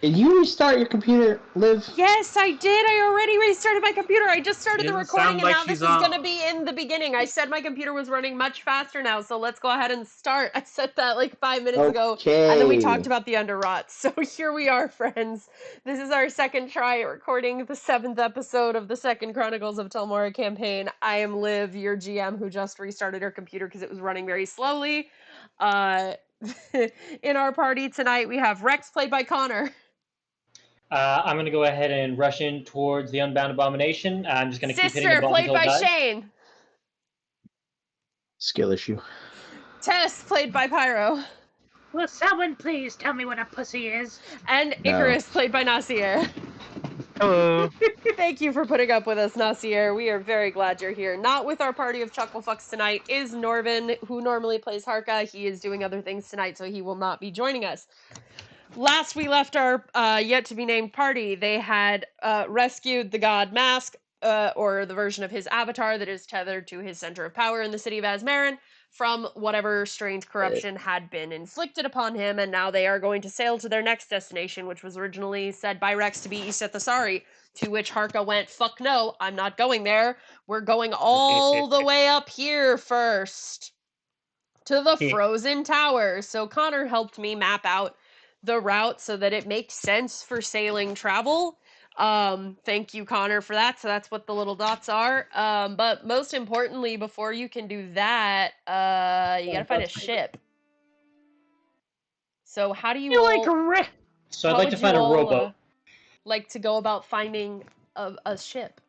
Did you restart your computer, Liv? Yes, I did. I already restarted my computer. I just started the Doesn't recording, sound and like now this she's is on. going to be in the beginning. I said my computer was running much faster now, so let's go ahead and start. I said that like 5 minutes ago, and then we talked about the underrot. So here we are, friends. This is our second try at recording the 7th episode of the second Chronicles of Telmora campaign. I am Liv, your GM, who just restarted her computer because it was running very slowly. In our party tonight, we have Rex, played by Connor. I'm going to go ahead and rush in towards the Unbound Abomination. I'm just going to keep hitting the Sister, ball played until it by dies. Shane. Skill issue. Tess, played by Pyro. Will someone please tell me what a pussy is? And No. Icarus, played by Nasir. Hello. Thank you for putting up with us, Nasir. We are very glad you're here. Not with our party of Chucklefucks tonight is Norvin, who normally plays Harka. He is doing other things tonight, so he will not be joining us. Last we left our yet-to-be-named party, they had rescued the god Mask, or the version of his avatar that is tethered to his center of power in the city of Azmarin, from whatever strange corruption had been inflicted upon him, and now they are going to sail to their next destination, which was originally said by Rex to be Isethasari, to which Harka went, fuck no, I'm not going there. We're going all the way up here first, to the Frozen Tower. So Connor helped me map out the route so that it makes sense for sailing travel. Thank you, Connor, for that. So that's what the little dots are. But most importantly, before you can do that, you gotta find a ship. So how do you all... So I'd like to find a rowboat. Like to go about finding a ship?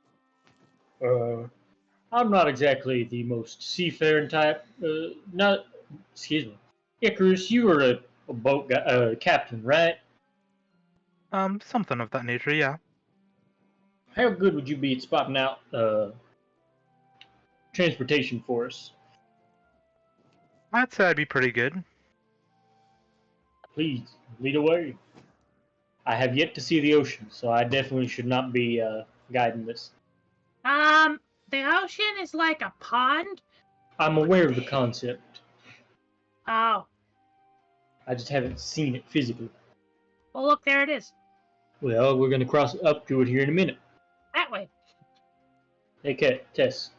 I'm not exactly the most seafaring type. Excuse me. Icarus, you were a boat captain, right? Something of that nature, yeah. How good would you be at spotting out transportation for us? I'd say I'd be pretty good. Please, lead away. I have yet to see the ocean, so I definitely should not be guiding this. The ocean is like a pond? I'm aware of the concept. Oh. I just haven't seen it physically. Well, look, there it is. Well, we're going to cross up to it here in a minute. That way. Hey, Tess.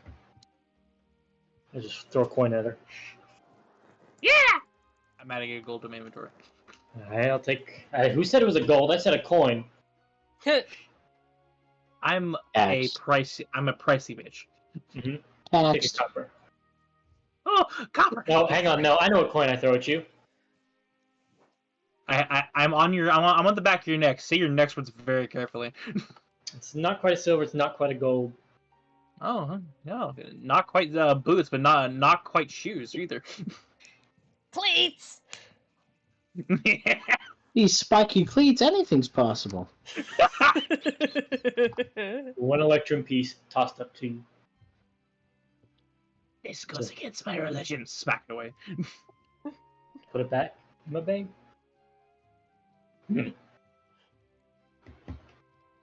I just throw a coin at her. Yeah! I'm adding a gold to my inventory. Alright, I'll take... who said it was a gold? I said a coin. I'm a pricey bitch. Mm-hmm. Take a copper. Oh, copper! No, hang on. No, I know what coin I throw at you. I'm on the back of your neck. Say your next words very carefully. It's not quite a silver. It's not quite a gold. Oh no, not quite boots, but not quite shoes either. Pleats. These spiky cleats, anything's possible. One electrum piece tossed up to you. This goes against my religion. Smacked away. Put it back in my bag.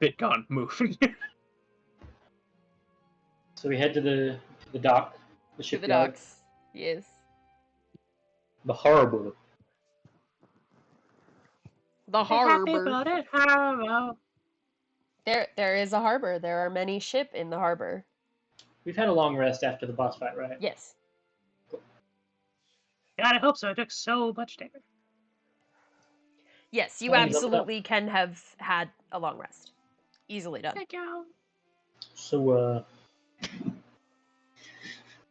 Bit gone. Move. So we head to the dock, the To shipyard. the docks. Yes. The harbor. The Happy harbor. blooded harbor. There is a harbor. There are many ship in the harbor. We've had a long rest after the boss fight, right? Yes. God, I hope so. It took so much damage. Yes, you Well, you look absolutely can have had a long rest. Easily done. Thank you. So,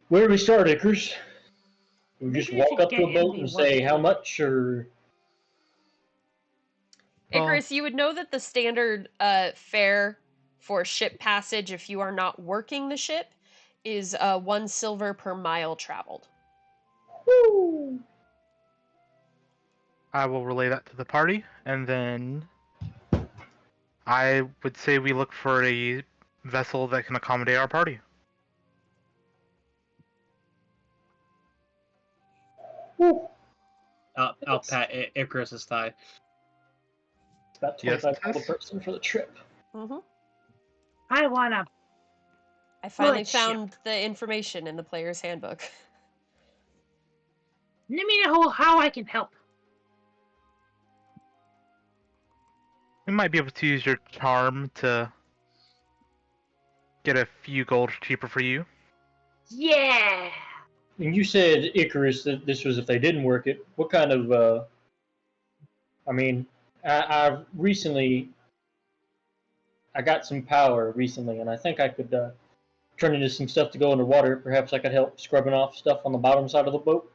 where do we start, Icarus? Do we just Maybe you walk should up to a get boat in and the say water. how much, or... Icarus, you would know that the standard fare for ship passage, if you are not working the ship, is 1 silver per mile traveled. Woo! I will relay that to the party, and then I would say we look for a vessel that can accommodate our party. Woo! I'll pat Icarus's thigh. It's about Yes, 25 gold Tess? per person for the trip. Mm-hmm. I wanna. I finally Good found the information in the player's handbook. Let me know how I can help. You might be able to use your charm to get a few gold cheaper for you. Yeah. And you said, Icarus, that this was if they didn't work it. What kind of, I mean, I recently, I got some power recently, and I think I could turn into some stuff to go underwater. Perhaps I could help scrubbing off stuff on the bottom side of the boat.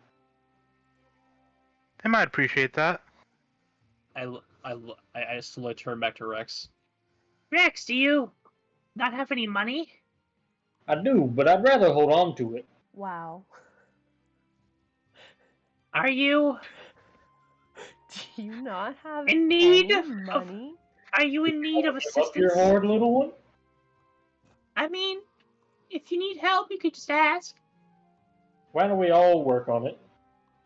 They might appreciate that. I slowly turn back to Rex. Rex, do you not have any money? I do, but I'd rather hold on to it. Wow. Are you Do you not have in need any of? money? Are you in need of Give up your assistance? hoard, little one? I mean, if you need help, you could just ask. Why don't we all work on it?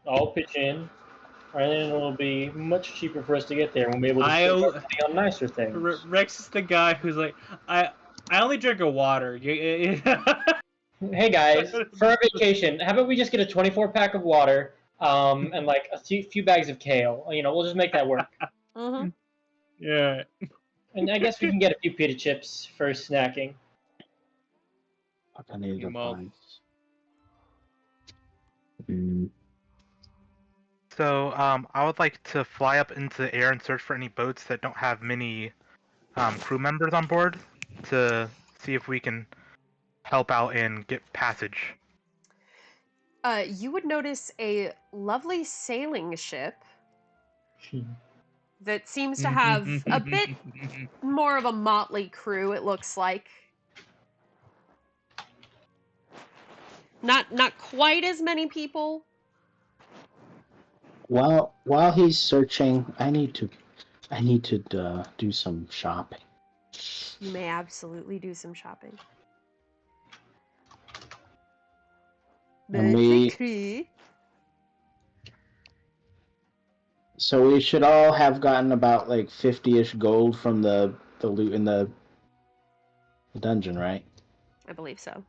All pitch in, and then it'll be much cheaper for us to get there. We'll be able to spend our money on nicer things. Rex is the guy who's like, I only drink a water. Hey guys, for our vacation, how about we just get a 24-pack of water, and like a few bags of kale? You know, we'll just make that work. Mm-hmm. Yeah. And I guess we can get a few pita chips for snacking. Fuck, I need to Well- find. Mm, So, I would like to fly up into the air and search for any boats that don't have many crew members on board to see if we can help out and get passage. You would notice a lovely sailing ship that seems to have a bit more of a motley crew, it looks like. Not quite as many people. while he's searching, I need to do some shopping. You may absolutely do some shopping. And so we should all have gotten about like 50-ish gold from the loot in the dungeon, right? I believe so.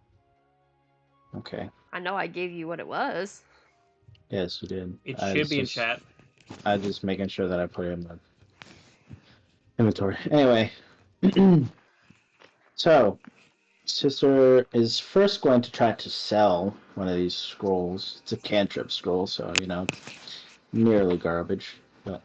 Okay. I know I gave you what it was. Yes, you did. It I should was be in just- chat. I was just making sure that I put it in the inventory. Anyway, so Sister is first going to try to sell one of these scrolls. It's a cantrip scroll, so you know, nearly garbage. But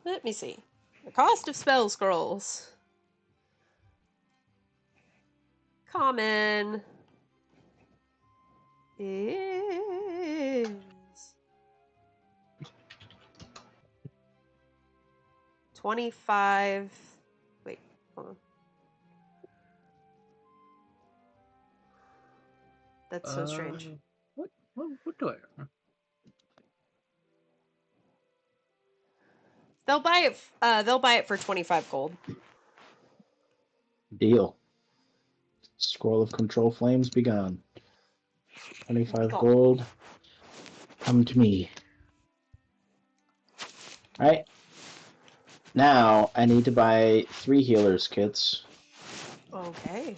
Let me see. The cost of spell scrolls. Common is 25. Wait, hold on. That's so strange. What do I? They'll buy it for 25 gold. deal. Scroll of control flames be gone. 25 Cool. gold. Come to me. Alright. Now I need to buy 3 healers kits. Okay.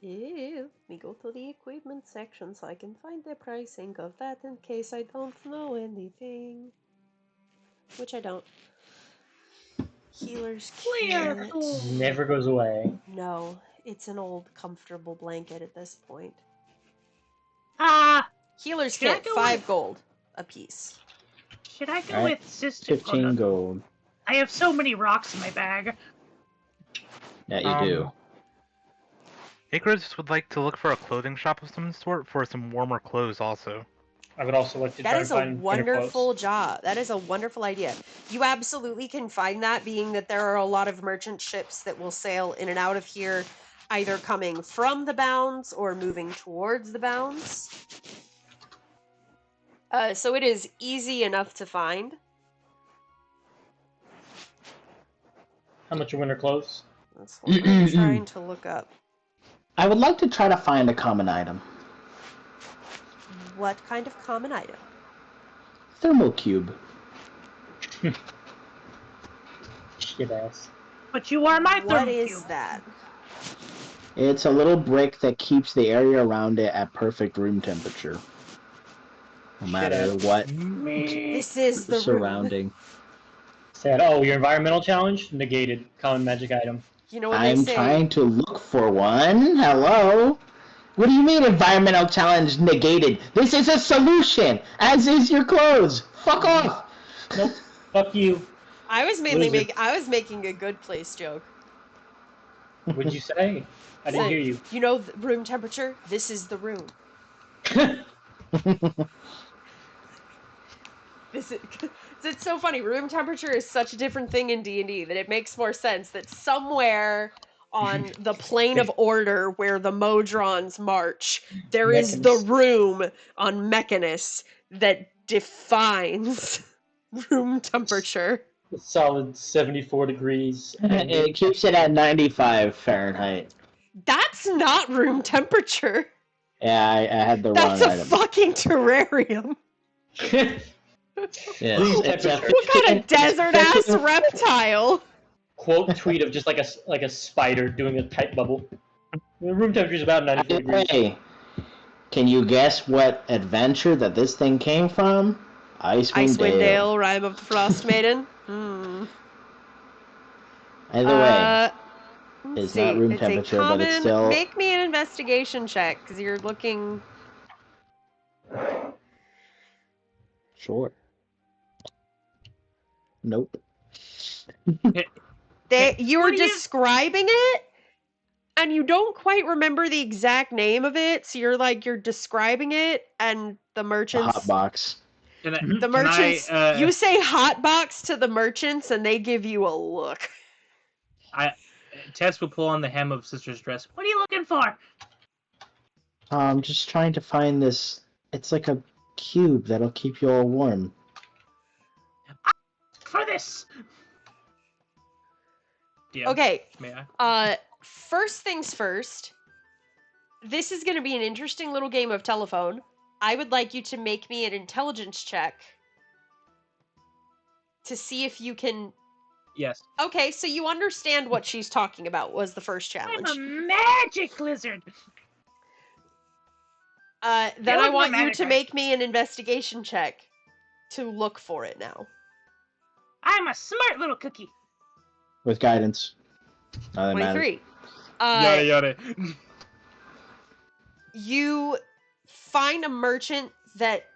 Let me go to the equipment section so I can find the pricing of that in case I don't know anything. Which I don't. Healer's Clear kit. pool. Never goes away. No, it's an old comfortable blanket at this point. Healer's Should I kit, go 5 with- gold a piece. Should I go Alright, with sister? 15 gold. I have so many rocks in my bag. Yeah, you do. Icarus would like to look for a clothing shop of some sort for some warmer clothes also. I would also like to try That and is a find winter clothes. wonderful job. That is a wonderful idea. You absolutely can find that, being that there are a lot of merchant ships that will sail in and out of here, either coming from the bounds or moving towards the bounds. So it is easy enough to find. How much are winter clothes? That's what I'm trying to look up. I would like to try to find a common item. What kind of common item? Thermal cube. Shit ass. But you are my What thermal is cube. that? It's a little brick that keeps the area around it at perfect room temperature. No matter what This is the room. surrounding. Said, oh, your environmental challenge negated. Common magic item. You know what they I'm say? trying to look for one. Hello? What do you mean environmental challenge negated? This is a solution, as is your clothes. Fuck off. Nope. Fuck you. I was mainly What is it? making a good place joke. What'd you say? I didn't hear you. You know, room temperature. This is the room. It's so funny. Room temperature is such a different thing in D&D that it makes more sense that somewhere on the plane of order where the Modrons march, there is the Mechanus. room on Mechanus that defines room temperature. A solid 74 degrees. It keeps it at 95 Fahrenheit. That's not room temperature. Yeah, I had the That's wrong a item. fucking terrarium. Yes, Room it's a temperature. What kind of 15 desert-ass reptile? Quote tweet of just like a spider doing a tight bubble. The room temperature is about 94 degrees. Hey, can you guess what adventure that this thing came from? Icewind Dale. Icewind Dale, Rime of the Frost Maiden. Either way, Let's it's not room It's a temperature, but it's common. still. Make me an investigation check because you're looking. Sure. Nope. You were describing it, and you don't quite remember the exact name of it. So you're describing it, and the merchants. Hot box. The merchants. You say hot box to the merchants, and they give you a look. Tess will pull on the hem of Sister's dress. What are you looking for? I'm just trying to find this. It's like a cube that'll keep you all warm. For this. Yeah. Okay. May I? First things first. This is going to be an interesting little game of telephone. I would like you to make me an intelligence check to see if you can. Yes. Okay, so you understand what she's talking about was the first challenge. I'm a magic lizard. Then I want you magic to item. make me an investigation check to look for it now. I'm a smart little cookie. With guidance. Not that matters. 23. Yada yada. You find a merchant that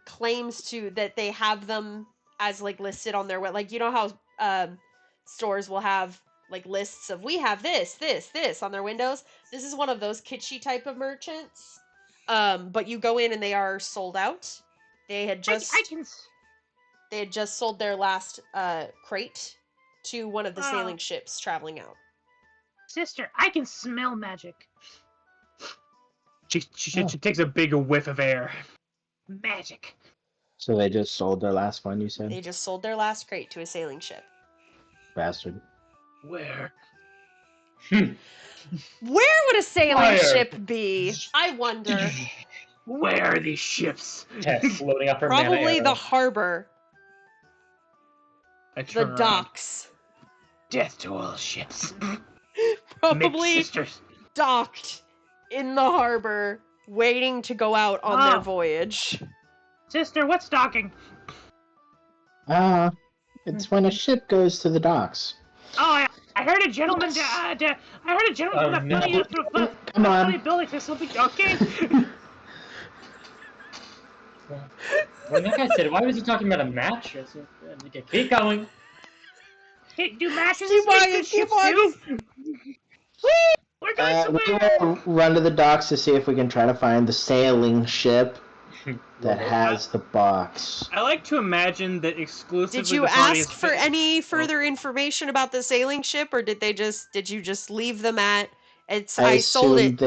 claims that they have them as like listed on their web. Like, you know how stores will have like lists of we have this on their windows. This is one of those kitschy type of merchants. But you go in and they are sold out. They had just They had just sold their last crate to one of the sailing ships traveling out. Sister, I can smell magic. She takes a big whiff of air. Magic. So they just sold their last one, you said? They just sold their last crate to a sailing ship. Bastard. Where? Where would a sailing ship be? I wonder. Where are these ships? Tess loading up her mana Probably arrow. the harbor. I The turn around. docks. Death to all ships. Probably Mixed sisters. docked in the harbor, waiting to go out on their voyage. Sister, what's docking? It's when a ship goes to the docks. Oh, I heard a gentleman. I heard a gentleman no. Come on. building to something docking. When that guy said, why was he talking about a mattress? Okay, keep going. Hey, do mattresses Keep get walking, to keep ships walking. too? We're going We somewhere. will run to the docks to see if we can try to find the sailing ship that has the box. I like to imagine that exclusively. Did you the party ask is for any further information about the sailing ship, or did you just leave them at? I sold it.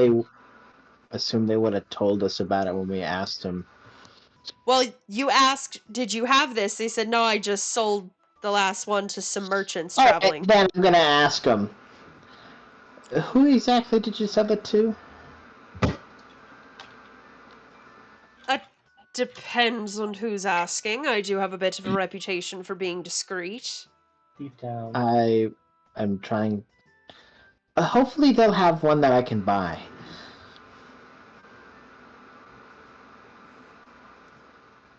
Assume they would have told us about it when we asked them. Well, you asked, did you have this? They said, no, I just sold the last one to some merchants traveling. Then I'm gonna ask them. Who exactly did you sell it to? Depends on who's asking. I do have a bit of a reputation for being discreet. Deep down. I'm trying. Hopefully they'll have one that I can buy.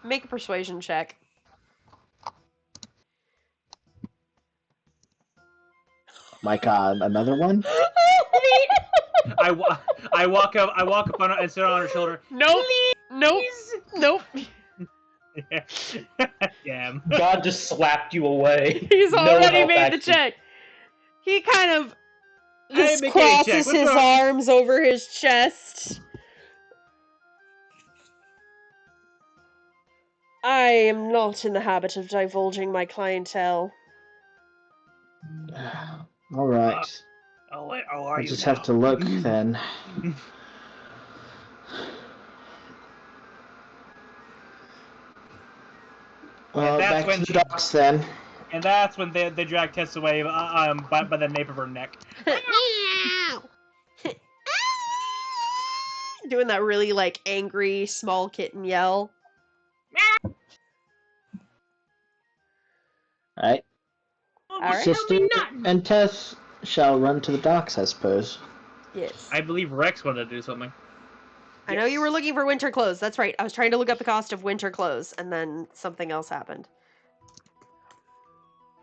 Make a persuasion check. My God, another one? I walk up on her and sit on her shoulder. Nope. Nope. Nope. Damn. God just slapped you away. He's No already help made the action. check. He kind of I just didn't make any check. crosses What's his wrong? arms over his chest. I am not in the habit of divulging my clientele. All right. Oh, wait, how are I you just now? have to look then. Well, that's back when to the she- docks then. And that's when they drag Tess away by the nape of her neck. Doing that really like angry small kitten yell. All right. Alright. Sister and Tess shall run to the docks, I suppose. Yes. I believe Rex wanted to do something. I know you were looking for winter clothes. That's right. I was trying to look up the cost of winter clothes, and then something else happened.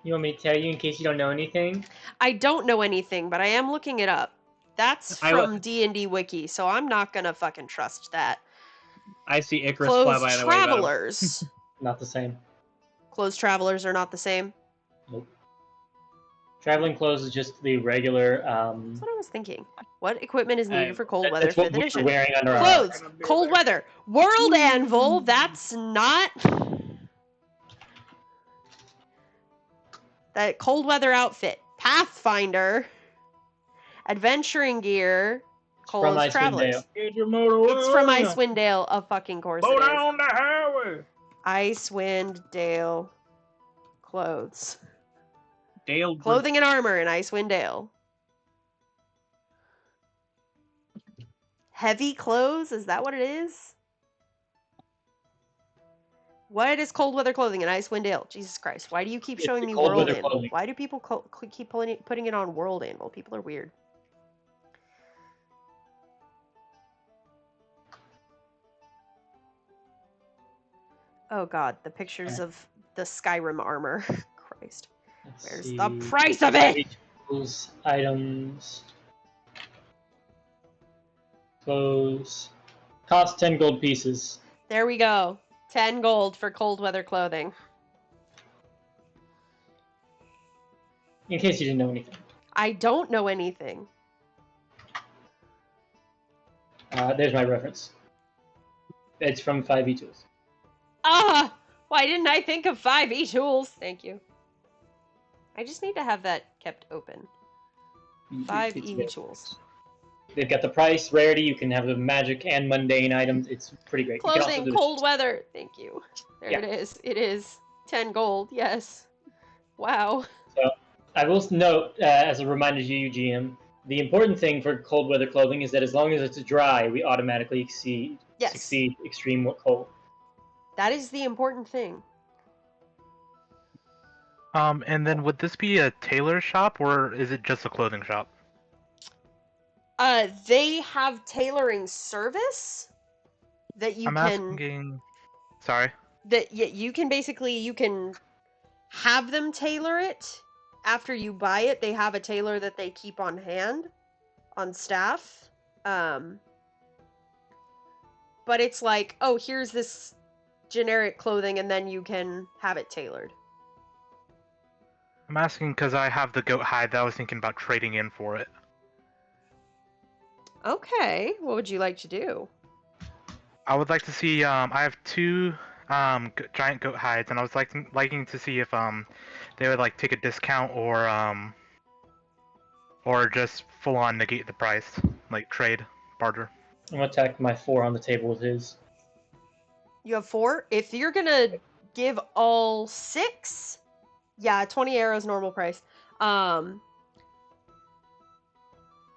You want me to tell you in case you don't know anything? I don't know anything, but I am looking it up. That's I from D&D Wiki, so I'm not gonna fucking trust that. I see Icarus fly Clothes by the way. About him. travelers. Not the same. Clothes travelers are not the same. Nope. Traveling clothes is just the regular. That's what I was thinking. What equipment is needed for cold weather That's what 5th we're edition? wearing under our. Clothes. Cold weather. World Anvil. That's not. That cold weather outfit. Pathfinder. Adventuring gear. From Clothes Icewind travelers. Dale. Get your motor It's from on. Icewind Dale, of fucking course Go it is. down the highway. Icewind Dale clothes. Dale. Clothing and armor in Icewind Dale. Heavy clothes? Is that what it is? What is cold weather clothing in Icewind Dale? Jesus Christ. Why do you keep It's showing the me cold World weather Anvil? clothing. Why do people keep putting it on World Anvil? People are weird. Oh god, the pictures of the Skyrim armor. Christ. Let's Where's see. the price of it? Tools, items. Clothes. Cost 10 gold pieces. There we go. 10 gold for cold weather clothing. In case you didn't know anything. I don't know anything. There's my reference. It's from 5e Tools. Ah! Why didn't I think of 5e tools? Thank you. I just need to have that kept open. 5e tools. They've got the price, rarity. You can have the magic and mundane items. It's pretty great. You can also Clothing, do cold weather. Thank you. There Yeah. it is. It is 10 gold. Yes. Wow. So I will note, as a reminder to you, GM, the important thing for cold weather clothing is that as long as it's dry, we automatically succeed extreme cold. That is the important thing. And then would this be a tailor shop or is it just a clothing shop? They have tailoring service that you I'm can asking. Sorry. that you can have them tailor it after you buy it. They have a tailor that they keep on hand on staff. But it's like, oh, here's this generic clothing and then you can have it tailored. I'm asking because I have the goat hide that I was thinking about trading in for it. Okay, what would you like to do? I would like to see. I have two giant goat hides, and I was liking to see if they would like take a discount or just full on negate the price, like trade barter. I'm going to attack my 4 on the table with his. You have 4? If you're gonna give all 6, yeah, 20 arrows normal price.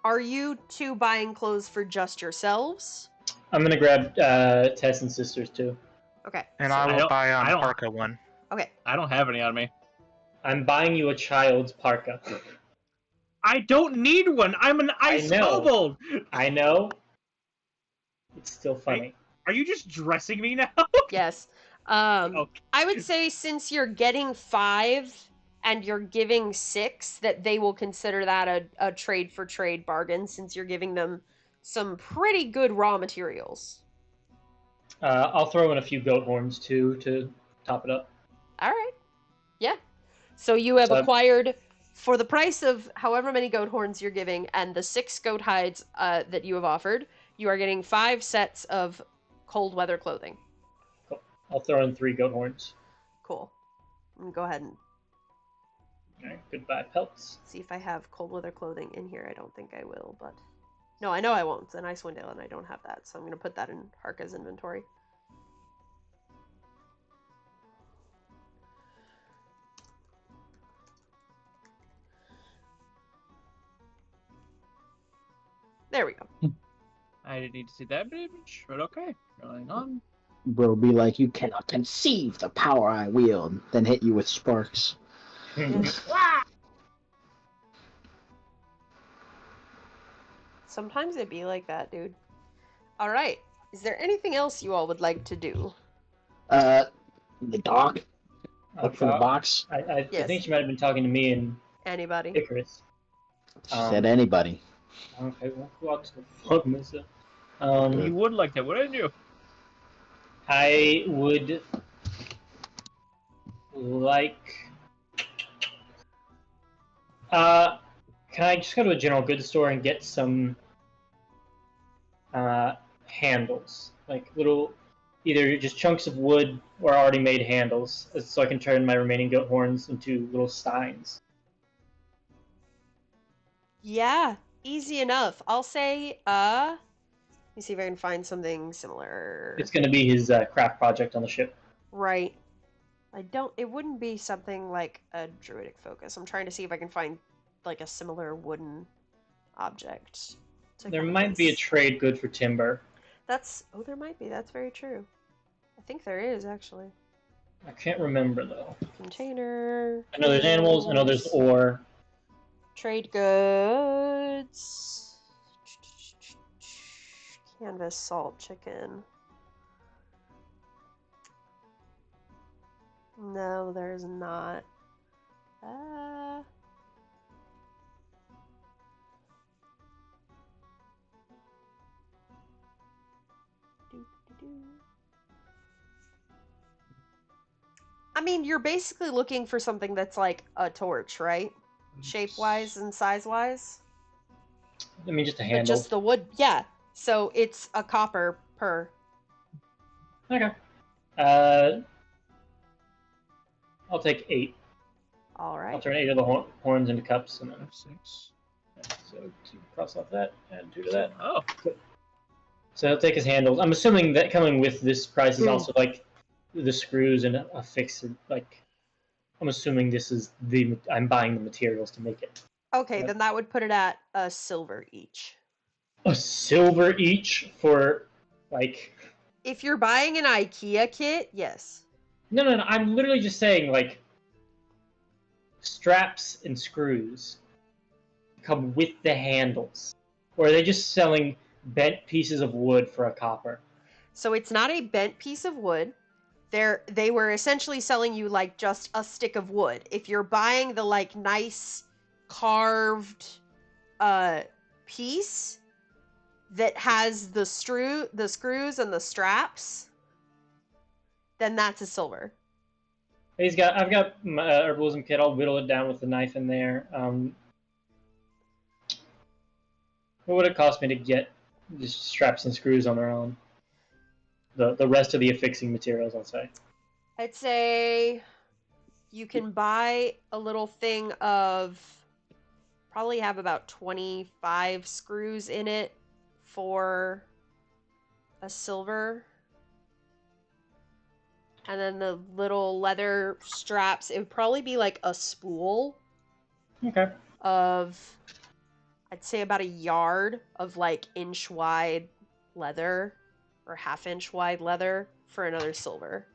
Are you two buying clothes for just yourselves? I'm going to grab Tess and Sisters too. Okay. And so- I will buy I don't- Parka one. Okay. I don't have any on me. I'm buying you a child's parka. I don't need one. I'm an ice I know. kobold. I know. It's still funny. Are you just dressing me now? Yes. Okay. I would say since you're getting 5 and you're giving 6, that they will consider that a trade for trade bargain, since you're giving them some pretty good raw materials. I'll throw in a few goat horns too to top it up. All right. Yeah. So you have So- acquired, for the price of however many goat horns you're giving and the 6 goat hides that you have offered, you are getting 5 sets of cold weather clothing. I'll throw in 3 goat horns. Cool. I'm gonna go ahead and Alright, goodbye pelts. see if I have cold weather clothing in here. I don't think I will, but no, I know I won't. It's an Icewind Dale, and I don't have that, so I'm gonna put that in Harka's inventory. There we go. I didn't need to see that image, but okay. Going on. Bro be like, you cannot conceive the power I wield, then hit you with sparks. Sometimes it be like that, dude. All right. Is there anything else you all would like to do? The dog? Look for the I, box? I Yes. think she might have been talking to me and Anybody? Icarus. She said anybody. Okay, well, I'll just go fuck myself. You would like that, wouldn't you? I would like. Can I just go to a general goods store and get some handles, like little, either just chunks of wood or already made handles, so I can turn my remaining goat horns into little steins. Yeah, easy enough. I'll say, let me see if I can find something similar. It's going to be his craft project on the ship. Right. It wouldn't be something like a druidic focus. I'm trying to see if I can find, like, a similar wooden object. There might be a trade good for timber. There might be. That's very true. I think there is, actually. I can't remember, though. Container. I know there's animals, I know there's ore. Trade goods. Canvas, salt, chicken. No, there's not. I mean, you're basically looking for something that's like a torch, right? Shape-wise and size-wise. I mean, just a But handle. just the wood, yeah. So it's a copper per. Okay. I'll take 8. All right. I'll turn 8 of the horns into cups, and then 6. so 2 cross off that, add 2 to that. Oh. So he'll take his handles. I'm assuming that coming with this price is also like the screws and a fix. Like, I'm assuming this is I'm buying the materials to make it. Okay, Yep. then that would put it at a silver each. A silver each for like. If you're buying an IKEA kit, yes. No. I'm literally just saying like straps and screws come with the handles, or are they just selling bent pieces of wood for a copper? So it's not a bent piece of wood. They were essentially selling you like just a stick of wood. If you're buying the like nice carved piece that has the screws and the straps, then that's a silver. I've got my herbalism kit. I'll whittle it down with the knife in there. What would it cost me to get just straps and screws on their own? The rest of the affixing materials, I'll say. I'd say you can buy a little thing of, probably have about 25 screws in it for a silver. And then the little leather straps, it would probably be like a spool Okay. of, I'd say about a yard of like inch wide leather or half-inch wide leather for another silver.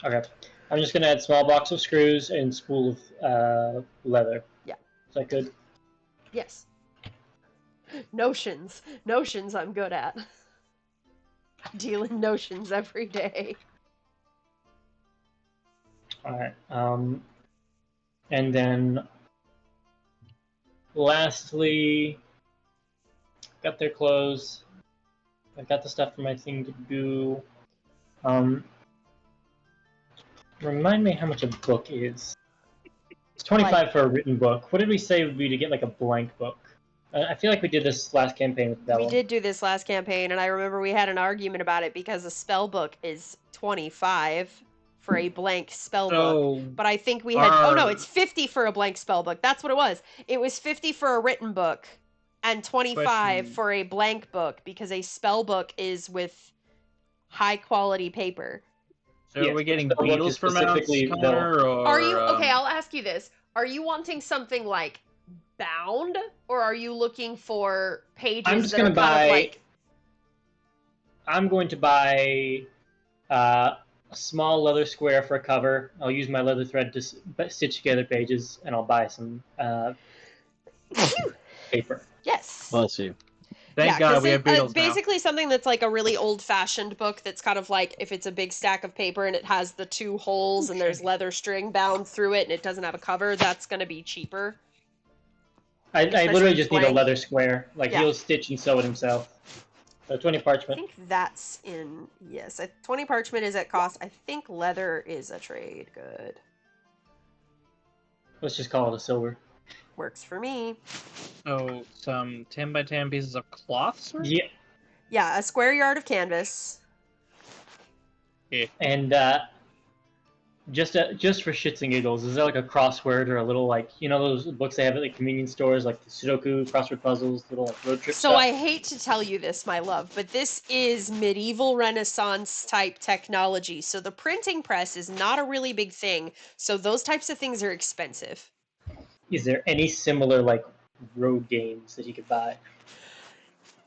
Okay. I'm just gonna add small box of screws and spool of leather. Yeah. Is that good? Yes. Notions. Notions I'm good at. I deal in notions every day. Alright. And then lastly, got their clothes. I got the stuff for my thing to do. Remind me how much a book is. It's 25 for a written book. What did we say would be to get like a blank book? I feel like we did this last campaign with Belle. We did do this last campaign, and I remember we had an argument about it because a spell book is 25 for a blank spell book. But I think we had... Oh, no, it's 50 for a blank spell book. That's what it was. It was 50 for a written book and 25 for a blank book because a spell book is with high-quality paper. So are we getting spell book beetles is for mounts, specifically Connor, or... Are you... Okay, I'll ask you this. Are you wanting something like bound, or are you looking for pages I'm just that gonna are kind of buy. like... I'm going to buy a small leather square for a cover. I'll use my leather thread to stitch together pages, and I'll buy some paper. Yes. Bless you. Thank God we have beetles now. Basically something that's like a really old-fashioned book that's kind of like, if it's a big stack of paper and it has the two holes and there's leather string bound through it and it doesn't have a cover, that's going to be cheaper. I literally just need a blank. leather square. Like, Yeah. he'll stitch and sew it himself. So 20 I parchment. think that's in... Yes, 20 parchment is at cost. I think leather is a trade good. Let's just call it a silver. Works for me. So, some 10 by 10 pieces of cloth, sir? Yeah. Yeah, a square yard of canvas. And just for shits and giggles, is there like a crossword or a little, like, you know those books they have at like convenience stores, like the Sudoku, crossword puzzles, little like road trip So stuff? I hate to tell you this, my love, but this is medieval Renaissance type technology. So the printing press is not a really big thing. So those types of things are expensive. Is there any similar like road games that you could buy?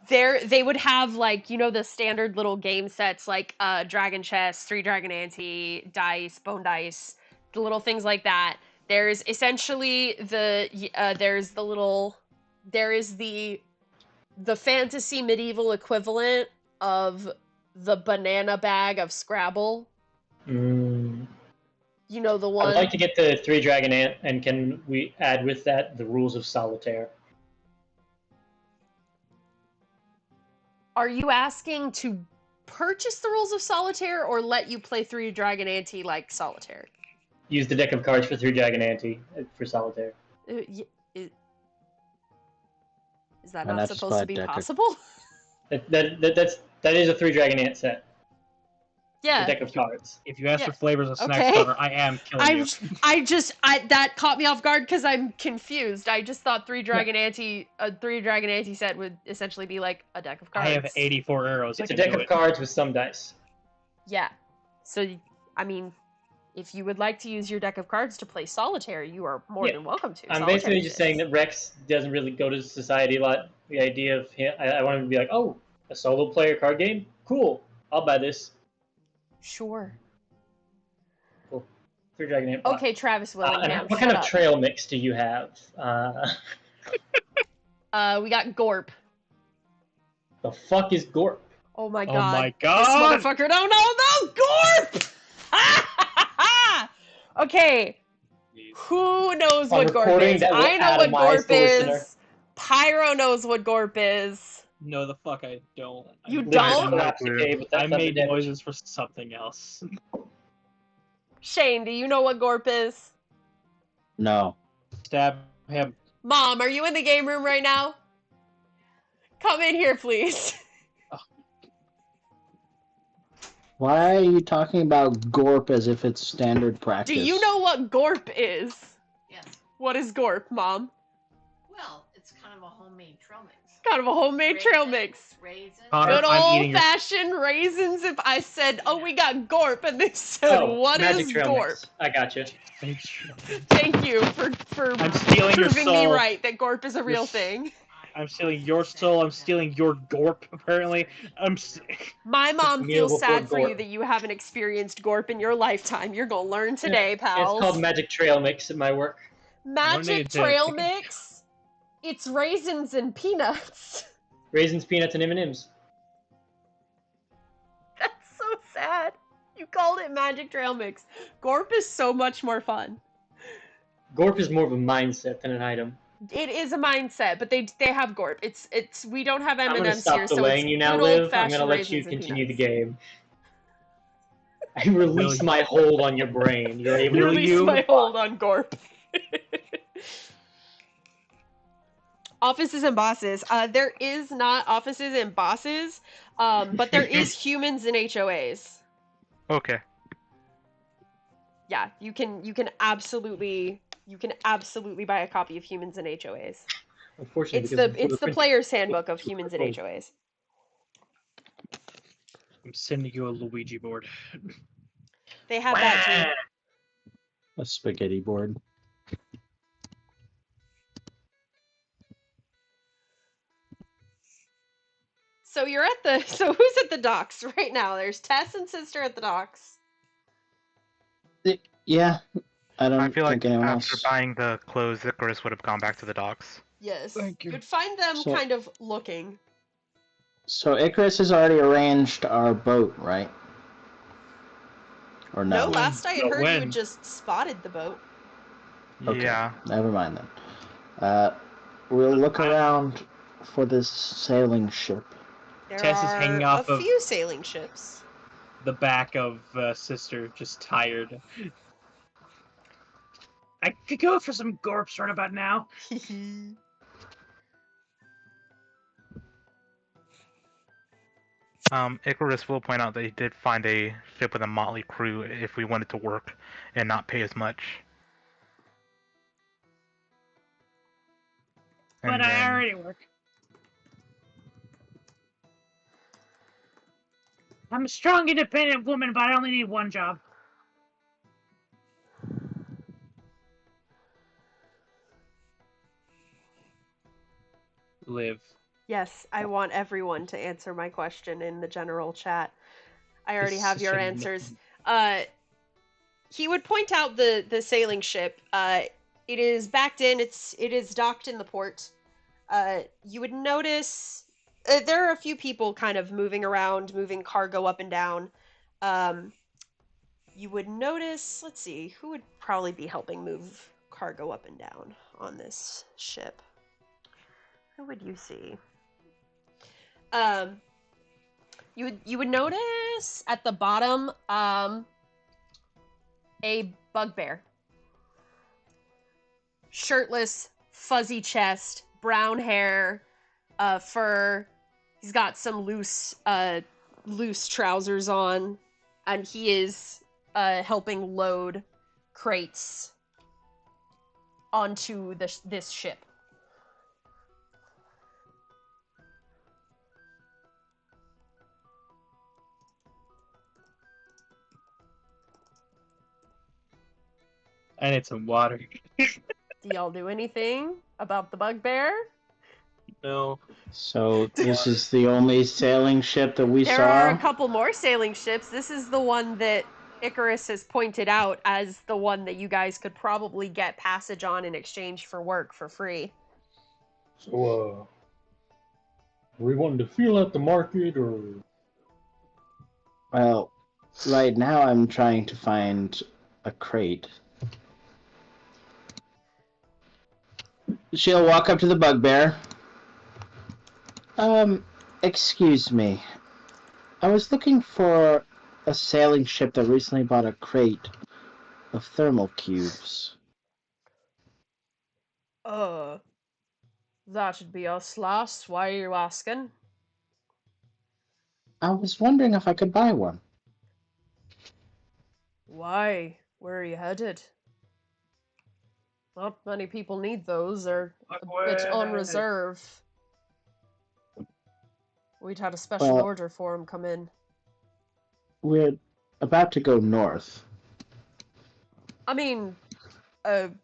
They would have, like, you know, the standard little game sets like Dragon Chess, 3 Dragon Ante, dice, bone dice, the little things like that. There's essentially the fantasy medieval equivalent of the banana bag of Scrabble. You know, the one... I'd like to get the 3 Dragon Ant, and can we add with that the rules of solitaire? Are you asking to purchase the rules of solitaire or let you play 3 Dragon Ante like solitaire? Use the deck of cards for 3 Dragon Ante for solitaire. Is that And not that's supposed to be deck of- possible? That is a 3 Dragon Ant set. Yeah. The deck of cards. If you ask Yeah. for flavors of snacks, Okay. Connor, I am killing you. That caught me off guard because I'm confused. I just thought 3 Dragon Ante, a 3 Dragon Ante set would essentially be like a deck of cards. I have 84 arrows. It's I a can deck do of it. cards with some dice. Yeah. So, I mean, if you would like to use your deck of cards to play solitaire, you are more Yeah. than welcome to. I'm Solitaire basically just saying exists. that Rex doesn't really go to society a lot. The idea of him, I want him to be like, oh, a solo player card game? Cool. I'll buy this. Sure. Cool. 3 Dragon Ant. Okay, Travis Willingham, And what kind of trail mix do you have? We got Gorp. The fuck is Gorp? Oh my Oh god. my This god! motherfucker. No, Gorp! Okay. Who knows On what Gorp recording, is? that will I know what atomize Gorp the listener. is. Pyro knows what Gorp is. No, the fuck I don't. You I don't? I made noises for something else. Shane, do you know what Gorp is? No. Stab him. Mom, are you in the game room right now? Come in here, please. Why are you talking about Gorp as if it's standard practice? Do you know what Gorp is? Yes. What is Gorp, Mom? Well, it's kind of a homemade trail mix. Kind of a homemade trail mix. Raisins. Connor, Good I'm eating your- old-fashioned raisins. If I said, "Oh, we got Gorp," and they said, "What Magic is trail Gorp?" mix. I got you. Thank you for I'm stealing your proving me soul. right that Gorp is a real thing. I'm stealing your soul. I'm stealing your Gorp, apparently. My mom Meal feels before sad for you Gorp. that you haven't experienced Gorp in your lifetime. You're gonna learn today, It's pals. called Magic Trail Mix at my work. Magic Lemonade Trail thing. Mix. It's raisins and peanuts. Raisins, peanuts, and M&Ms. That's so sad. You called it magic trail mix. Gorp is so much more fun. Gorp is more of a mindset than an item. It is a mindset, but they have Gorp. It's we don't have I'm M&Ms gonna stop here, so delaying it's you now, good Liv. I'm old-fashioned gonna let you raisins and continue the peanuts. game. I release my hold on your brain. You're able You to release you- my hold on Gorp. Offices and bosses. There is not offices and bosses, but there is humans and HOAs. Okay. Yeah, you can absolutely buy a copy of humans and HOAs. Unfortunately, It's the player's handbook of humans and HOAs. I'm sending you a Luigi board. They have that too. A spaghetti board. So you're at the so who's at the docks right now? There's Tess and Sister at the docks. Yeah, I don't I feel think like anyone after else. buying the clothes, Icarus would have gone back to the docks. Yes. Thank you. You'd find them So- kind of looking. So Icarus has already arranged our boat, right? Or No, no? last I had No, heard you when? had just spotted the boat. Okay. Yeah. Never mind then. We'll look around for this sailing ship. There Tess is are hanging off a of- few sailing ships. The back of Sister, just tired. I could go for some gorps right about now. Icarus will point out that he did find a ship with a motley crew if we wanted to work and not pay as much. But And I then- already work. I'm a strong, independent woman, but I only need one job. Live. Yes, I want everyone to answer my question in the general chat. I already have your answers. He would point out the sailing ship. It is backed in. It is docked in the port. You would notice there are a few people kind of moving around, moving cargo up and down. You would notice. Let's see, who would probably be helping move cargo up and down on this ship. Who would you see? You would notice at the bottom a bugbear. Shirtless, fuzzy chest, brown hair, fur. He's got some loose trousers on, and he is helping load crates onto this ship. I need some water. Do y'all do anything about the bugbear? No. So this is the only sailing ship that we There saw. are a couple more sailing ships. This is the one that Icarus has pointed out as the one that you guys could probably get passage on in exchange for work for free. So, we wanted to feel out the market, or Well, right now I'm trying to find a crate. She'll walk up to the bugbear. Excuse me. I was looking for a sailing ship that recently bought a crate of thermal cubes. That'd be us, lass. Why are you asking? I was wondering if I could buy one. Why? Where are you headed? Not many people need those. They're a bit on reserve. We'd had a special Well- order for them come in. We're about to go north. I mean,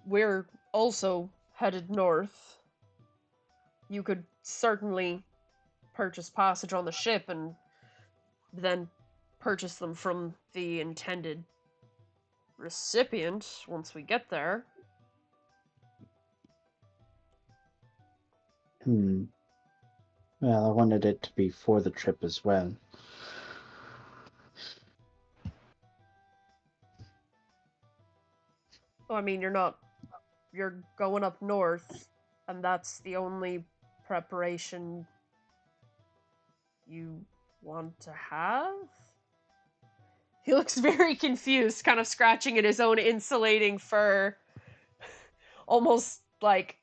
we're also headed north. You could certainly purchase passage on the ship and then purchase them from the intended recipient once we get there. Well, I wanted it to be for the trip as well. Well, I mean, you're going up north, and that's the only preparation you want to have? He looks very confused, kind of scratching at his own insulating fur. Almost like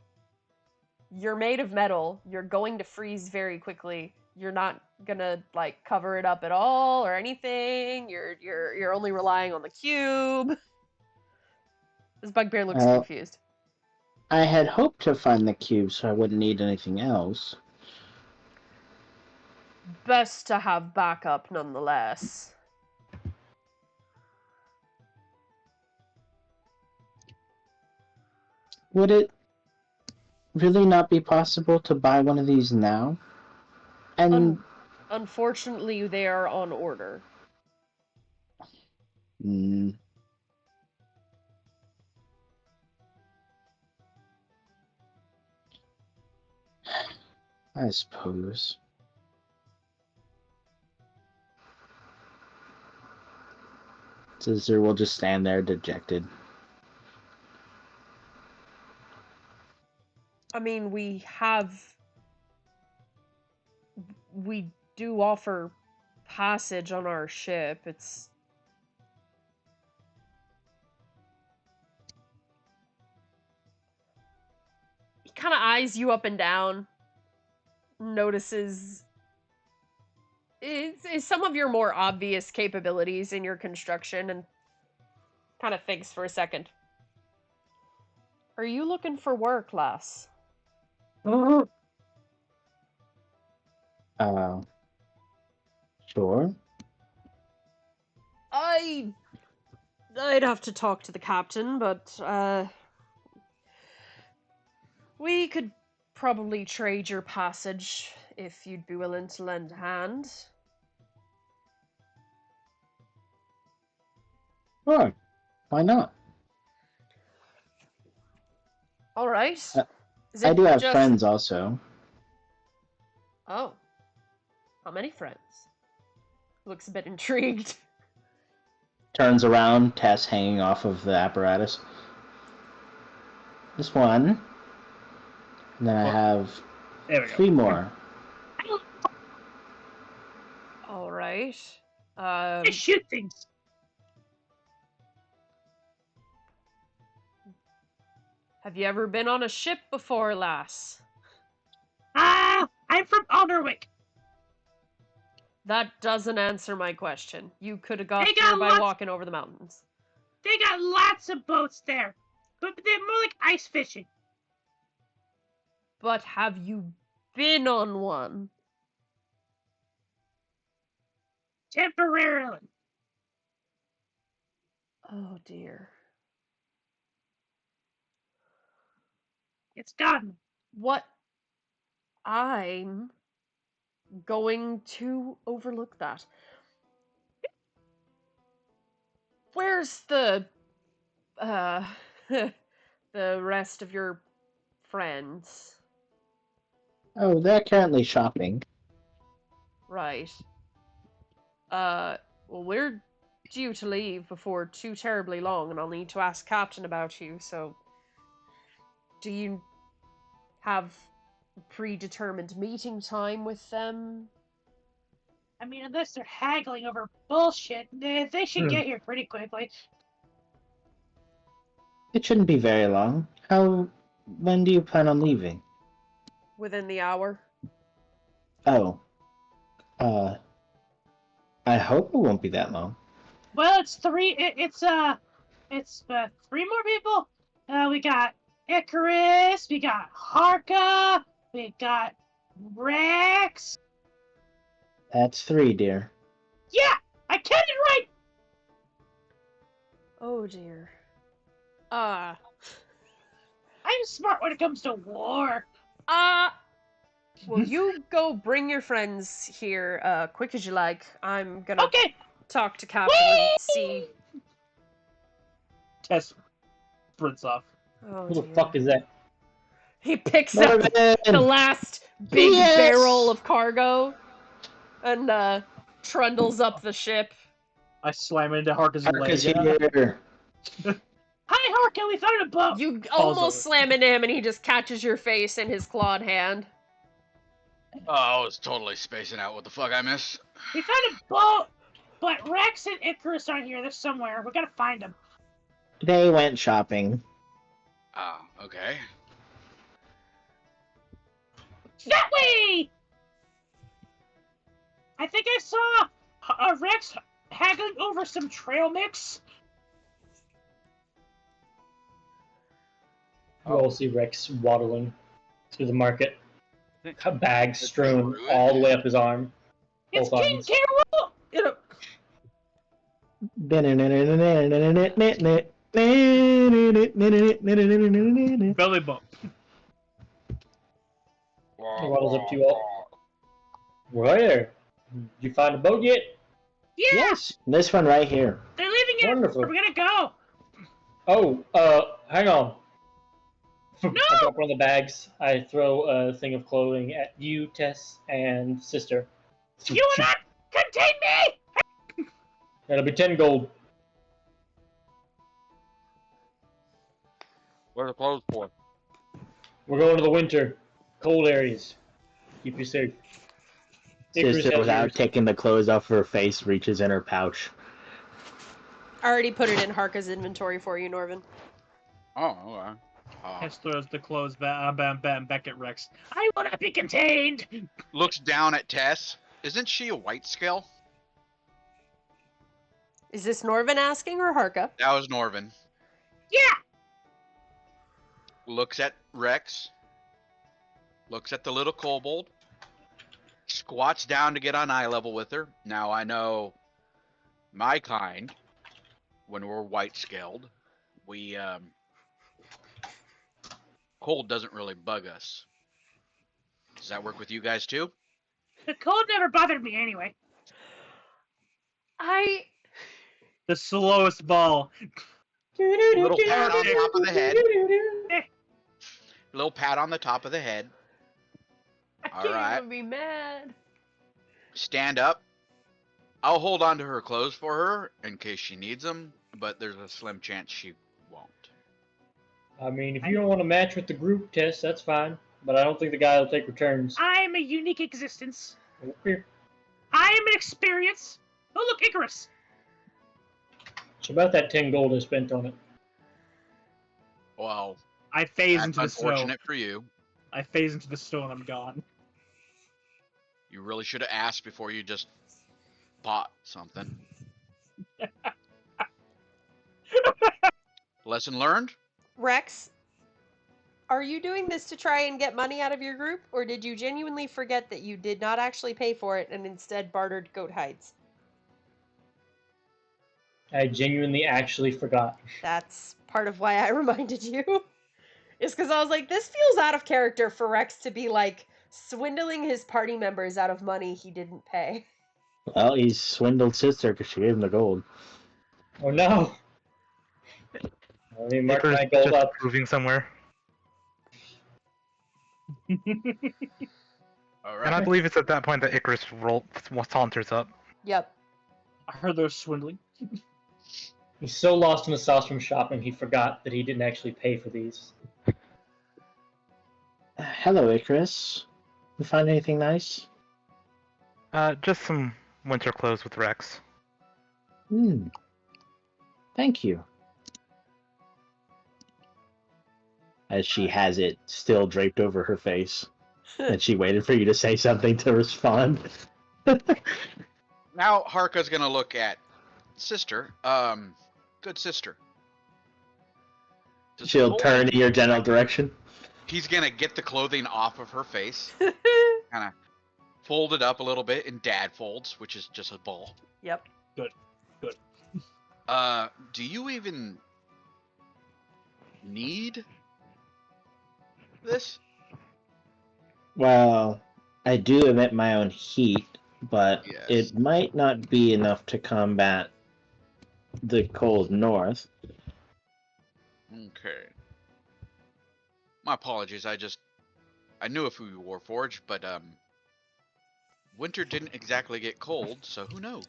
you're made of metal. You're going to freeze very quickly. You're not gonna like cover it up at all or anything. You're only relying on the cube. This bugbear looks Well, confused. I had hoped to find the cube so I wouldn't need anything else. Best to have backup nonetheless. Would it really not be possible to buy one of these now? And Unfortunately, they are on order. I suppose. Scissor will just stand there dejected. I mean, we do offer passage on our ship. It's he kind of eyes you up and down, notices is some of your more obvious capabilities in your construction, and kind of thinks for a second. Are you looking for work, lass? Sure. I'd have to talk to the captain, but we could probably trade your passage if you'd be willing to lend a hand. Sure. Why not? All right. Is I it do have just... friends also. Oh. How many friends? Looks a bit intrigued. Turns around, Tess hanging off of the apparatus. This one. And then I have There we go. 3 more. All right. Just shoot things. Have you ever been on a ship before, lass? I'm from Alderwick. That doesn't answer my question. You could have got They here got by lots- walking over the mountains. They got lots of boats there, but they're more like ice fishing. But have you been on one? Temporarily. Oh dear. It's gone. What? I'm going to overlook that. Where's the the rest of your friends? Oh, they're currently shopping. Right. Well, we're due to leave before too terribly long, and I'll need to ask Captain about you, so... Do you have a predetermined meeting time with them? I mean, unless they're haggling over bullshit, they should get here pretty quickly. It shouldn't be very long. When do you plan on leaving? Within the hour? Oh. I hope it won't be that long. Well, it's three. It's 3 more people. We got Icarus. We got Harka. We got Rex. That's 3, dear. Yeah, I counted right. Oh dear. I'm smart when it comes to war. Well, you go bring your friends here, quick as you like. I'm gonna Okay. talk to Captain and see. Tess sprints off. Oh Who the dear. fuck is that? He picks up Norvin! the last big Yes! barrel of cargo and trundles up the ship. I slam into Harka's Harka's leg. here. Hi, Harka, we found a boat. You Falls almost over. slam into him, and he just catches your face in his clawed hand. Oh, I was totally spacing out. What the fuck I miss? We found a boat, but Rex and Icarus aren't here. They're somewhere. We gotta find them. They went shopping. Ah, okay. That way! I think I saw Rex haggling over some trail mix. You all see Rex waddling through the market. A bag strewn Druid? all the way up his arm. It's Both King arms. Carol! You know, Belly bump. He waddles up to you all. We're here. You find a boat yet? yeah, Yes, this one right here. they're leaving it. Wonderful. We're gonna go. Oh, hang on. No! I drop one of the bags. I throw a thing of clothing at you, Tess, and sister. You will not contain me! That'll be 10 gold. What are the clothes for? We're going to the winter. Cold areas. Keep you safe. Icarus Sister, has without yours. taking the clothes off her face, reaches in her pouch. I already put it in Harka's inventory for you, Norvin. Oh, okay. Hess throws the clothes back at Rex. I will not be contained. Looks down at Tess. Isn't she a white scale? Is this Norvin asking or Harka? That was Norvin. Yeah, Looks at Rex. Looks at the little kobold. Squats down to get on eye level with her. Now I know my kind, when we're white scaled, we cold doesn't really bug us. Does that work with you guys too? the cold never bothered me anyway. The slowest ball. Little pat on top of the head. Little pat on the top of the head. I All can't right. even be mad. Stand up. I'll hold on to her clothes for her in case she needs them, but there's a slim chance she won't. I mean, if you don't want to match with the group, Tess, that's fine. But I don't think the guy will take returns. I am a unique existence. Okay. I am an experience. Oh, look, Icarus. It's about that 10 gold I spent on it. Well, I phase that's into the snow. unfortunate for you. I phase into the snow and I'm gone. You really should have asked before you just bought something. Lesson learned? Rex, are you doing this to try and get money out of your group, or did you genuinely forget that you did not actually pay for it and instead bartered goat hides? I genuinely actually forgot. That's part of why I reminded you. Is because I was like, this feels out of character for Rex to be like swindling his party members out of money he didn't pay. Well, he swindled sister because she gave him the gold. Oh no! Let me mark Icarus my gold just up. proving somewhere. All And I right. believe it's at that point that Icarus saunters up. Yep. I heard they're swindling. He's so lost in the sauce from shopping, he forgot that he didn't actually pay for these. Hello, Icarus. You find anything nice? Just some winter clothes with Rex. Thank you. As she has it still draped over her face. And she waited for you to say something to respond. Now Harka's gonna look at sister. Good sister. Does She'll the turn in your general direction. He's gonna get the clothing off of her face, kind of fold it up a little bit in dad folds, which is just a ball. Yep. Do you even need this? Well, I do emit my own heat, but Yes. it might not be enough to combat the cold north. Okay. My apologies. I knew if we were Warforged, but winter didn't exactly get cold, so who knows?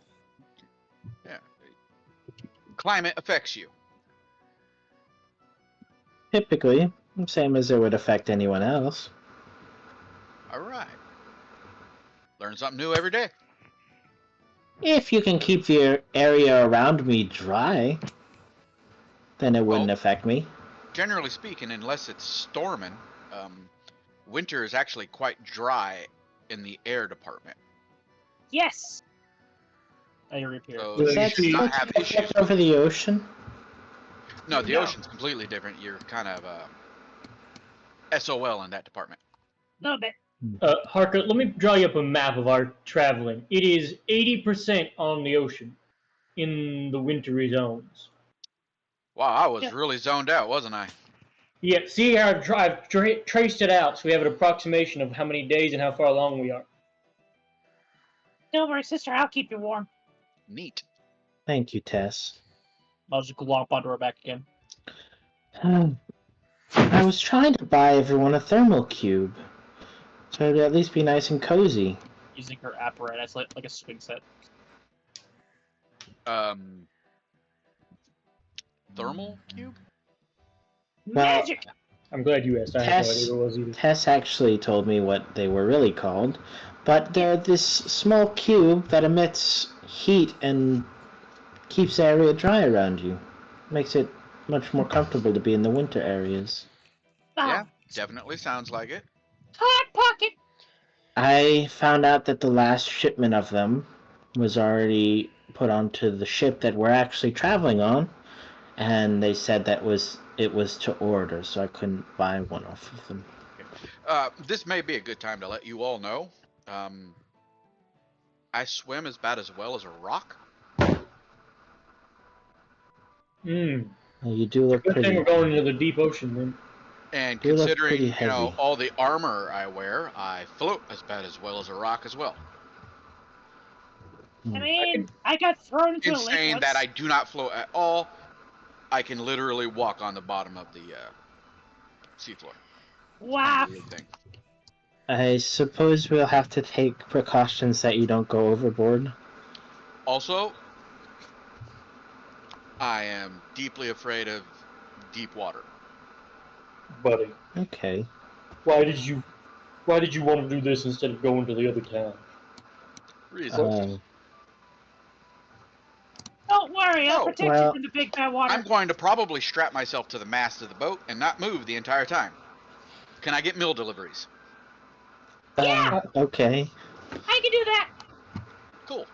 Yeah, climate affects you. Typically, same as it would affect anyone else. All right. Learn something new every day. If you can keep the area around me dry, then it wouldn't Well, affect me. generally speaking, unless it's storming, winter is actually quite dry in the air department. Yes. I repair. So Does you that should still not have take issues. effect over the ocean? No, the No. ocean's completely different. You're kind of SOL in that department. A little bit. Harker, let me draw you up a map of our traveling. It is 80% on the ocean in the wintry zones. Wow, I was Yeah. really zoned out, wasn't I? Yeah, see how I've traced it out, so we have an approximation of how many days and how far along we are. Don't worry, sister. I'll keep you warm. Neat. Thank you, Tess. I'll just glomp onto her back again. I was trying to buy everyone a thermal cube, so it'd at least be nice and cozy. Using her apparatus like a swing set. Thermal cube? Well, Magic. I'm glad you asked. I had no Tess, idea what it was either. Tess actually told me what they were really called, but they're this small cube that emits heat and keeps the area dry around you. Makes it much more comfortable to be in the winter areas. Yeah, Oh, definitely sounds like it. hot pocket. I found out that the last shipment of them was already put onto the ship that we're actually traveling on, and they said that it was to order, so I couldn't buy one off of them. This may be a good time to let you all know. I swim as bad as well as a rock. Mm. You do look Good thing pretty. we're going into the deep ocean then. And You look considering, pretty you know, heavy. all the armor I wear, I float as bad as well as a rock as well. I mean, I got thrown into In a lake saying once. that I do not float at all, I can literally walk on the bottom of the seafloor. Wow. Weird thing. I suppose we'll have to take precautions that you don't go overboard. Also, I am deeply afraid of deep water. Buddy, Okay. why did you want to do this instead of going to the other town? Reasons. Don't worry, I'll Oh, protect you well- from the big bad water. I'm going to probably strap myself to the mast of the boat and not move the entire time. Can I get meal deliveries? Yeah. Okay. I can do that. Cool.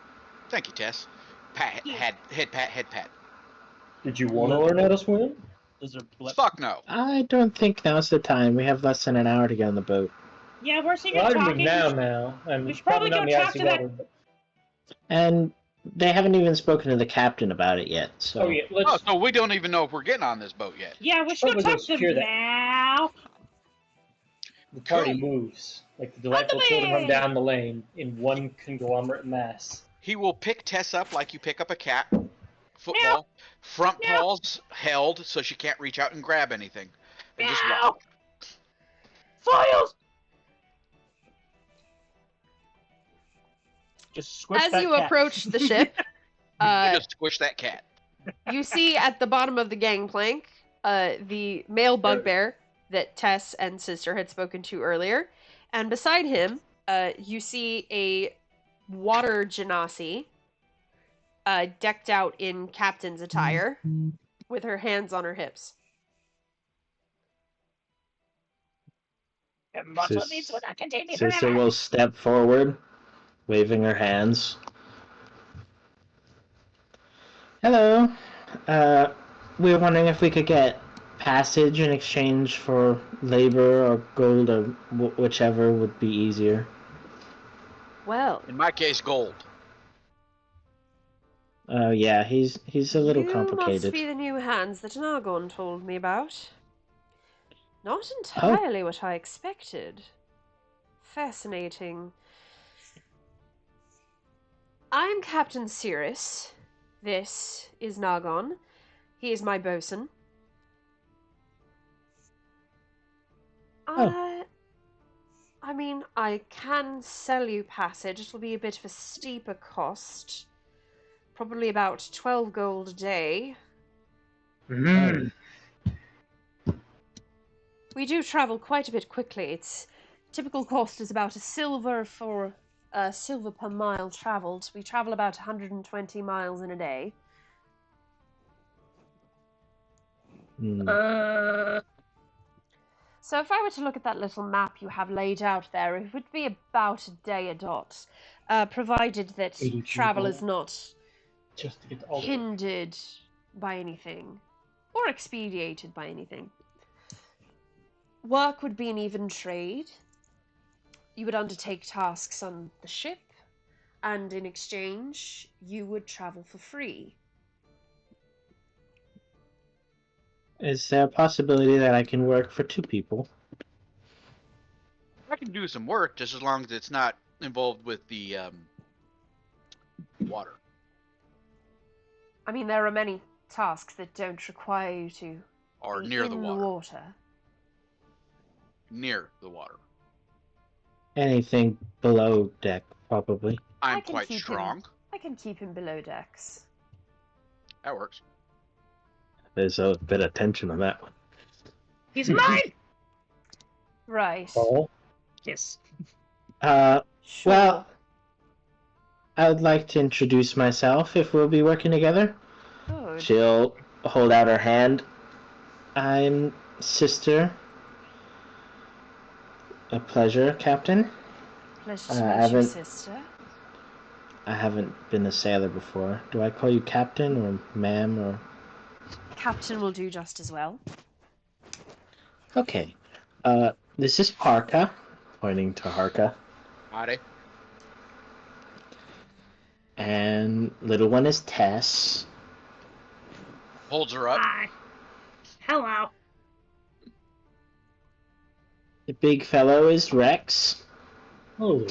Thank you, Tess. Pat, Yeah. head pat. Did you want to learn how to swim? Those are blip. Fuck no. I don't think now's the time. We have less than an hour to get on the boat. Yeah, we're sitting Well, I here didn't mean talking. now, and we should probably not in go the talk icy to that- water. But... And they haven't even spoken to the captain about it yet, so... Oh yeah, let's Oh, so we don't even know if we're getting on this boat yet. Yeah, we should go Probably go talk to secure them that. now. the party Cool. moves like the delightful children run down the lane in one conglomerate mass. He will pick Tess up like you pick up a cat. Football. Front Meow. paws held so she can't reach out and grab anything. And just Meow. walk. Foils. Just squish As that you cat. approach the ship, Just squish that cat. you see at the bottom of the gangplank the male bugbear that Tess and Sister had spoken to earlier. And beside him, you see a water genasi decked out in captain's attire with her hands on her hips. And that's what means when I contain me Sister forever. will step forward, waving her hands. Hello. We were wondering if we could get passage in exchange for labor or gold or whichever would be easier. Well, In my case, gold. Oh yeah, he's a little you complicated. must be the new hands that Nargon told me about. Not entirely what I expected. Fascinating. I'm Captain Cirrus. This is Nargon. He is my bosun. I mean, I can sell you passage. It'll be a bit of a steeper cost. Probably about 12 gold a day. Mm. We do travel quite a bit quickly. Its typical cost is about a silver per mile traveled. We travel about 120 miles in a day. So if I were to look at that little map you have laid out there, it would be about a day a dot, provided that 82 travel is gold. not Just to get all the hindered by anything or expedited by anything. Work would be an even trade. You would undertake tasks on the ship, and in exchange, you would travel for free. Is there a possibility that I can work for 2 people? I can do some work just as long as it's not involved with the water. I mean, there are many tasks that don't require you to Or be near in the water. Near the water. Anything below deck, probably. I'm quite strong. I can keep him below decks. That works. There's a bit of tension on that one. He's mine! Right. Paul. Yes. Sure. Well, I would like to introduce myself if we'll be working together. Good. She'll hold out her hand. I'm Sister. A pleasure, Captain. Pleasure I to meet you, haven't- sister. I haven't been a sailor before. Do I call you Captain or Ma'am or... Captain will do just as well. Okay. This is Harka. Pointing to Harka. Howdy. And little one is Tess. Holds her up. Hi. Hello. The big fellow is Rex. Oh,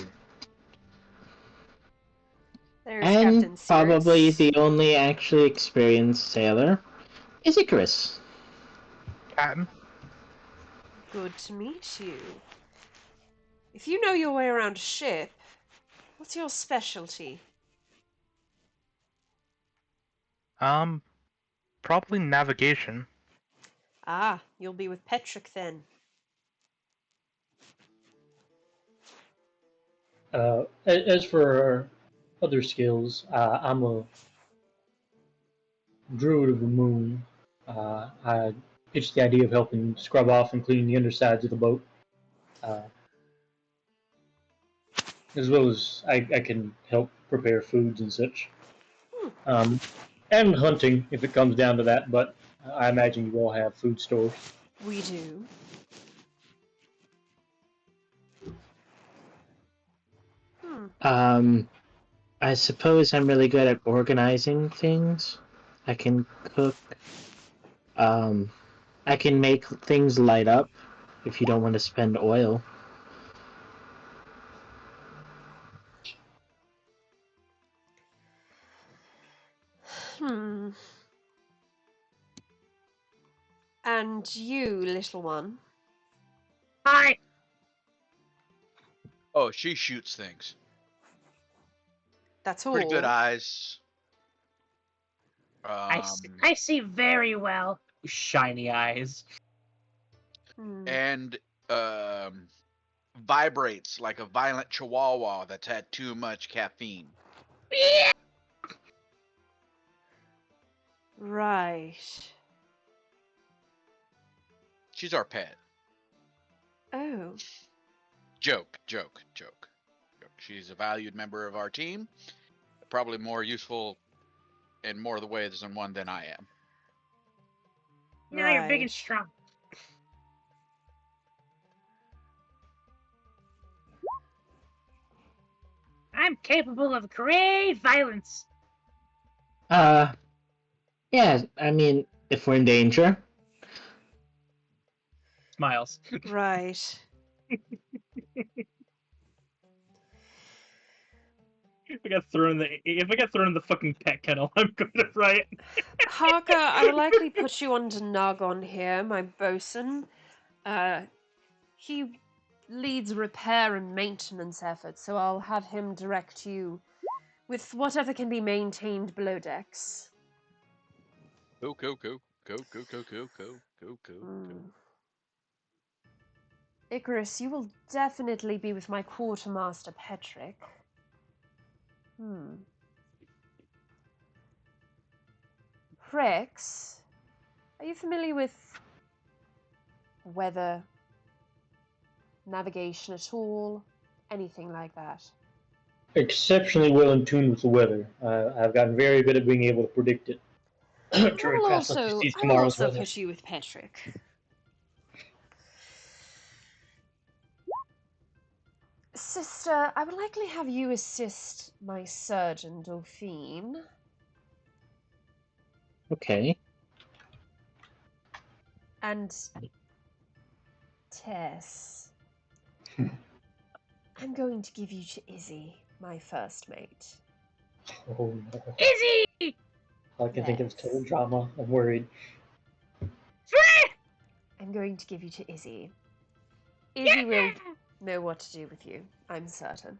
There's And Captain probably Sears. the only actually experienced sailor is Icarus. Captain. Good to meet you. If you know your way around a ship, what's your specialty? Probably navigation. Ah, you'll be with Petrick then. as for other skills, I'm a druid of the moon. I pitched the idea of helping scrub off and clean the undersides of the boat. As well as I can help prepare foods and such. And hunting, if it comes down to that, but I imagine you all have food stores. We do. I suppose I'm really good at organizing things. I can cook. I can make things light up if you don't want to spend oil. And you, little one? Hi. Oh, she shoots things. That's all. Pretty good eyes. I see very well. Shiny eyes. And vibrates like a violent chihuahua that's had too much caffeine. Right. She's our pet. Oh. Joke. She's a valued member of our team. Probably more useful in more of the ways than one than I am. Now you're big and strong. I'm capable of great violence. Yeah, I mean, if we're in danger. Smiles. Right. If I get thrown in the fucking pet kennel, I'm good at right. Harka, I will likely put you under Nagon here, my bosun. He leads repair and maintenance efforts, so I'll have him direct you with whatever can be maintained below decks. Cool. Icarus, you will definitely be with my quartermaster, Petrick. Rex, are you familiar with weather, navigation at all? Anything like that? Exceptionally well in tune with the weather. I've gotten very good at being able to predict it. I Try will to pass up also, these I will tomorrow's also weather. put you with Petrick. Sister, I would likely have you assist my surgeon, Dauphine. Okay. And Tess. I'm going to give you to Izzy, my first mate. Oh no. Izzy! All I can think of is Yes. total drama. I'm worried. I'm going to give you to Izzy. Izzy will know what to do with you, I'm certain.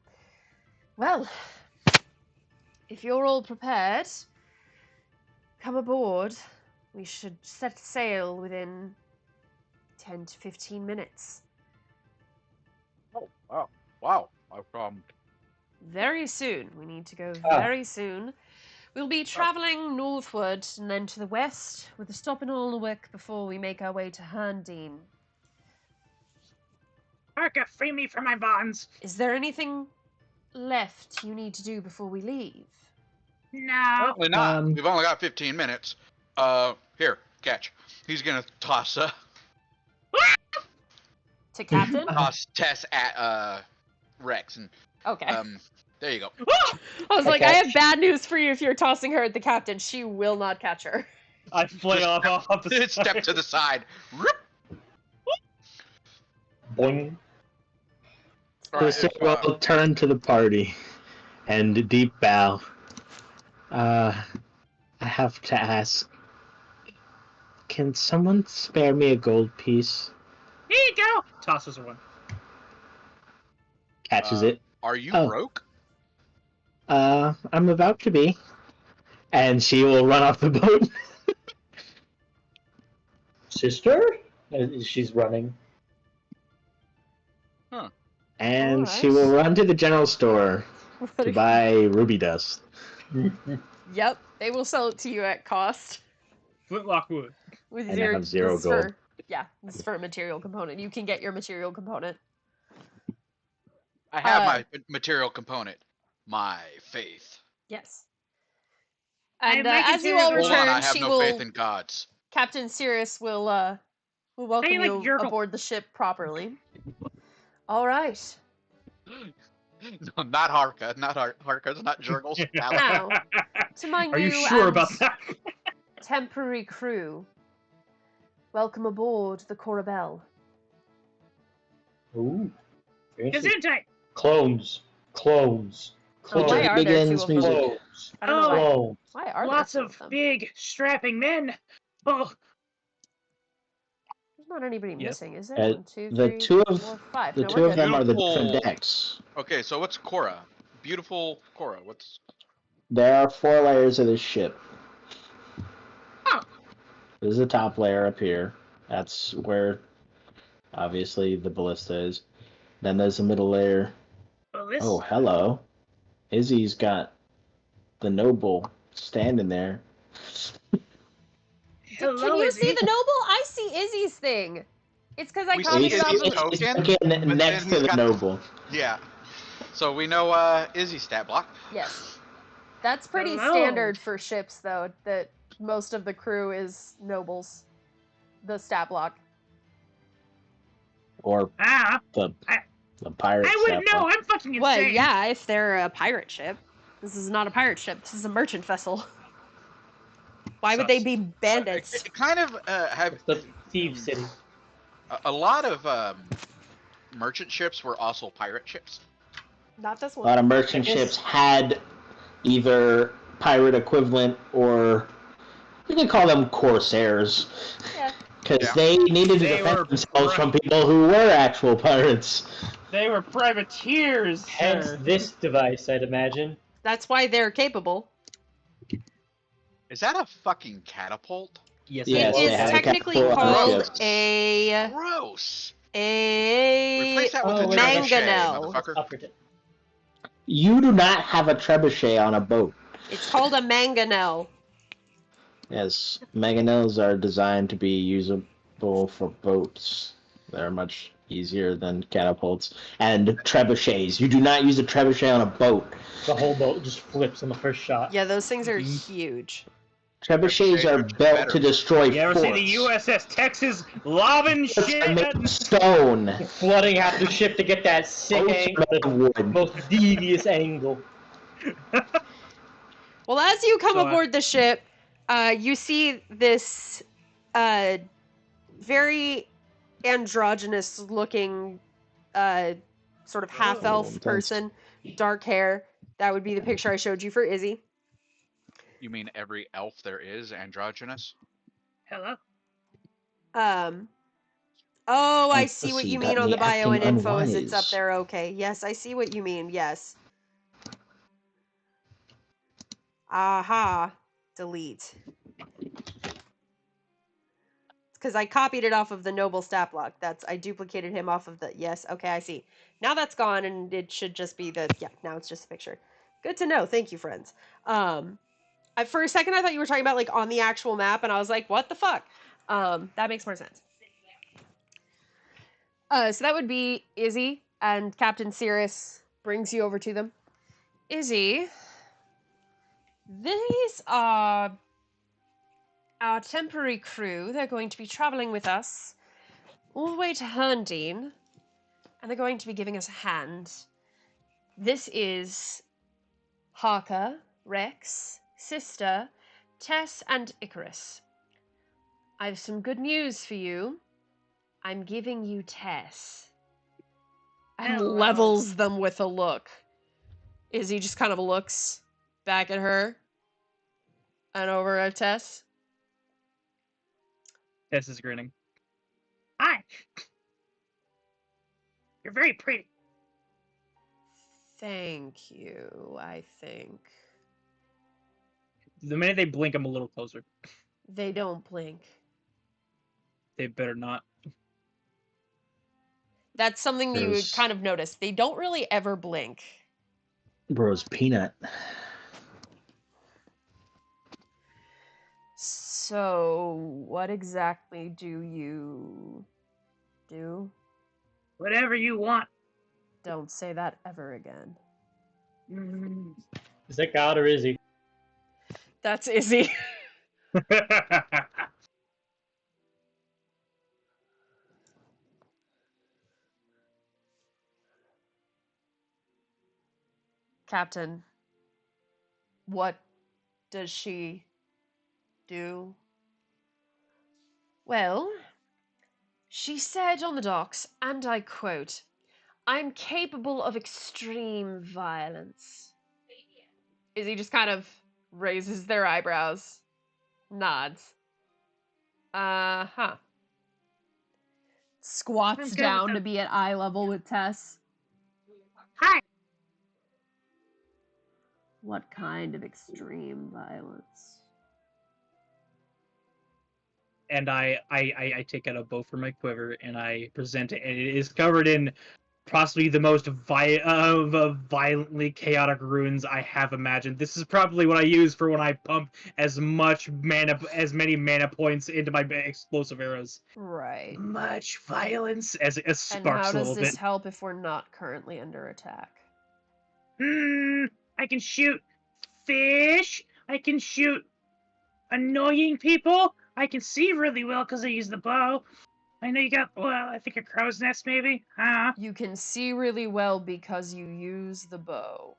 Well, if you're all prepared, come aboard. We should set sail within 10 to 15 minutes. Oh, wow. Very soon. We need to go Ah. very soon. We'll be travelling northward and then to the west, with a stop in Alnwick before we make our way to Herndine. Harka, free me from my bonds. Is there anything left you need to do before we leave? No. Probably not. We've only got 15 minutes. Here, catch. He's gonna toss To Captain? toss Tess at Rex, and Okay. there you go. I was like, Okay. I have bad news for you if you're tossing her at the Captain. She will not catch her. I fly off the Step side. to the side. Rip. Boing. All right, Sister will turn to the party and deep bow. I have to ask, can someone spare me a gold piece? Here you go. Tosses her one. Catches it. Are you Oh. broke? I'm about to be. And she will run off the boat. Sister? She's running. And Alright. she will run to the general store to buy ruby dust. Yep, they will sell it to you at cost. Flintlock wood. With And I have 0 this is gold. this is for a material component. You can get your material component. I have my material component. My faith. Yes. And I'd like as you to- all Hold return, on, I have she no will. faith in gods. Captain Sirius will welcome Hey, like, you Yergle. aboard the ship properly. All right. No, not Harka. Not Harka's not Jurgles. Now, to my Are you new sure and about that? temporary crew, welcome aboard the Cora Belle. Ooh. Fancy. Gesundheit. Clones. Clones. Oh, why Clones. are there two Begins of them? music. Clones. I don't know why. Clones. Why are Lots there two of them? big, strapping men. Oh, There's not anybody Yes. missing, is there? Uh, 1, 2, the 3, two of 4, 5. The No, two we're of them are the Beautiful. different decks. Okay, so what's Cora? Beautiful Cora. What's There are 4 layers of this ship. Oh. This is the top layer up here. That's where, obviously, the ballista is. Then there's the middle layer. well, this. Oh, hello. Izzy's got the noble standing there. Hello, Can you Izzy. see the noble? I see Izzy's thing. It's because I We see copied it off Izzy's of. token, He's fucking but next then to he's the got- noble. Yeah. So we know Izzy stat block. Yes. That's pretty Hello. standard for ships, though, that most of the crew is nobles. The stat block. Or Ah, the pirate I wouldn't stuff. know. I'm fucking insane. Well, yeah, if they're a pirate ship. This is not a pirate ship. This is a merchant vessel. Why would they be bandits? It kind of have It's the Thief City. a lot of merchant ships were also pirate ships. Not this A one. lot of merchant Yes. ships had either pirate equivalent or you can call them corsairs. Yeah. Because Yeah. they needed to They were defend themselves from people who were actual pirates. They were privateers, Hence sir. this device, I'd imagine. That's why they're capable. Is that a fucking catapult? Yes, Yes, It they is had a technically catapult on the called ship. a Gross. a Replace that with Oh, a wait, that's- trebuchet, mangonel. motherfucker. Upper deck. You do not have a trebuchet on a boat. It's called a mangonel. Yes, mangonels are designed to be usable for boats. They're much easier than catapults. And trebuchets. You do not use a trebuchet on a boat. The whole boat just flips on the first shot. Yeah, those things are Mhm. huge. Trebuchets are just built better. to destroy You ever see forts. the USS Texas lobbing Forts shit? are made of stone. Flooding half the ship to get that sick Boats are angle, made of the wood. most devious angle. Well, as you come So, aboard the ship, you see this very androgynous-looking, sort of half-elf that's- person, dark hair. That would be the picture I showed you for Izzy. You mean every elf there is androgynous? Hello? Oh, I And see what pussy you got mean on me the bio and acting info as it's up unwise. there. Okay, yes, I see what you mean. Yes. Aha. Delete. Because I copied it off of the noble stat block. I duplicated him off of the, yes, okay, I see. Now that's gone, and it should just be the, yeah, now it's just a picture. Good to know. Thank you, friends. For a second, I thought you were talking about, like, on the actual map, and I was like, what the fuck? That makes more sense. So that would be Izzy, and Captain Cirrus brings you over to them. Izzy, these are our temporary crew. They're going to be traveling with us all the way to Herndine, and they're going to be giving us a hand. This is Harker, Rex, Sister, Tess, and Icarus. I have some good news for you. I'm giving you Tess. And Hello. levels them with a look. Izzy just kind of looks back at her and over at Tess. Tess is grinning. Hi. You're very pretty. Thank you, I think. The minute they blink, I'm a little closer. They don't blink. They better not. That's something that you would There's- kind of notice. They don't really ever blink. Bro's peanut. So, what exactly do you do? Whatever you want. Don't say that ever again. Mm, Is that God or is he? That's Izzy. Captain, what does she do? Well, she said on the docks, and I quote, I'm capable of extreme violence. Izzy just kind of raises their eyebrows, nods. Uh-huh. Squats I'm good down with to be at eye level with Tess. Hi. What kind of extreme violence? And I take out a bow from my quiver and I present it, and it is covered in possibly the most violently chaotic runes I have imagined. This is probably what I use for when I pump as many mana points into my explosive arrows. Right. Much violence as it And sparks how a does little this bit. help if we're not currently under attack? I can shoot fish. I can shoot annoying people. I can see really well because I use the bow. I know you got, well, I think a crow's nest maybe. You can see really well because you use the bow.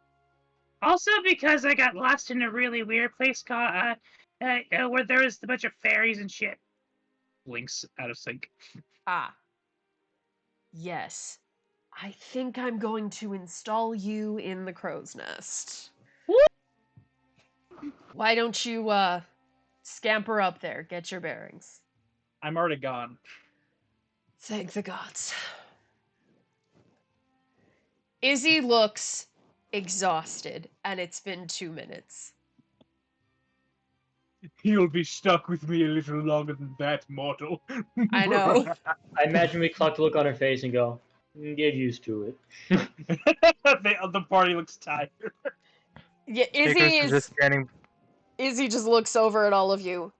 Also because I got lost in a really weird place called, where there was a bunch of fairies and shit. Blinks out of sync. Ah. Yes. I think I'm going to install you in the crow's nest. Why don't you, scamper up there, get your bearings. I'm already gone. Thank the gods. Izzy looks exhausted, and it's been 2 minutes. You'll be stuck with me a little longer than that, mortal. I know. I imagine we clock the look on her face and go, get used to it. The party looks tired. Yeah, Icarus is just standing. Izzy just looks over at all of you.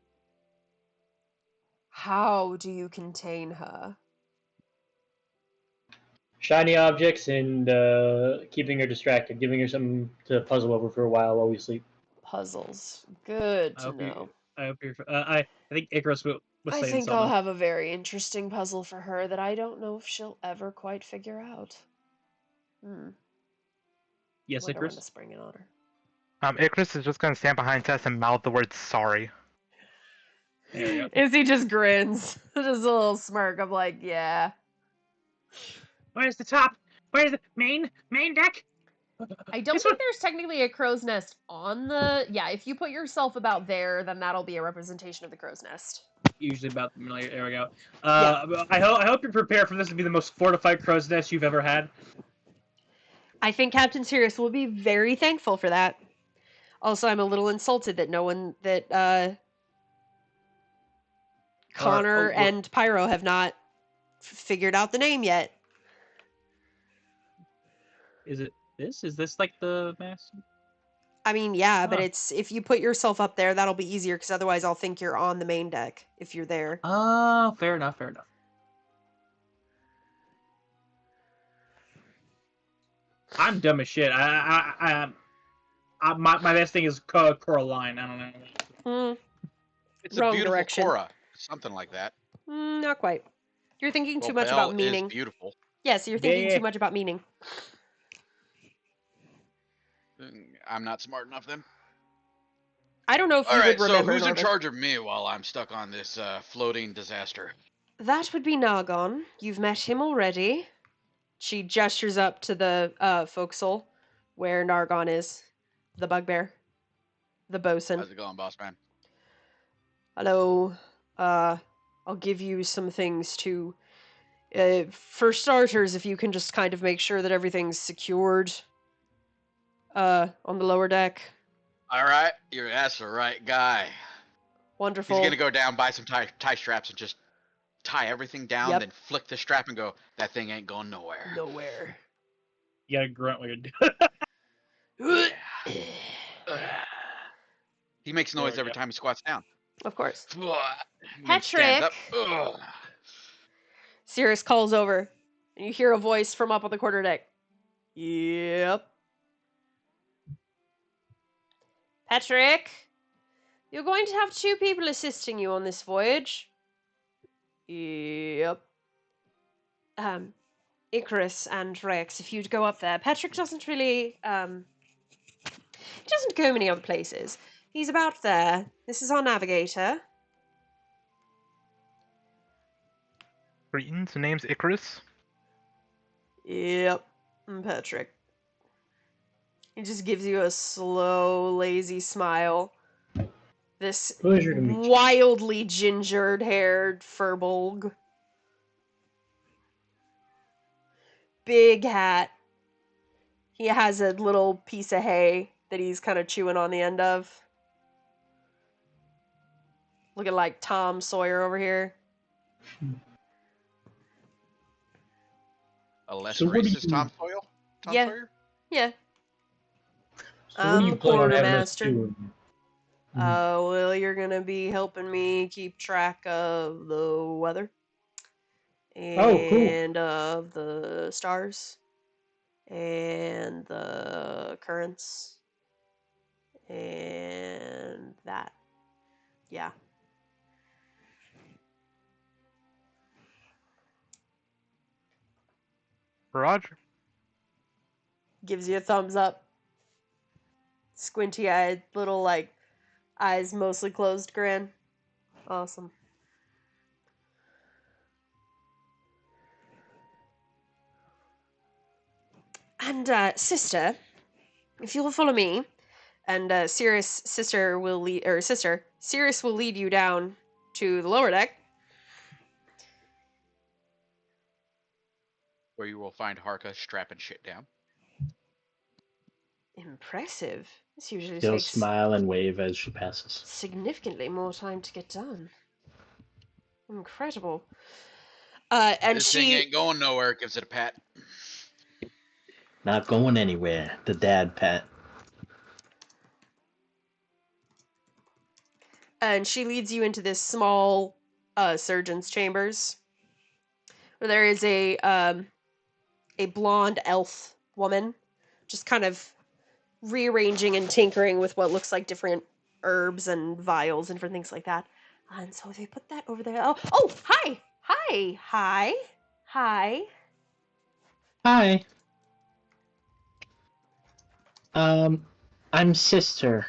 How do you contain her? Shiny objects and keeping her distracted, giving her something to puzzle over for a while we sleep. Puzzles. Good I to hope know. I hope you're. I think Icarus was I saying think something. I'll have a very interesting puzzle for her that I don't know if she'll ever quite figure out. Yes, Wonder when to Icarus. spring it on her. Icarus is just gonna stand behind Tess and mouth the word sorry. There we go. Izzy just grins. Just a little smirk of like, yeah. Where's the top? Where's the main deck? I don't This think one? there's technically a crow's nest on the... Yeah, if you put yourself about there, then that'll be a representation of the crow's nest. Usually about the middle. There we go. Yeah. I hope you're prepared for this to be the most fortified crow's nest you've ever had. I think Captain Sirius will be very thankful for that. Also, I'm a little insulted that Connor and Pyro have not figured out the name yet. Is it this? Is this like the mask? I mean, yeah, but Huh. it's if you put yourself up there, that'll be easier because otherwise I'll think you're on the main deck if you're there. Oh, fair enough. Fair enough. I'm dumb as shit. My best thing is Coraline. I don't know. It's Wrong a beautiful direction. Cora, something like that. Not quite. You're thinking Well, too much Belle about meaning. is beautiful. Yes, you're thinking Yeah. too much about meaning. I'm not smart enough then. I don't know if All you right, would so remember. who's in Norbert. charge of me while I'm stuck on this floating disaster? That would be Nargon. You've met him already. She gestures up to the forecastle where Nargon is, the bugbear, the bosun. How's it going, boss man? Hello. I'll give you some things to... for starters, if you can just kind of make sure that everything's secured on the lower deck. All right, you're that's the right guy. Wonderful. He's gonna go down, buy some tie straps, and just tie everything down, Yep. then flick the strap and go. That thing ain't going nowhere. Nowhere. You gotta grunt like a. He makes noise There we every go. time he squats down. Of course. And then stands up. Patrick! Sirius calls over, and you hear a voice from up on the quarterdeck. Yep. Patrick, you're going to have 2 people assisting you on this voyage. Yep. Icarus and Rex, if you'd go up there. Patrick doesn't really, he doesn't go many other places. He's about there. This is our navigator. Greetings, the name's Icarus. Yep. I'm Patrick. He just gives you a slow, lazy smile. This Pleasure to meet you. wildly gingered-haired furbolg. Big hat. He has a little piece of hay that he's kind of chewing on the end of. Looking like Tom Sawyer over here. A less So what do racist you- Tom Sawyer? Tom Yeah. Sawyer? Yeah. So what do you plan on having us quartermaster. do? Well, you're gonna be helping me keep track of the weather. Oh, cool. And of the stars. And the currents. And that. Yeah. Roger. Gives you a thumbs up. Squinty-eyed, little, like, eyes mostly closed grin. Awesome. And, sister, if you'll follow me, and, Sirius will lead you down to the lower deck. where you will find Harka strapping shit down. Impressive. This usually She'll takes smile and wave as she passes. significantly more time to get done. Incredible. And This thing she ain't going nowhere. Gives it a pat. Not going anywhere. The dad pat. leads you into this small surgeon's chambers, where there is a blonde elf woman, just kind of rearranging and tinkering with what looks like different herbs and vials and different things like that. And so they put that over there. Oh, hi, hi, hi, hi. Hi. I'm Sister.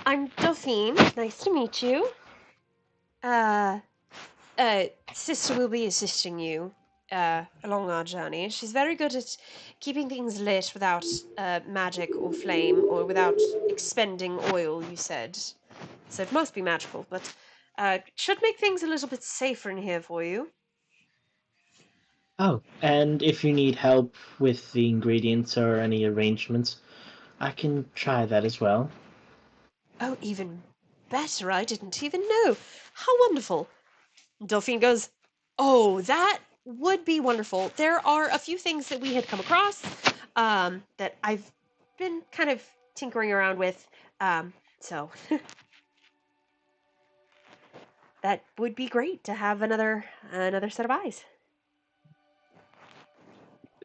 I'm Delphine. Nice to meet you. Sister will be assisting you along our journey. She's very good at keeping things lit without magic or flame, or without expending oil, you said. So it must be magical, but should make things a little bit safer in here for you. Oh, and if you need help with the ingredients or any arrangements, I can try that as well. Oh, even better. I didn't even know. How wonderful. Delphine goes, oh, that would be wonderful. There are a few things that we had come across that I've been kind of tinkering around with. So that would be great to have another set of eyes.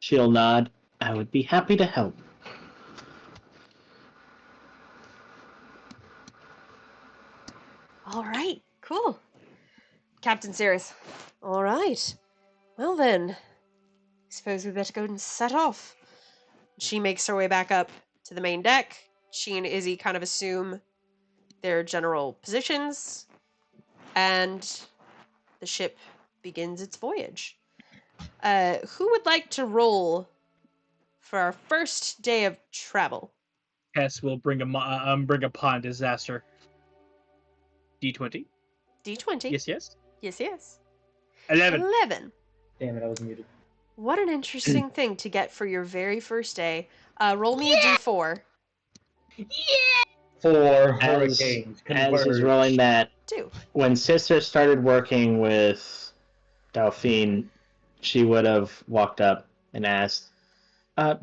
She'll nod. I would be happy to help. All right, cool. Captain Sirius. All right. Well then, I suppose we better go and set off. She makes her way back up to the main deck. She and Izzy kind of assume their general positions, and the ship begins its voyage. Who would like to roll for our first day of travel? Hess will bring upon disaster. D20. D20. Yes, yes. Yes. 11. 11. Damn it, I was muted. What an interesting thing to get for your very first day. Roll me a D4. Four As hurricanes he's converge. rolling that, 2. when Sister started working with Delphine, she would have walked up and asked,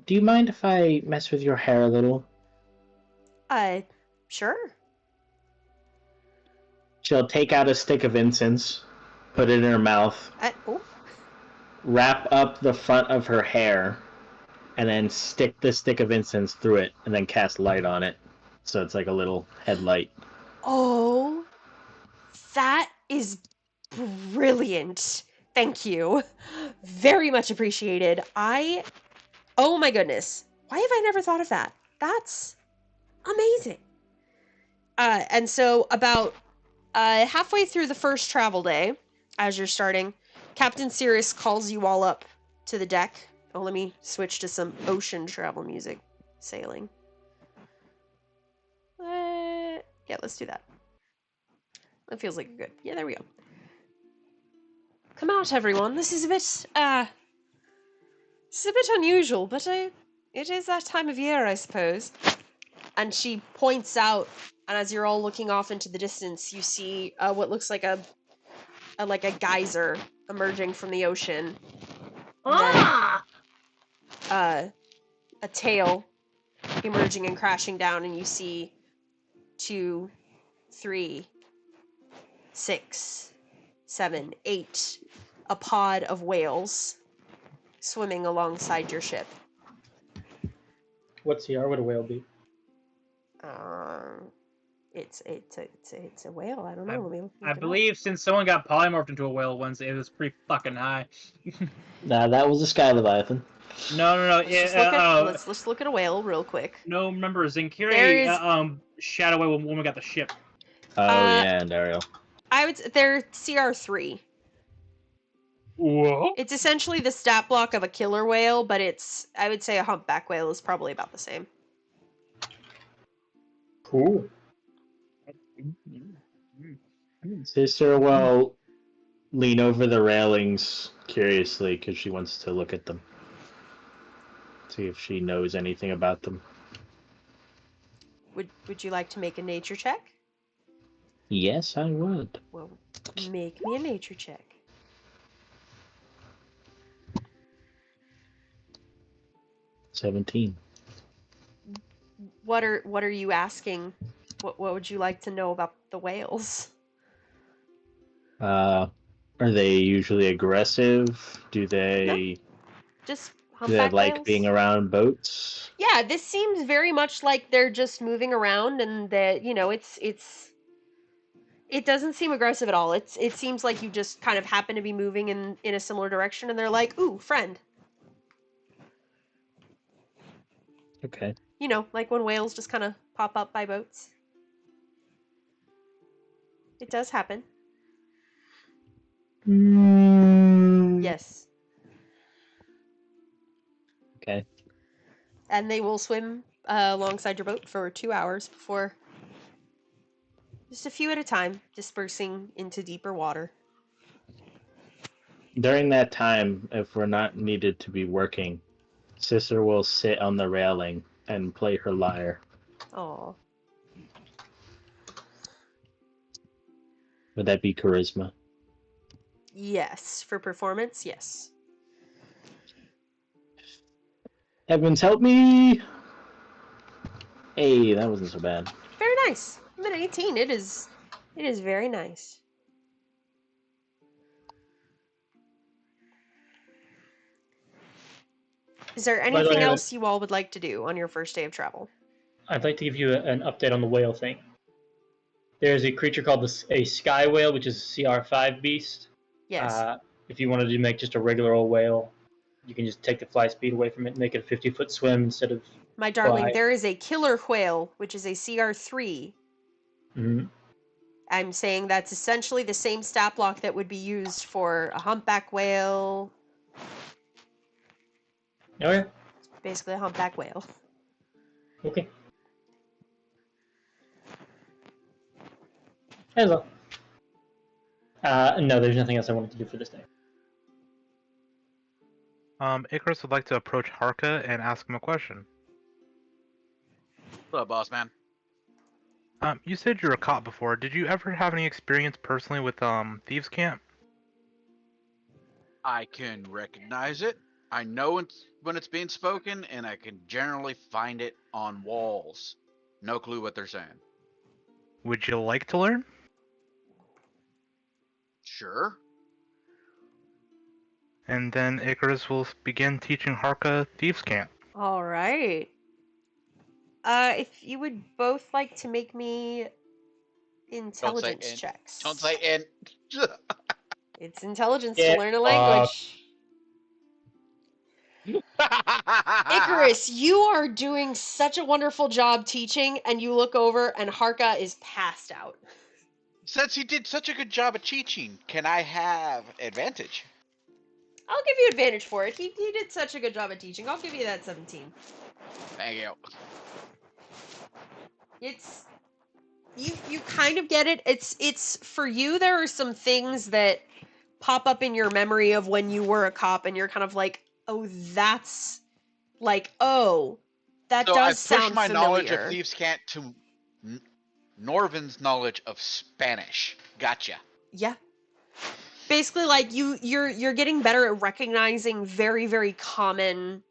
do you mind if I mess with your hair a little? Sure. She'll take out a stick of incense, put it in her mouth, Oh. wrap up the front of her hair, and then stick the stick of incense through it, and then cast light on it. So it's like a little headlight. Oh, that is brilliant. Thank you. Very much appreciated. Oh my goodness. Why have I never thought of that? That's amazing. And so about halfway through the first travel day, as you're starting, Captain Sirius calls you all up to the deck. Oh, let me switch to some ocean travel music. Sailing. Yeah, let's do that. That feels like good. Yeah, there we go. Come out, everyone. This is a bit unusual, but it is that time of year, I suppose. And she points out, and as you're all looking off into the distance, you see what looks like a geyser emerging from the ocean. Ah! A tail emerging and crashing down, and you see 2, 3, 6, 7, 8, a pod of whales swimming alongside your ship. What CR would a whale be? It's a whale. I don't know. I believe since someone got polymorphed into a whale once, it was pretty fucking high. Nah, that was a sky leviathan. No. Let's look at a whale real quick. No, remember Zinkiri There is- shot away when we got the ship. Oh, yeah, Dario. They're CR3. Whoa. It's essentially the stat block of a killer whale, but I would say a humpback whale is probably about the same. Cool. Sister will lean over the railings curiously because she wants to look at them. See if she knows anything about them. Would you like to make a nature check? Yes, I would. Well, make me a nature check. $17. What are you asking? What would you like to know about the whales? Are they usually aggressive? Do they Just do they humpback like whales? being around boats? Yeah, this seems very much like they're just moving around, and that it doesn't seem aggressive at all. It seems like you just kind of happen to be moving in a similar direction, and they're like, "Ooh, friend." Okay. You know, like when whales just kind of pop up by boats. It does happen. Yes. Okay. And they will swim alongside your boat for 2 hours before, just a few at a time, dispersing into deeper water. During that time, if we're not needed to be working, Sister will sit on the railing and play her lyre. Aw. Would that be charisma? Yes. For performance, yes. Heavens help me! Hey, that wasn't so bad. Very nice. I'm at 18. It is very nice. Is there By the anything way, else you all would like to do on your first day of travel? I'd like to give you an update on the whale thing. There's a creature called a sky whale, which is a CR5 beast. Yes. If you wanted to make just a regular old whale, you can just take the fly speed away from it and make it a 50-foot swim instead of My darling, fly. there is a killer whale, which is a CR3. Mm-hmm. I'm saying that's essentially the same stat block that would be used for a humpback whale. Okay. Basically a humpback whale. Okay. Hello. No, there's nothing else I wanted to do for this day. Icarus would like to approach Harka and ask him a question. What up, boss man? You said you were a cop before. Did you ever have any experience personally with thieves' camp? I can recognize it. I know when it's being spoken, and I can generally find it on walls. No clue what they're saying. Would you like to learn? Sure. And then Icarus will begin teaching Harka thieves' camp. All right. If you would both like to make me intelligence checks. Don't say in. It's intelligence Yeah, to learn a language. Icarus, you are doing such a wonderful job teaching, and you look over and Harka is passed out. Since he did such a good job at teaching, can I have advantage? I'll give you advantage for it. He did such a good job at teaching. I'll give you that 17. Thank you. It's you kind of get it. It's for you, there are some things that pop up in your memory of when you were a cop, and you're kind of like, oh, that's like, oh, that So does I pushed sound my familiar. knowledge of thieves' camp to Norvin's knowledge of Spanish. Gotcha. Yeah. Basically, like you're getting better at recognizing very, very common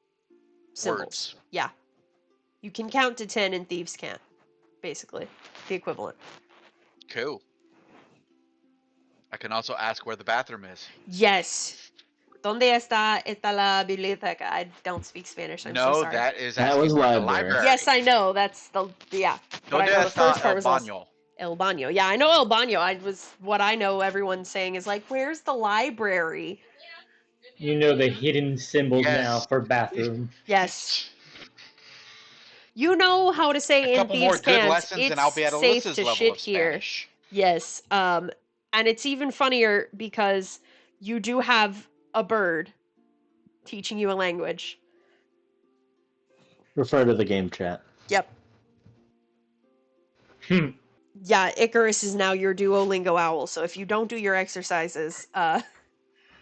symbols. Words. Yeah. You can count to 10 in thieves' camp. Basically, the equivalent. Cool. I can also ask where the bathroom is. Yes. ¿Dónde está la biblioteca? I don't speak Spanish. I'm so No, sorry. that is That asking was where the library. library. Yes, I know. That's the yeah. But I Donde know the first está part el was also baño? El Baño. Yeah, I know El Baño. What I know everyone's saying is like, where's the library? You know the hidden symbols Yes. now for bathroom. Yes. You know how to say A in couple more thieves' good camp, lessons, it's and I'll be at safe Alyssa's to level shit of here. Spanish. Yes. And it's even funnier because you do have a bird teaching you a language. Refer to the game chat. Yep. Yeah, Icarus is now your Duolingo owl, so if you don't do your exercises,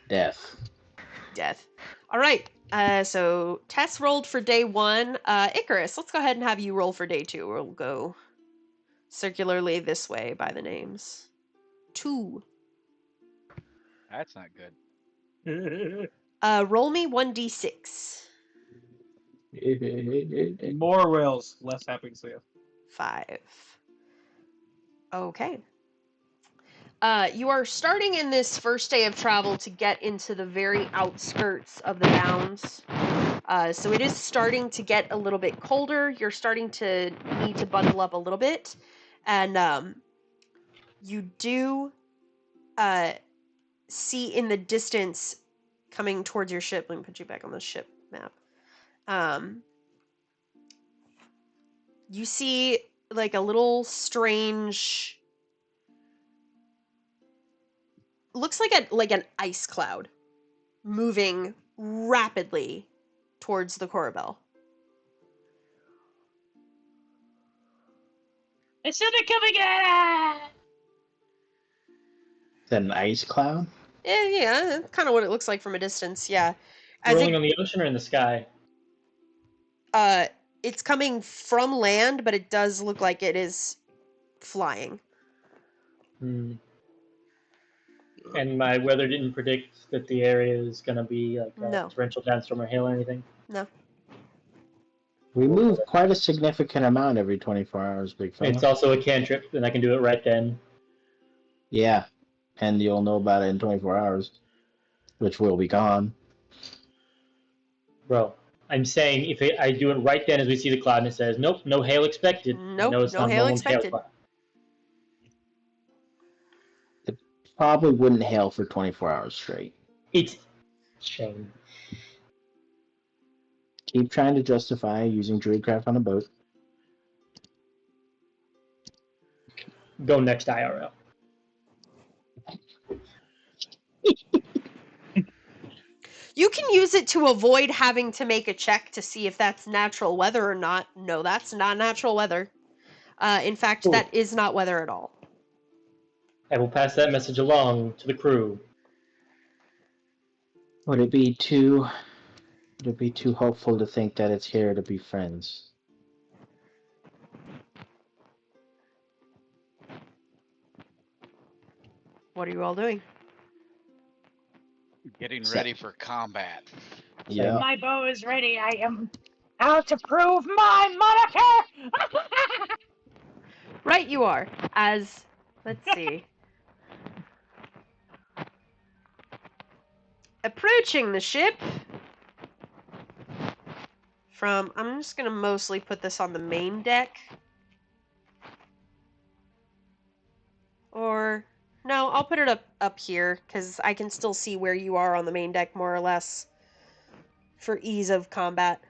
Death. death. All right. So Tess rolled for day 1. Icarus, let's go ahead and have you roll for day 2. We'll go circularly this way by the names. 2. That's not good. Roll me 1d6. More wills, less happiness. 5. Okay. You are starting in this first day of travel to get into the very outskirts of the Downs. So it is starting to get a little bit colder. You're starting to need to bundle up a little bit. And you do see in the distance coming towards your ship. Let me put you back on the ship map. You see like a little strange... looks like an ice cloud moving rapidly towards the Cora Belle. It's in the coming at! Is that an ice cloud? Yeah, kind of what it looks like from a distance. Yeah, as Rolling on the ocean or in the sky? it's coming from land, but it does look like it is flying. Hmm. And my weather didn't predict that the area is going to be like a No. torrential downstorm or hail or anything? No. We move quite a significant amount every 24 hours, big fella. It's also a cantrip, and I can do it right then. Yeah, and you'll know about it in 24 hours, which will be gone. Bro, I'm saying if I do it right then as we see the cloud and it says, nope, no hail expected. Nope, no, it's no not hail normal expected. cloud. Probably wouldn't hail for 24 hours straight. It's shame. Keep trying to justify using druidcraft on a boat. Go next IRL. You can use it to avoid having to make a check to see if that's natural weather or not. No, that's not natural weather. In fact, Ooh. that is not weather at all. I will pass that message along to the crew. Would it be too hopeful to think that it's here to be friends? What are you all doing? Getting ready for combat. Yeah. My bow is ready. I am out to prove my moniker! Right, you are. As, let's see. Approaching the ship from, I'm just going to mostly put this on the main deck. Or, no, I'll put it up here, because I can still see where you are on the main deck, more or less, for ease of combat.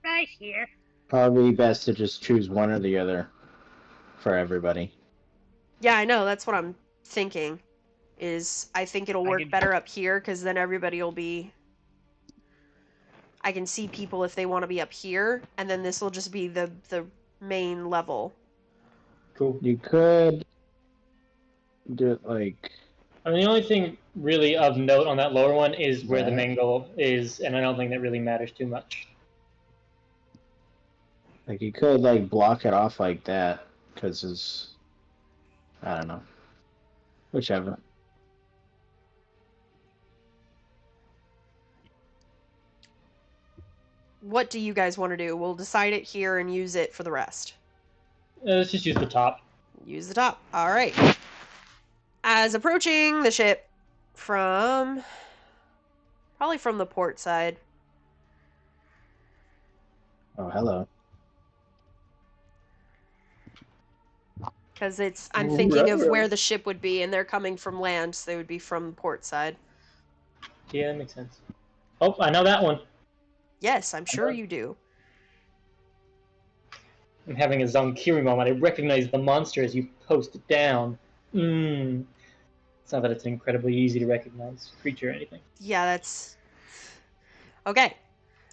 Right here. Probably best to just choose one or the other for everybody. Yeah, I know, that's what I'm thinking. I think it'll work better up here, because then everybody will be... I can see people if they want to be up here, and then this will just be the main level. Cool. You could do it like... I mean, the only thing really of note on that lower one is where the That. main goal is, and I don't think that really matters too much. Like, you could, like, block it off like that, because it's... I don't know. Whichever. What do you guys want to do? We'll decide it here and use it for the rest. Let's just use the top. Use the top. All right. As approaching the ship from... probably from the port side. Oh, hello. Because I'm thinking of where the ship would be, and they're coming from land, so they would be from the port side. Yeah, that makes sense. Oh, I know that one. Yes, I'm sure you do. I'm having a Zonkiri moment. I recognize the monster as you post it down. It's not that it's an incredibly easy to recognize creature or anything. Yeah, that's... Okay.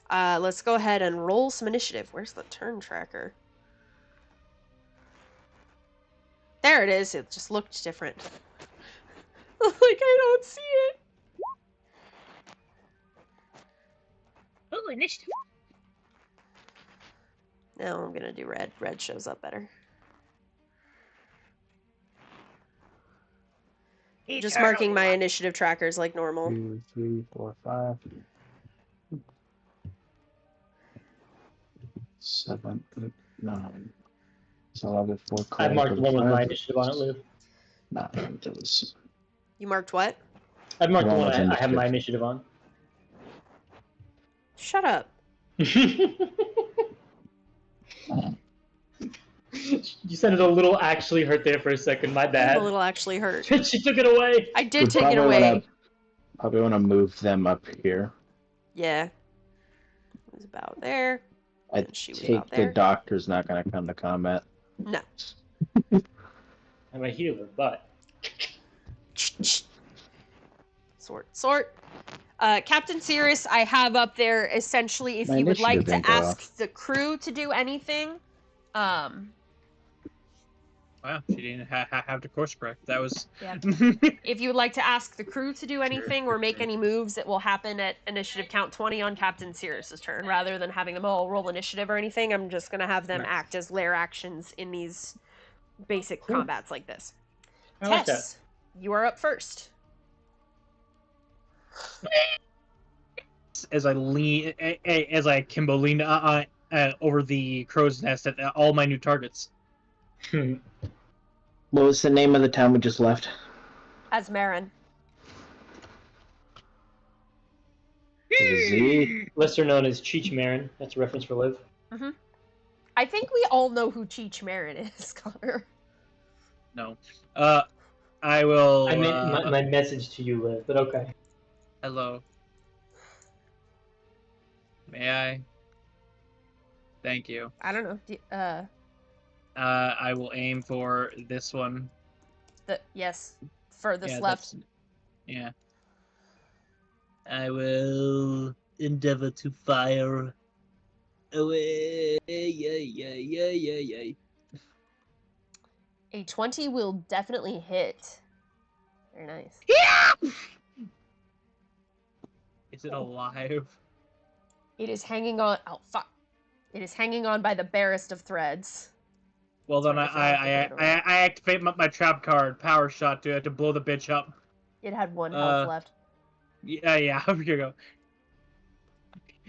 Let's go ahead and roll some initiative. Where's the turn tracker? There it is. It just looked different. Like, I don't see it. Ooh, initiative. No, I'm gonna do red. Red shows up better. Just marking my initiative trackers like normal. 2, 3, 4, 5. 7, 8, 9. So I'll get 4 I marked the one with my 5, initiative on it, Liv. 9. Those. You marked what? I marked the One one with I have my initiative. initiative on. Shut up. You sounded a little actually hurt there for a second. My I'm bad. a little actually hurt. She took it away. I did We'd take it probably away. Probably want to move them up here. Yeah. It was about there. I And she was take about the there. doctor's not going to come to combat. No. I'm a healer, but Sort. Captain Cirrus, I have up there essentially if My you would like initiative to didn't go ask the crew to do anything. Wow, she didn't have to course correct. That was. Yeah. If you would like to ask the crew to do anything or make any moves, it will happen at initiative count 20 on Captain Cirrus's turn. Rather than having them all roll initiative or anything, I'm just going to have them Nice. act as lair actions in these basic Cool. combats like this. I like that. Tess, you are up first. As I Kimbo lean over the crow's nest at all my new targets. What was the name of the town we just left? Asmarin. With a Z? Lesser known as Cheech Marin. That's a reference for Liv. I think we all know who Cheech Marin is, Connor. No. I will. I meant my message to you, Liv, but okay. Hello. May I? Thank you. I don't know. I will aim for this one. Yes, furthest Yeah, left. Yeah. I will endeavor to fire away. Yay. A 20 will definitely hit. Very nice. Is it alive? It is hanging on. Oh fuck! It is hanging on by the barest of threads. Well then, Sorry, I activate my trap card, power shot, to blow the bitch up. It had 1 health left. Yeah. Here you go.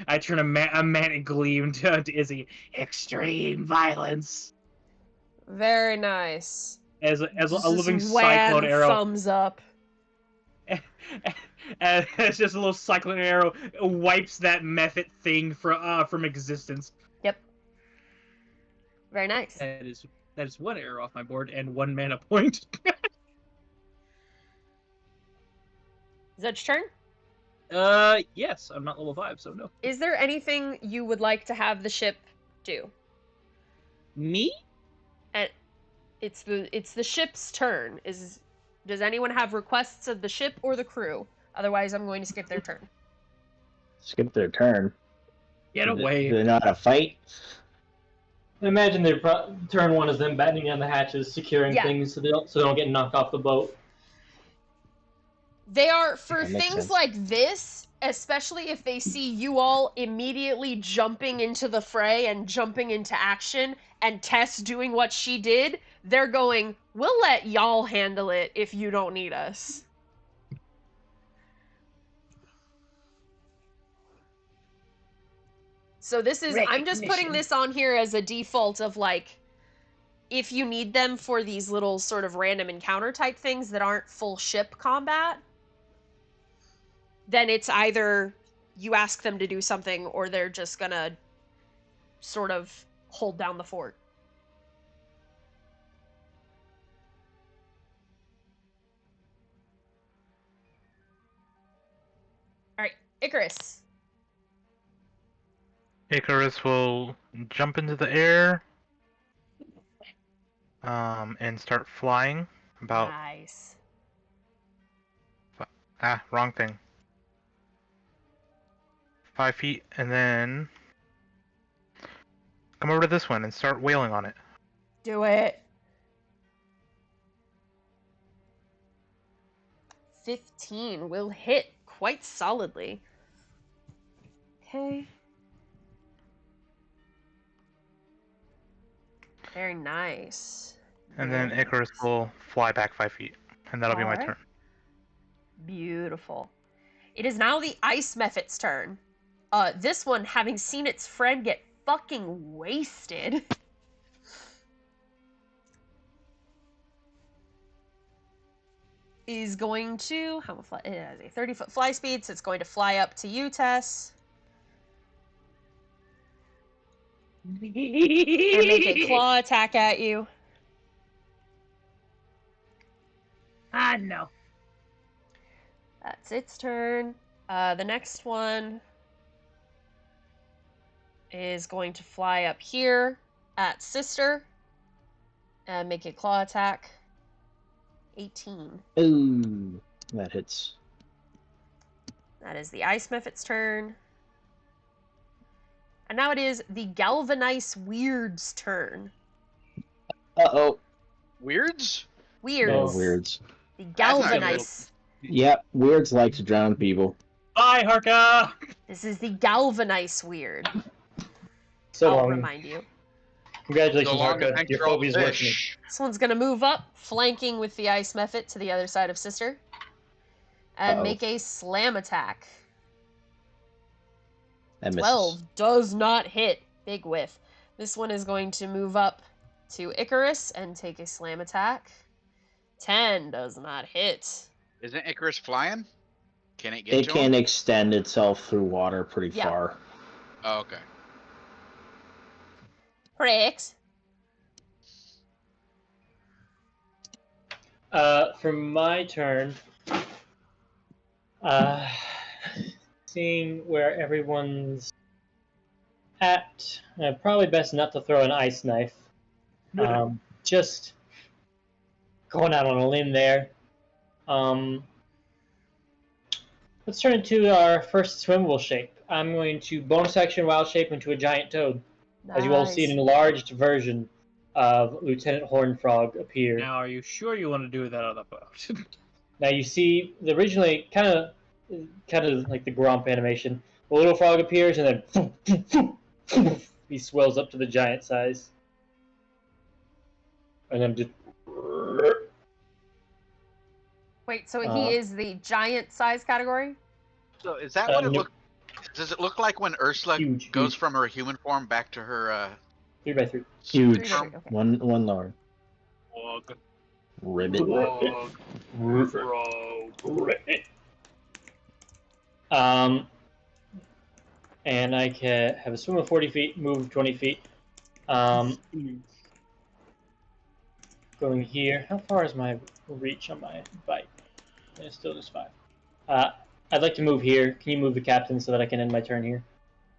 I turn a manic gleam to Izzy. Extreme violence. Very nice. As a Just living this cyclone wham arrow. Thumbs up. And it's just a little cyclone arrow wipes that method thing from existence. Yep. Very nice. That is 1 arrow off my board and 1 mana point. Is that your turn? Yes, I'm not level 5, so no. Is there anything you would like to have the ship do? Me? And it's the ship's turn. Does anyone have requests of the ship or the crew? Otherwise, I'm going to skip their turn. Skip their turn. Get away. Do they know how to fight? I imagine their turn 1 is them battening down the hatches, securing things so they don't get knocked off the boat. They are, for That makes things sense. like this, especially if they see you all immediately jumping into the fray and jumping into action, and Tess doing what she did, they're going, we'll let y'all handle it if you don't need us. So this is, I'm just putting this on here as a default of like, if you need them for these little sort of random encounter type things that aren't full ship combat, then it's either you ask them to do something or they're just gonna sort of hold down the fort. Alright, Icarus. Icarus will jump into the air and start flying about Nice. wrong thing. 5 feet, and then come over to this one and start wailing on it. Do it. 15 will hit quite solidly. Okay. Very nice. And then Very Icarus nice. will fly back 5 feet, and that'll be my Alright. turn. Beautiful. It is now the Ice Mephit's turn. This one, having seen its friend get fucking wasted. Is going to... It has a 30-foot fly speed, so it's going to fly up to you, Tess. And make a claw attack at you. No. That's its turn. The next one is going to fly up here at Sister and make a claw attack. 18. Ooh, that hits. That is the Ice Mephit's turn. And now it is the Galvanize Weird's turn. Uh-oh. Weirds? Weirds. No, weirds. The That's not Galvanize. Yep, weirds like to drown people. Bye, Harka! This is the Galvanize Weird. So I'll long. remind you. Congratulations, So long, and Harka. thanks Your for all the phobia's working. fish. This one's gonna move up, flanking with the Ice Mephit to the other side of Sister. And Uh-oh. make a slam attack. That misses. 12 does not hit. Big whiff. This one is going to move up to Icarus and take a slam attack. 10 does not hit. Isn't Icarus flying? Can it get It to can him? extend itself through water pretty Yeah. far. Oh, okay. Pricks. For my turn, seeing where everyone's at, probably best not to throw an ice knife. Just going out on a limb there. Let's turn into our first swimmable shape. I'm going to bonus action wild shape into a giant toad. Nice. As you all see, an enlarged version of Lieutenant Hornfrog appear. Now, are you sure you want to do that on the boat? Now you see the originally kind of like the Gromp animation. The little frog appears and then he swells up to the giant size, and then just Wait, so he is the giant size category? So is that what it nope. look? Does it look like when Ursula Huge, goes huge. from her human form back to her 3x3. Huge. Okay. One large. Wog. Ribbit. And I can have a swim of 40 feet, move 20 feet. Going here. How far is my reach on my bike? It's still just 5. I'd like to move here. Can you move the captain so that I can end my turn here?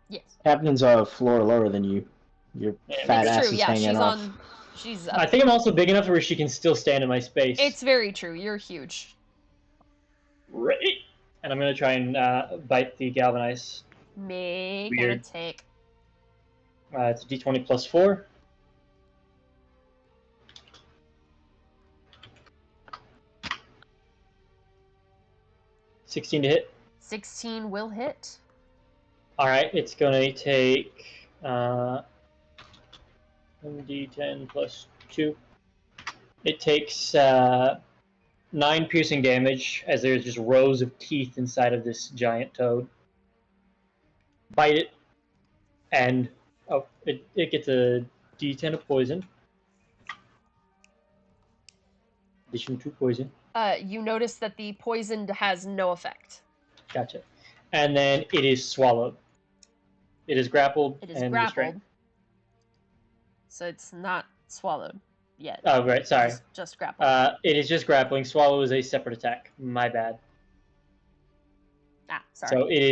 Yes. Captain's a floor lower than you. Your fat It's ass true, is yeah, hanging she's off. on... She's I up. think I'm also big enough where she can still stand in my space. It's very true, you're huge. Right. And I'm going to try and bite the galvanize. Make an Weird. attack. It's a d20 plus 4. $16 to hit. 16 will hit. Alright, it's going to take 1d10 plus 2. It takes 9 piercing damage as there's just rows of teeth inside of this giant toad. Bite it, and it gets a d10 of poison. Addition to poison. You notice that the poison has no effect. Gotcha. And then it is swallowed. It is grappled It is and grappled. restrained. So it's not swallowed yet. Oh, right, sorry. Just grappled. It is just grappling. Swallow is a separate attack. My bad. Sorry. So it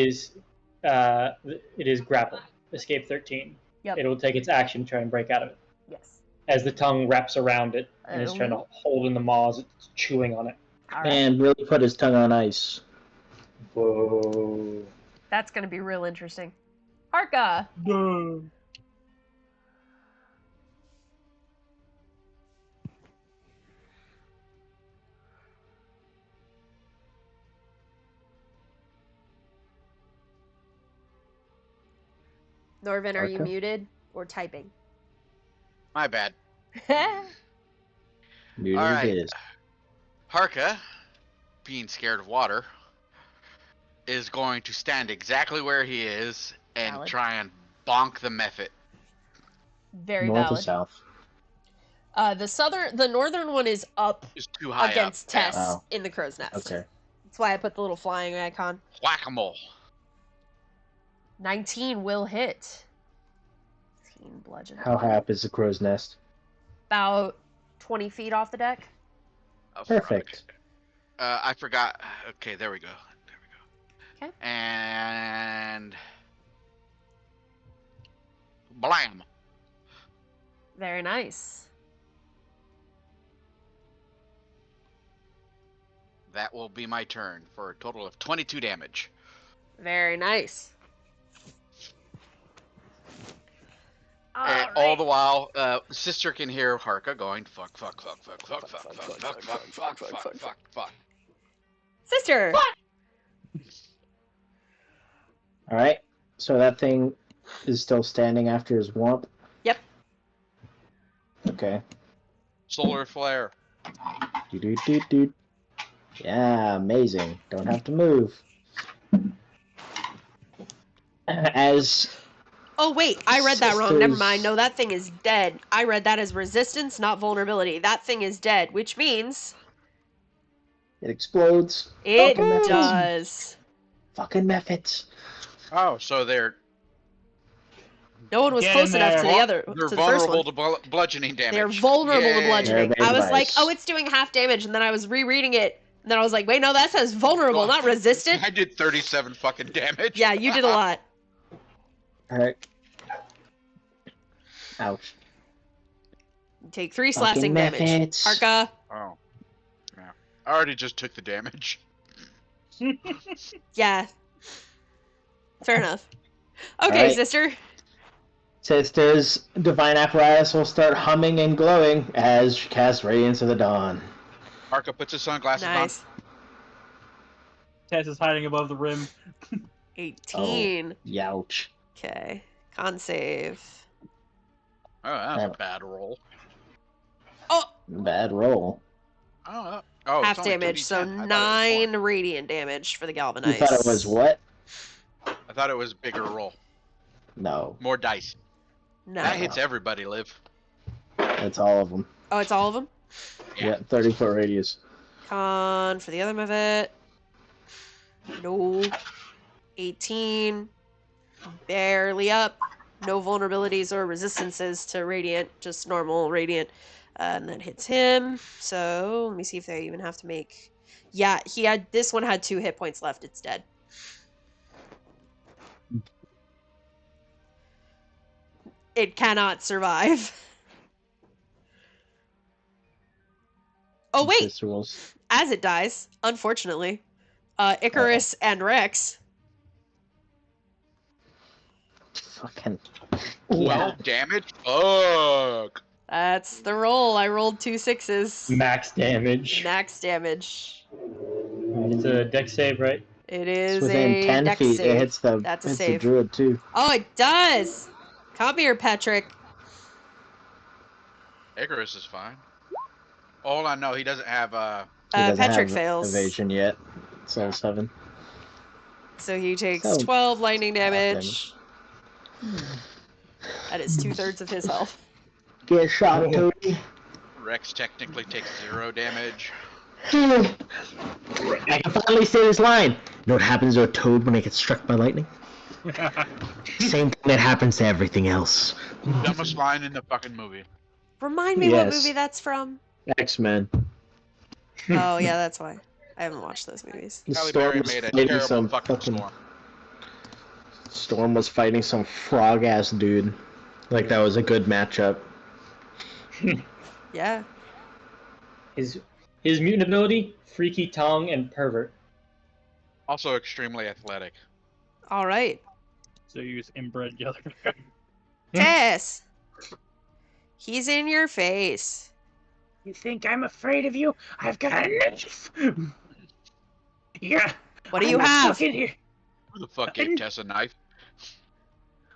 is grappled. Escape 13. Yep. It will take its action to try and break out of it. Yes. As the tongue wraps around it and is trying to hold in the maws, it's chewing on it. All right. And really put his tongue on ice. Whoa. That's going to be real interesting. Harka! Norvin, are you Harka? muted or typing? My bad. Muted All it right. is. Harka, being scared of water, is going to stand exactly where he is and Valid. try and bonk the Mephit. Very North or valid. south? The northern one is up Is too high against up. Tess Oh. in the crow's nest. Okay. That's why I put the little flying icon. Whack-a-mole. 19 will hit. 19 bludgeon. How high up is the crow's nest? About 20 feet off the deck. Oh, Perfect. fuck. I forgot. Okay, there we go. Okay. And blam. Very nice. That will be my turn for a total of 22 damage. Very nice. And all the while, Sister can hear Harka going, fuck, fuck, fuck, fuck, fuck, fuck, fuck, fuck, fuck, fuck, fuck, fuck, fuck. Sister! Alright. So that thing is still standing after his womp? Yep. Okay. Solar flare. Do. Yeah, amazing. Don't have to move. As Oh, wait, I read that wrong. Never Sisters- mind. No, that thing is dead. I read that as resistance, not vulnerability. That thing is dead, which means it explodes. it Fucking methods. does. Fucking methods. Oh, so they're No one was Get close in enough to there. the other. they're to the first vulnerable one. to bludgeoning damage. They're vulnerable to Yay. bludgeoning. They're I was like, device. oh, it's doing half damage, and then I was rereading it, and then I was like, wait, no, that says vulnerable, Oh, not resistant. I did 37 fucking damage. Yeah, you did a lot. Alright. Ouch. You take 3 Fucking slashing damage. methods. Arca. Oh. Yeah. I already just took the damage. Yeah. Fair enough. Okay, Alright. sister. Sister's divine apparatus will start humming and glowing as she casts Radiance of the Dawn. Harka puts his sunglasses Nice. Tess is hiding above the rim. 18. Youch. Okay. Con save. on. Oh, that was a bad roll. Bad roll. Oh, oh it's Half only damage, 2d10. so I thought it was 9 more. radiant damage for the You galvanize. thought it was what? I thought it was a bigger roll. No, More dice. No. That hits everybody, Liv. that's all of them. Oh, it's all of them? Yeah, 30-foot radius. Con for the other of it. No. 18. Barely up. No vulnerabilities or resistances to radiant, just normal radiant. And that hits him. So let me see if they even have to make. Yeah, this one had 2 hit points left. It's dead. It cannot survive. Oh wait, Sister rolls. as it dies, unfortunately, Icarus and Rex. Fucking. 12 damage? Fuck. That's the roll. I rolled 2 6s. Max damage. Max damage. It's a deck save, right? It It's is within a 10 dex feet. save. It hits the, That's a hits the save. druid too. Oh, it does. Come here, Patrick. Icarus is fine. Oh, hold on, no, he doesn't have, He doesn't Patrick have fails. evasion yet. So 7. So he takes So, 12 lightning half damage. That is 2/3 of his health. Get shot, Toby. Rex technically takes 0 damage. I can finally say this line. You know what happens to a toad when it gets struck by lightning? Same thing that happens to everything else. Dumbest line in the fucking movie. Remind me what Yes. movie that's from. X-Men. Oh, yeah, that's why. I haven't watched those movies. The Halle Storm Berry was made a fighting terrible some fucking fucking storm. Storm was fighting some frog-ass dude. Like that was a good matchup. Yeah. His mutant ability, freaky tongue and pervert. Also extremely athletic. All right. So you use inbred yellow. Tess. He's in your face. You think I'm afraid of you? I've got a knife. Yeah. What do I'm you not have? Stuck in here. Who the fuck gave Tess a knife?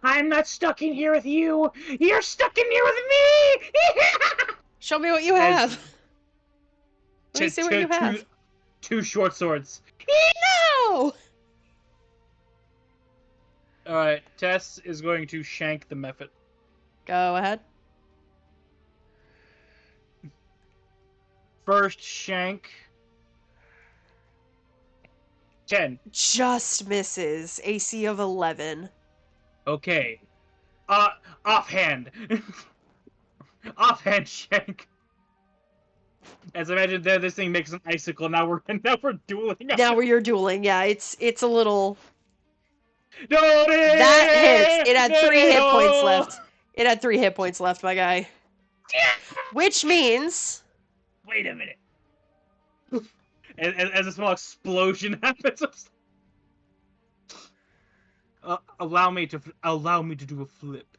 I'm not stuck in here with you. You're stuck in here with me. Show me what you As- have. Let me see what you Two, have. two short swords. No! Alright, Tess is going to shank the Mephit. Go ahead. First shank. 10. Just misses. AC of 11. Okay. Offhand. Offhand shank. As I imagine there, this thing makes an icicle. Now we're dueling. Now where you're dueling, yeah, it's a little. No, That hits. It had 3 hit points left. It had 3 hit points left, my guy. Which means. Wait a minute. As a small explosion happens. Allow me to do a flip.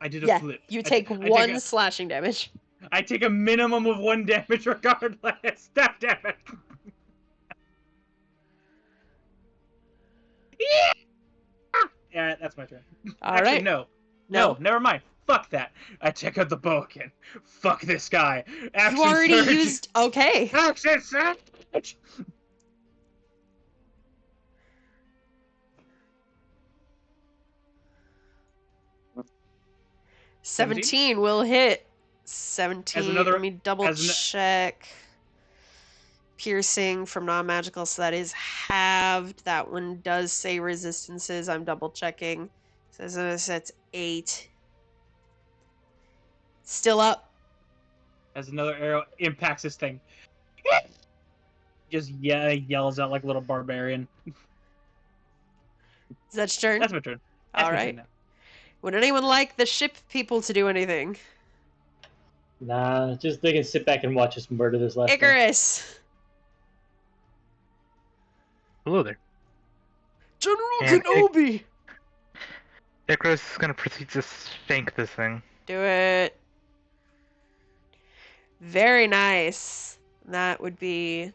I did a flip. You take one slashing damage. I take a minimum of 1 damage regardless. Stab damage. Yeah, that's my turn. Actually, Alright. no, never mind. Fuck that. I check out the bow again. Fuck this guy. Action You already surge. used. Okay. Action surge. 17 will hit. 17. Let me double check. Piercing from non-magical, so that is halved. That one does say resistances. I'm double checking. Says that's 8. Still up. As another arrow impacts this thing. Just yells out like a little barbarian. Is that your turn? That's my turn. That's All my right. turn now. Would anyone like the ship people to do anything? Nah, just they can sit back and watch us murder this last thing. Icarus! Hello there. General And Kenobi! Icarus is gonna proceed to shank this thing. Do it. Very nice. That would be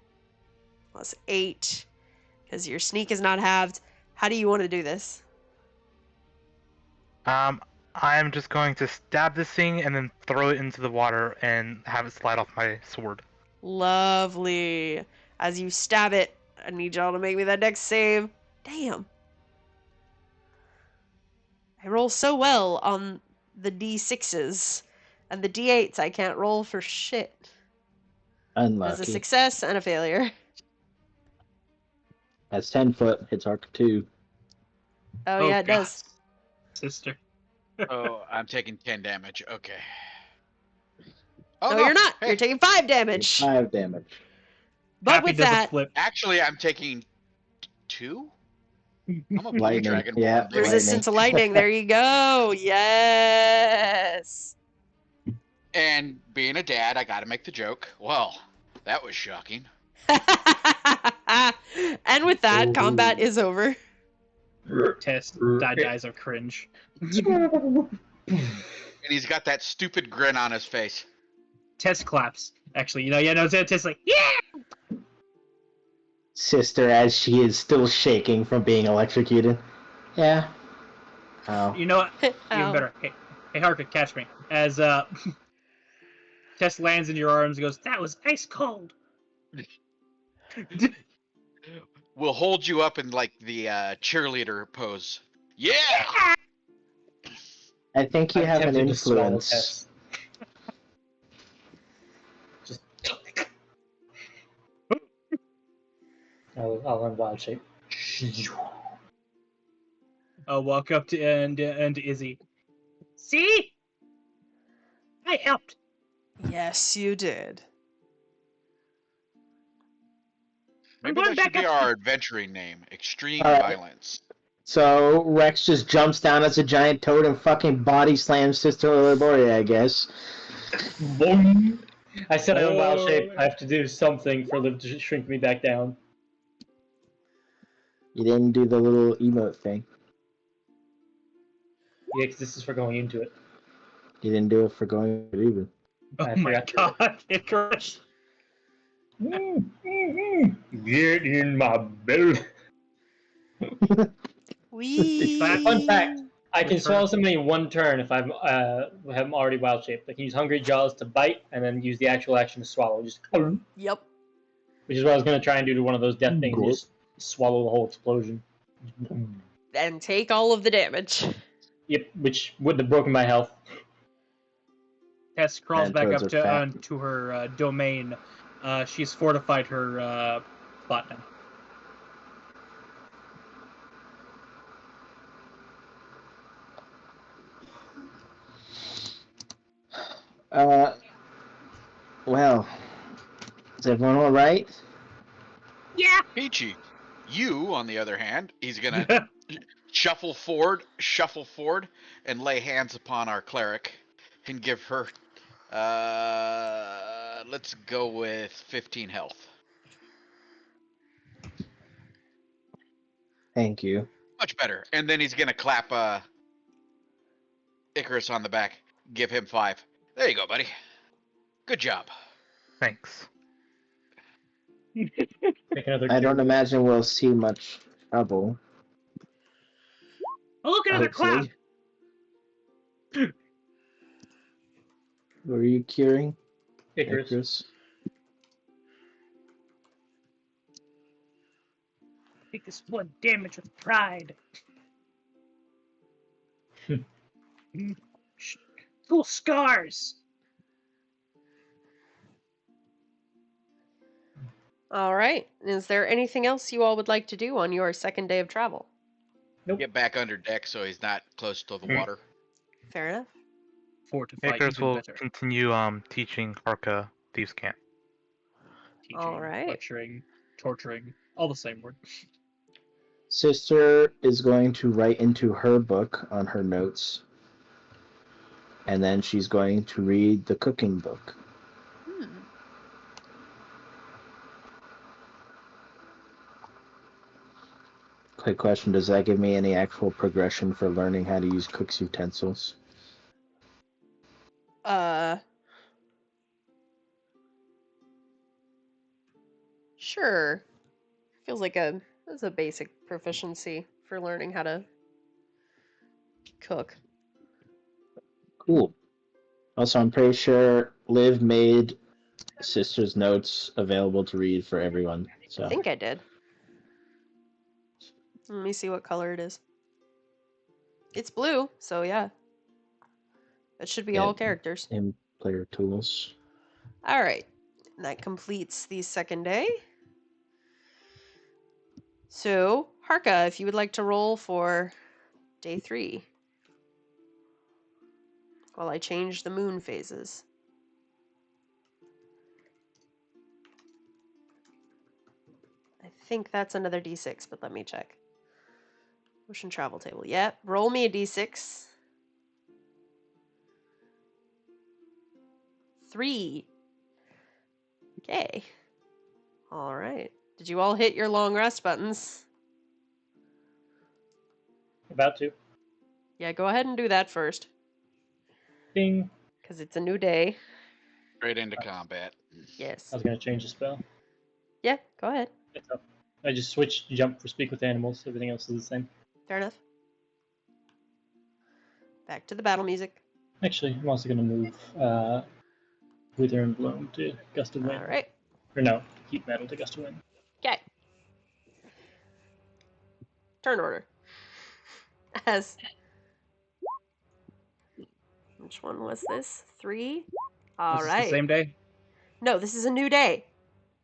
plus 8, because your sneak is not halved. How do you want to do this? I'm just going to stab this thing and then throw it into the water and have it slide off my sword. Lovely. As you stab it, I need y'all to make me that dex save. Damn. I roll so well on the D6s. And the D8s I can't roll for shit. Unlucky. There's a success and a failure. That's 10 foot. Hits arc 2. Oh yeah, it God. does. Sister. Oh, I'm taking 10 damage. Okay. Oh, No, you're not. Hey, You're taking 5 damage. 5 damage. But Happy with does a that, flip. actually, I'm taking 2? I'm a blue Lightning, dragon. yeah. resistant to lightning. There you go. Yes. And being a dad, I gotta make the joke. Well, that was shocking. And with that, combat is over. Test dies of cringe. And he's got that stupid grin on his face. Test claps. Actually, Test like, yeah! Sister, as she is still shaking from being electrocuted. Yeah. Oh. You know what? Even Ow. better. Hey, Harka, catch me. As Tess lands in your arms and goes, that was ice cold. We'll hold you up in like the cheerleader pose. Yeah! I think you I'm have an tempted to swallow influence. Tess. Just. I'll run wild shape. I'll walk up to and Izzy. See? I helped. Yes, you did. Maybe going that should back be up. our adventuring name. Extreme Alright. Violence. So Rex just jumps down as a giant toad and fucking body slams Sister Liboria, I guess. Boing. I said I'm in wild shape. I have to do something for them to shrink me back down. You didn't do the little emote thing. Yeah, because this is for going into it. You didn't do it for going to even. Oh I my forgot to. god, Icarus. Get in my belly. Wee. Fun Fun fact, I can Which swallow turn? somebody in one turn if I'm have already wild shaped. I can use Hungry Jaws to bite and then use the actual action to swallow. Just Yep. which is what I was gonna try and do to one of those death things. Gulp. Just swallow the whole explosion. And take all of the damage. Yep, which would have broken my health. Tess crawls And back toads up are fat. to her domain. She's fortified her spot now. Well, is everyone all right? Yeah. Peachy, you, on the other hand, he's gonna shuffle forward, and lay hands upon our cleric, and give her, let's go with 15 health. Thank you. Much better. And then he's gonna clap Icarus on the back, give him 5. There you go, buddy. Good job. Thanks. Make another I don't cure. imagine we'll see much trouble. Oh, look, another cloud. Hopefully. What are you curing? Icarus. Take this blood damage with pride. Cool scars. All right. Is there anything else you all would like to do on your second day of travel? Nope. Get back under deck so he's not close to the water. Fair enough. Fortify Icarus even will better. continue teaching Harka Thieves' Cant. Teaching, All right. lecturing, torturing, all the same word. Sister is going to write into her book on her notes, and then she's going to read the cooking book. Quick question, does that give me any actual progression for learning how to use cook's utensils? Sure. Feels like that's a basic proficiency for learning how to cook. Cool. Also, I'm pretty sure Liv made Sister's notes available to read for everyone. I So think I did. Let me see what color it is. It's blue, so yeah. It should be Yeah. all characters. in player tools. All right. And that completes the second day. So, Harka, if you would like to roll for day 3. While I change the moon phases. I think that's another d6, but let me check. Ocean travel table. Yep. Roll me a d6. 3. Okay. All right. Did you all hit your long rest buttons? About to. Yeah, go ahead and do that first. Ding. Because it's a new day. Straight into combat. Yes. I was gonna change the spell. Yeah, go ahead. It's up. I just switched jump for speak with animals. Everything else is the same. Fair enough. Back to the battle music. Actually, I'm also gonna move Wither and Bloom to Gust of Wind. All right. Or no, Heat Metal to Gust of Wind. Okay. Turn order. As which one was this? 3. All Is this right. the same day? No, this is a new day.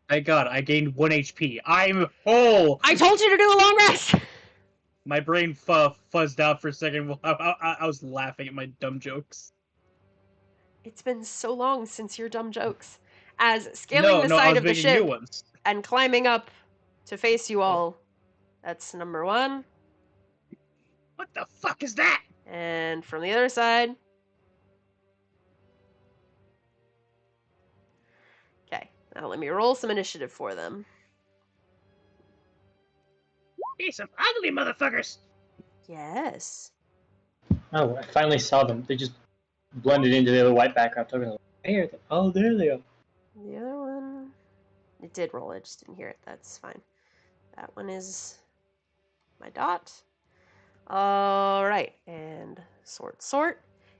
Thank God, I gained 1 HP. I'm whole! I told you to do a long rest! My brain fuzzed out for a second while I was laughing at my dumb jokes. It's been so long since your dumb jokes. As scaling the I side was of the making ship new ones. and climbing up to face you all. That's number 1. What the fuck is that? And from the other side. Okay, now let me roll some initiative for them. Hey, some ugly motherfuckers. Yes. Oh, I finally saw them. They just blended into the other white background. There they are. The other one. It did roll, I just didn't hear it. That's fine. That one is my dot. All right, and sort.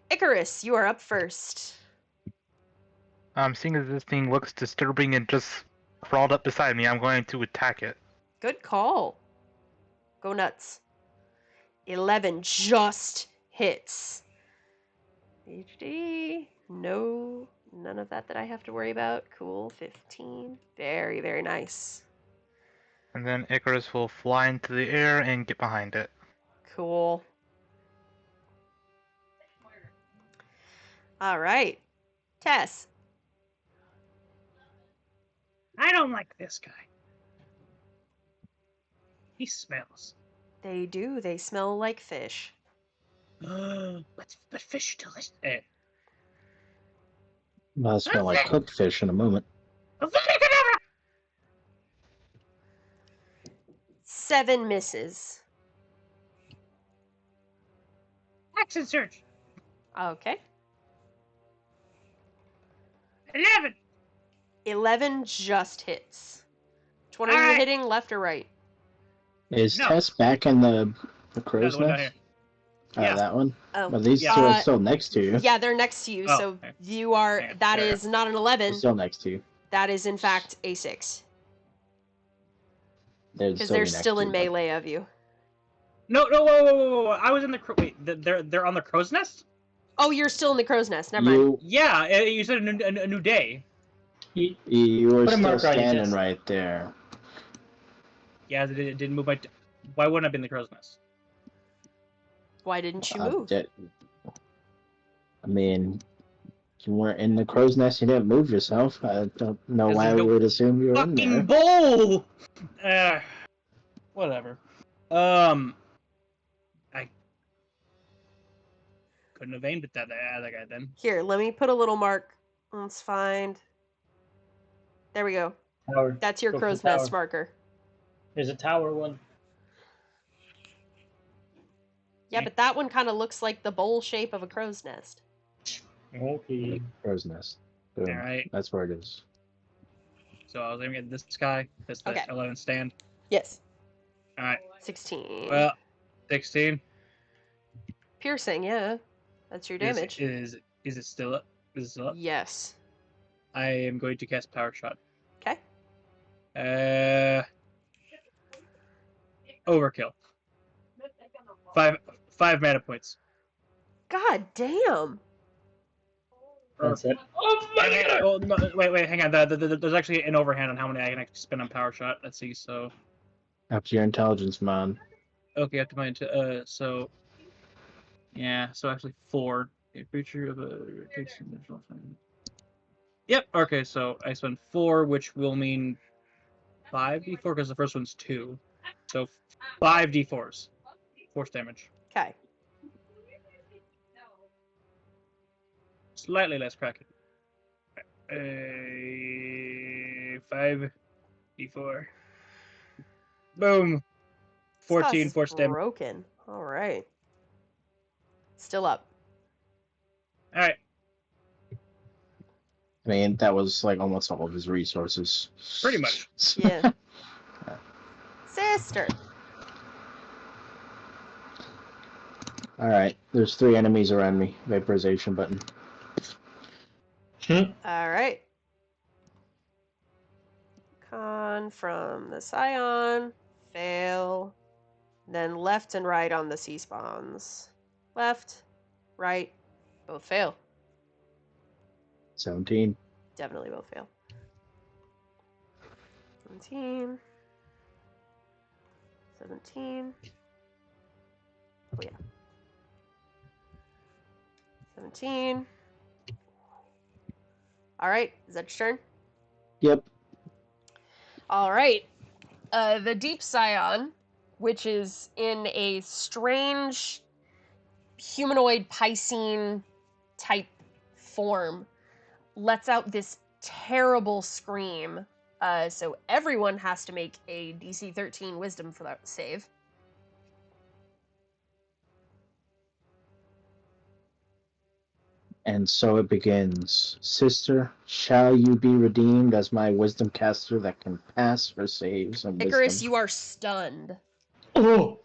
Icarus, you are up first. Seeing as this thing looks disturbing and just crawled up beside me, I'm going to attack it. Good call. Go nuts. 11 just hits. HD. No, none of that I have to worry about. Cool. 15. Very, very nice. And then Icarus will fly into the air and get behind it. Cool. All right. Tess. I don't like this guy. He smells. They do. They smell like fish. But fish are delicious. I'll smell like cooked fish in a moment. 7 misses. Action search. Okay. 11. 11 just hits. Which one are you Alright. hitting, left or right? Is No. Tess back in the crow's Another one down nest? here. Yeah. That one? Oh. Well, these Yeah. two are still next to you. Yeah, they're next to you, Oh, so okay. you are... Okay, That fair. is not an They're 11. still next to you. That is, in fact, a 6. They're Because still they're next still to in you, but- melee of you. No, whoa. I was in the wait. They're on the crow's nest. Oh, you're still in the crow's nest. Never mind. Yeah, you said a new day. You were Put a still marker on your standing desk. right there. Yeah, it didn't move my. Why wouldn't I be in the crow's nest? Why didn't you move? I mean, you weren't in the crow's nest. You didn't move yourself. I don't know Because why there's we no would assume you were in Fucking there. bowl. Whatever. I couldn't have aimed at that guy then. Here, let me put a little mark. Let's find... There we go. Tower. That's your Go for crow's the tower. nest marker. There's a tower one. Yeah, but that one kind of looks like the bowl shape of a crow's nest. Okay. Crow's nest. Boom. All right. That's where it is. So I was aiming at this guy. That's the Okay. 11 stand. Yes. All right. 16. Well, 16. Piercing, yeah. That's your damage. Is it still up? Is it still up? Yes. I am going to cast Power Shot. Okay. Overkill. Five mana points. God damn. That's it. Oh my god! Oh, no, wait, hang on. There's actually an overhand on how many I can actually spend on Power Shot. Let's see. So, Up to your intelligence, man. okay, up to my so, yeah. So actually 4. A creature of a takes an additional time. Yep. Okay. So I spend 4, which will mean 5d4 because the first one's 2. So 5d4s. Force damage. Okay. Slightly less cracking. 5d4. Boom. 14 This force damage. broken. All right. Still up. All right. I mean, that was like almost all of his resources. Pretty much. Yeah. Sister. Alright, there's 3 enemies around me. Vaporization button. All right. Con from the Scion. Fail. Then left and right on the sea spawns. Left, right, both fail. 17. Definitely both fail. 17. 17. Oh, yeah. 17. All right. Is that your turn? Yep. All right. The Deep Scion, which is in a strange humanoid Piscine type form, lets out this terrible scream. So everyone has to make a DC 13 Wisdom for that save. And so it begins. Sister, shall you be redeemed as my wisdom caster that can pass her saves and Icarus, wisdom? you are stunned. Oh!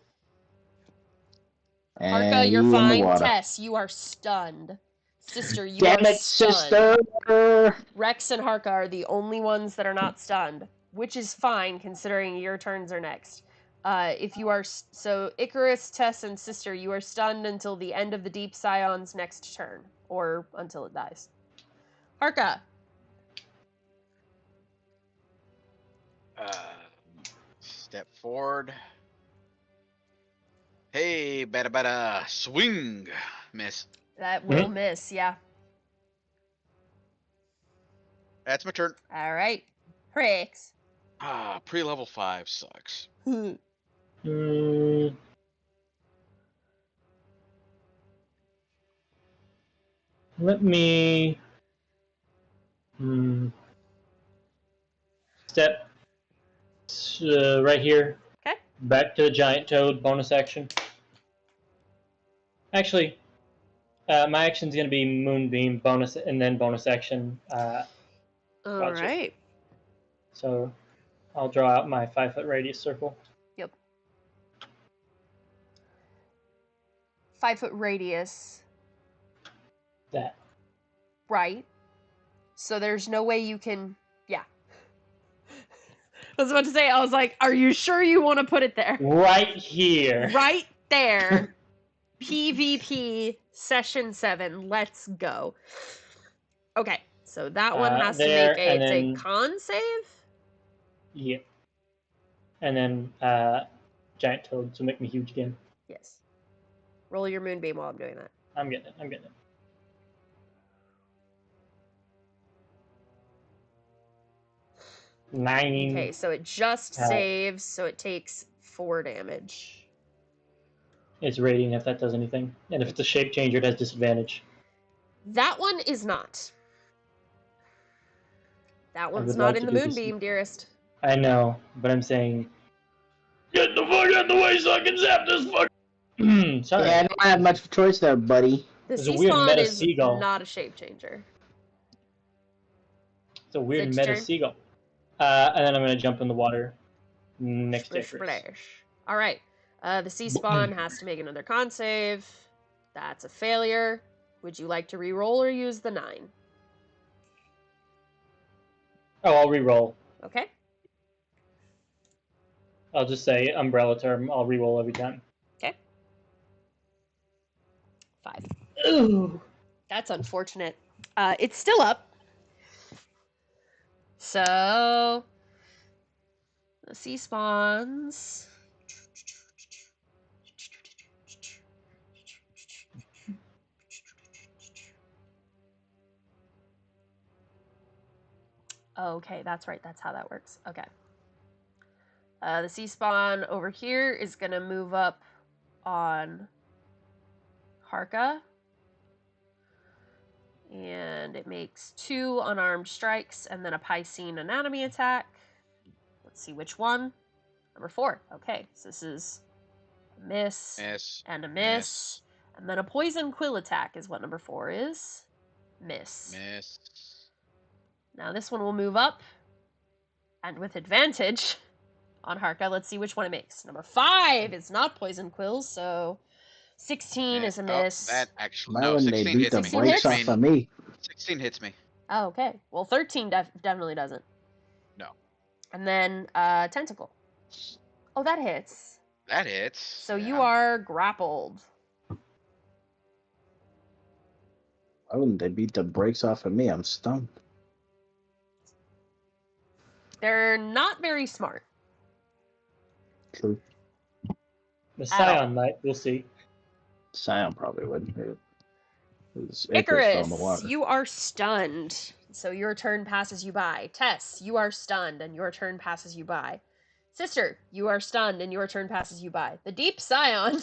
And Harka, you're you in the fine. water. Tess, you are stunned. Sister, you Damn are it, stunned. sister! Rex and Harka are the only ones that are not stunned, which is fine considering your turns are next. If you are so Icarus, Tess, and Sister, you are stunned until the end of the Deep Scion's next turn, or until it dies. Harka. Step forward. Hey, bada swing, miss. That will miss, yeah. That's my turn. All right. Rex. Pre-level 5 sucks. Let me step right here. Okay. Back to the giant toad bonus action. Actually, my action's gonna be moonbeam bonus and then bonus action. All right. So I'll draw out my 5-foot radius circle. Yep. 5-foot radius. That. Right. So there's no way you can. Yeah. I was about to say, I was like, are you sure you want to put it there? Right here. Right there. PvP session 7. Let's go. Okay. So that one has to there, make and it's a then- con save? Yeah. And then giant toads will make me huge again. Yes. Roll your moonbeam while I'm doing that. I'm getting it. 9. Okay, so it just saves, so it takes 4 damage. It's radiant if that does anything. And if it's a shape changer, it has disadvantage. That one is not. That one's would not like in to the do this- moonbeam, dearest. I know, but I'm saying... Get the fuck out of the way so I can zap this fuck! Sorry. Yeah, I don't have much choice there, buddy. The There's a sea weird spawn meta is seagull. not a shape changer. It's a weird It's meta turn. seagull. And then I'm going to jump in the water next to Splish Icarus. splash. Alright. The sea spawn has to make another con save. That's a failure. Would you like to re-roll or use the 9? Oh, I'll re-roll. Okay. I'll just say umbrella term. I'll re-roll every time. Okay. 5. Ooh. That's unfortunate. It's still up. So the sea spawns. Okay, that's right. That's how that works. Okay. The sea spawn over here is going to move up on Harka. And it makes 2 unarmed strikes and then a Piscine anatomy attack. Let's see which one. Number 4. Okay, so this is a miss, and a miss. And then a poison quill attack is what number 4 is. Miss. Now this one will move up. And with advantage on Harka, let's see which one it makes. Number 5 is not poison quills, so 16 is a miss. That actually, Why no, wouldn't they 16 beat the hits me. brakes off of me? 16 hits me. Oh, okay. Well, 13 definitely doesn't. No. And then tentacle. Oh, that hits. That hits. So you are grappled. Why wouldn't they beat the brakes off of me? I'm stunned. They're not very smart. True. The Scion might. We'll see. Scion probably wouldn't. Icarus fell Icarus, in the water. you are stunned. So your turn passes you by. Tess, you are stunned and your turn passes you by. Sister, you are stunned and your turn passes you by. The Deep Scion,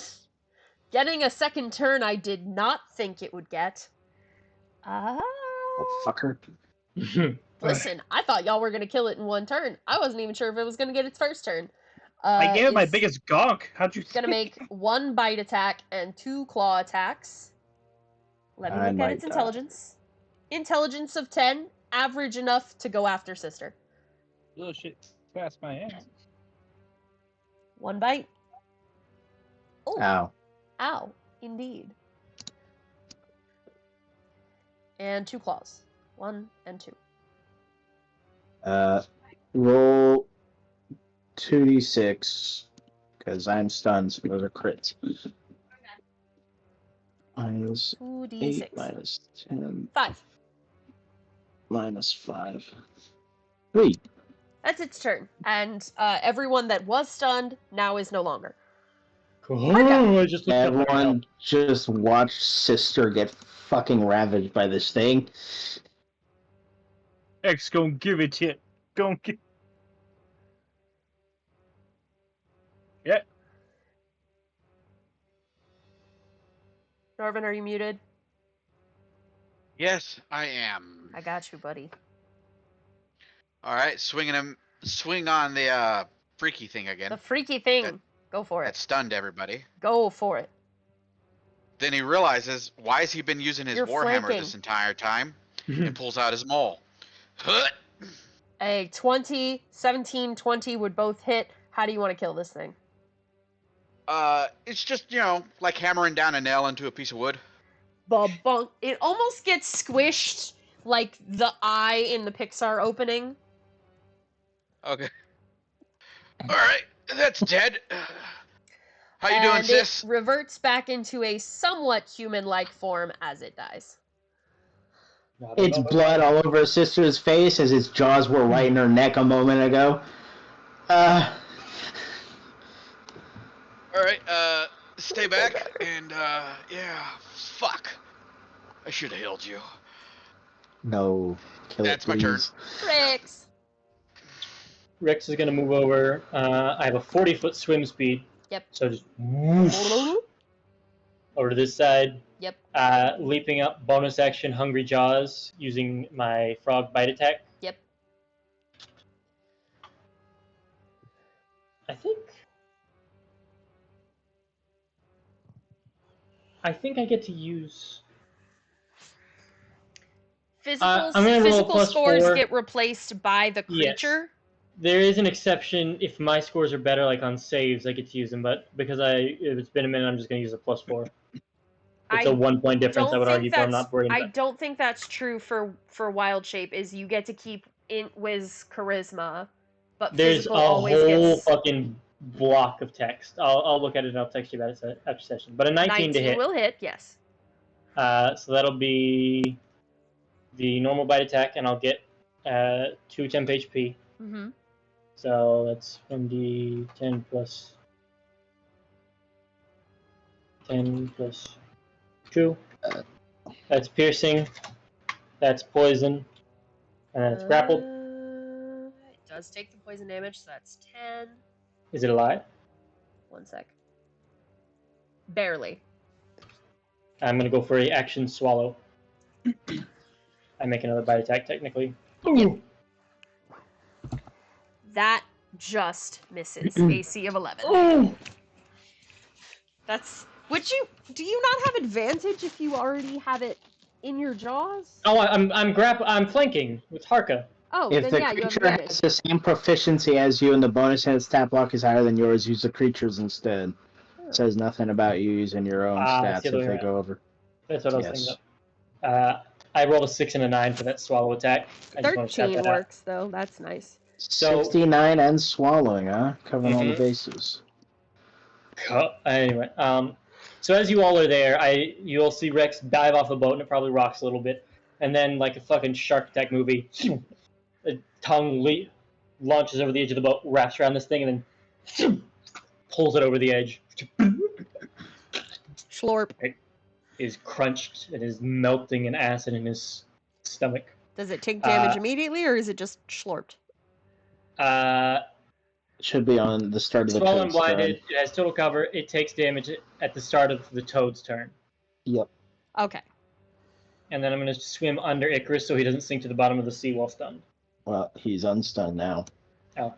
getting a second turn I did not think it would get. Oh, fucker. Listen, I thought y'all were going to kill it in one turn. I wasn't even sure if it was going to get its first turn. I gave it my It's biggest gonk. How'd you going to make 1 bite attack and 2 claw attacks. Let me I look at might its die. intelligence. Intelligence of 10, average enough to go after Sister. Oh shit! Pass my ass. 1 bite. Oh, Ow. ow. Indeed. And 2 claws. 1 and 2. Roll 2d6 because I'm stunned. So those are crits. Minus 2d6. 8 minus 10 5. minus 5. 3. That's its turn. And everyone that was stunned now is no longer. Cool. I just looked up Everyone just watched Sister get fucking ravaged by this thing. X gonna give it to you. Gonna give. Yeah. Norvin, are you muted? Yes, I am. I got you, buddy. All right, swing on the freaky thing again. The freaky thing. That- Go for That it. stunned everybody. Go for it. Then he realizes, why has he been using his You're warhammer flanking. this entire time? And pulls out his maul. A 20, 17, 20 would both hit. How do you want to kill this thing? It's just, like hammering down a nail into a piece of wood. Ba-bunk. It almost gets squished like the eye in the Pixar opening. Okay. All right, that's dead. How you doing, And sis? it reverts back into a somewhat human-like form as it dies. It's blood all over her sister's face as its jaws were right in her neck a moment ago. All right, stay back, and, yeah, fuck. I should have healed you. No. Kill That's it, my turn. please. Rex! Rex is going to move over. I have a 40-foot swim speed. Yep. So just whoosh, over to this side. Yep. Leaping up, bonus action, Hungry Jaws, using my frog bite attack. Yep. I think I get to use... I'm gonna roll Physical plus scores 4. get replaced by the creature. There is an exception. If my scores are better, like on saves, I get to use them. But because if it's been a minute, I'm just going to use a plus 4. It's a 1-point difference, I would argue, but I'm not worried about I don't think that's true for Wild Shape, is you get to keep Wiz Charisma, but There's physical a always whole gets... fucking block of text. I'll look at it and I'll text you about it after session. But a 19 to hit. will hit, yes. So that'll be the normal bite attack, and I'll get 2 temp HP. Mm-hmm. So that's 1d10 plus 10 plus 2. That's piercing. That's poison. And that's grappled. It does take the poison damage, so that's 10. Is it alive? 1 sec. Barely. I'm going to go for a action swallow. I make another bite attack, technically. Yep. That just misses. AC of 11. That's... Do you not have advantage if you already have it in your jaws? Oh, I'm flanking with Harka. Oh, If then the yeah, you have creature advantage. has the same proficiency as you and the bonus and its stat block is higher than yours, use the creature's instead. It says nothing about you using your own That's stats the if other they way go over. That's what I was Yes. thinking of. I rolled a 6 and a 9 for that swallow attack. I just want to shout 13 that out. works, though. That's nice. So- 69 and swallowing, huh? Covering all the Mhm. bases. Anyway, so as you all are there, you'll see Rex dive off the boat, and it probably rocks a little bit. And then, like a fucking shark attack movie, the tongue launches over the edge of the boat, wraps around this thing, and then pulls it over the edge. Schlorp. It is crunched. It is melting in acid in his stomach. Does it take damage immediately, or is it just schlorped? Should be on the start of the Swollen toad's blinded, turn. it has total cover. It takes damage at the start of the toad's turn. Yep. Okay. And then I'm going to swim under Icarus so he doesn't sink to the bottom of the sea while stunned. Well, he's unstunned now. Oh.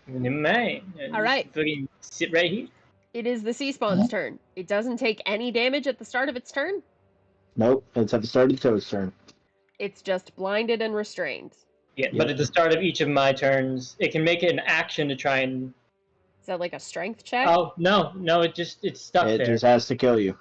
Never mind. All right. Fucking sit right here. It is the sea spawn's turn. It doesn't take any damage at the start of its turn. Nope, it's at the start of the toad's turn. It's just blinded and restrained. Yeah, but at the start of each of my turns, it can make it an action to try and that like a strength check? Oh no, it's stuck It there. just has to kill you.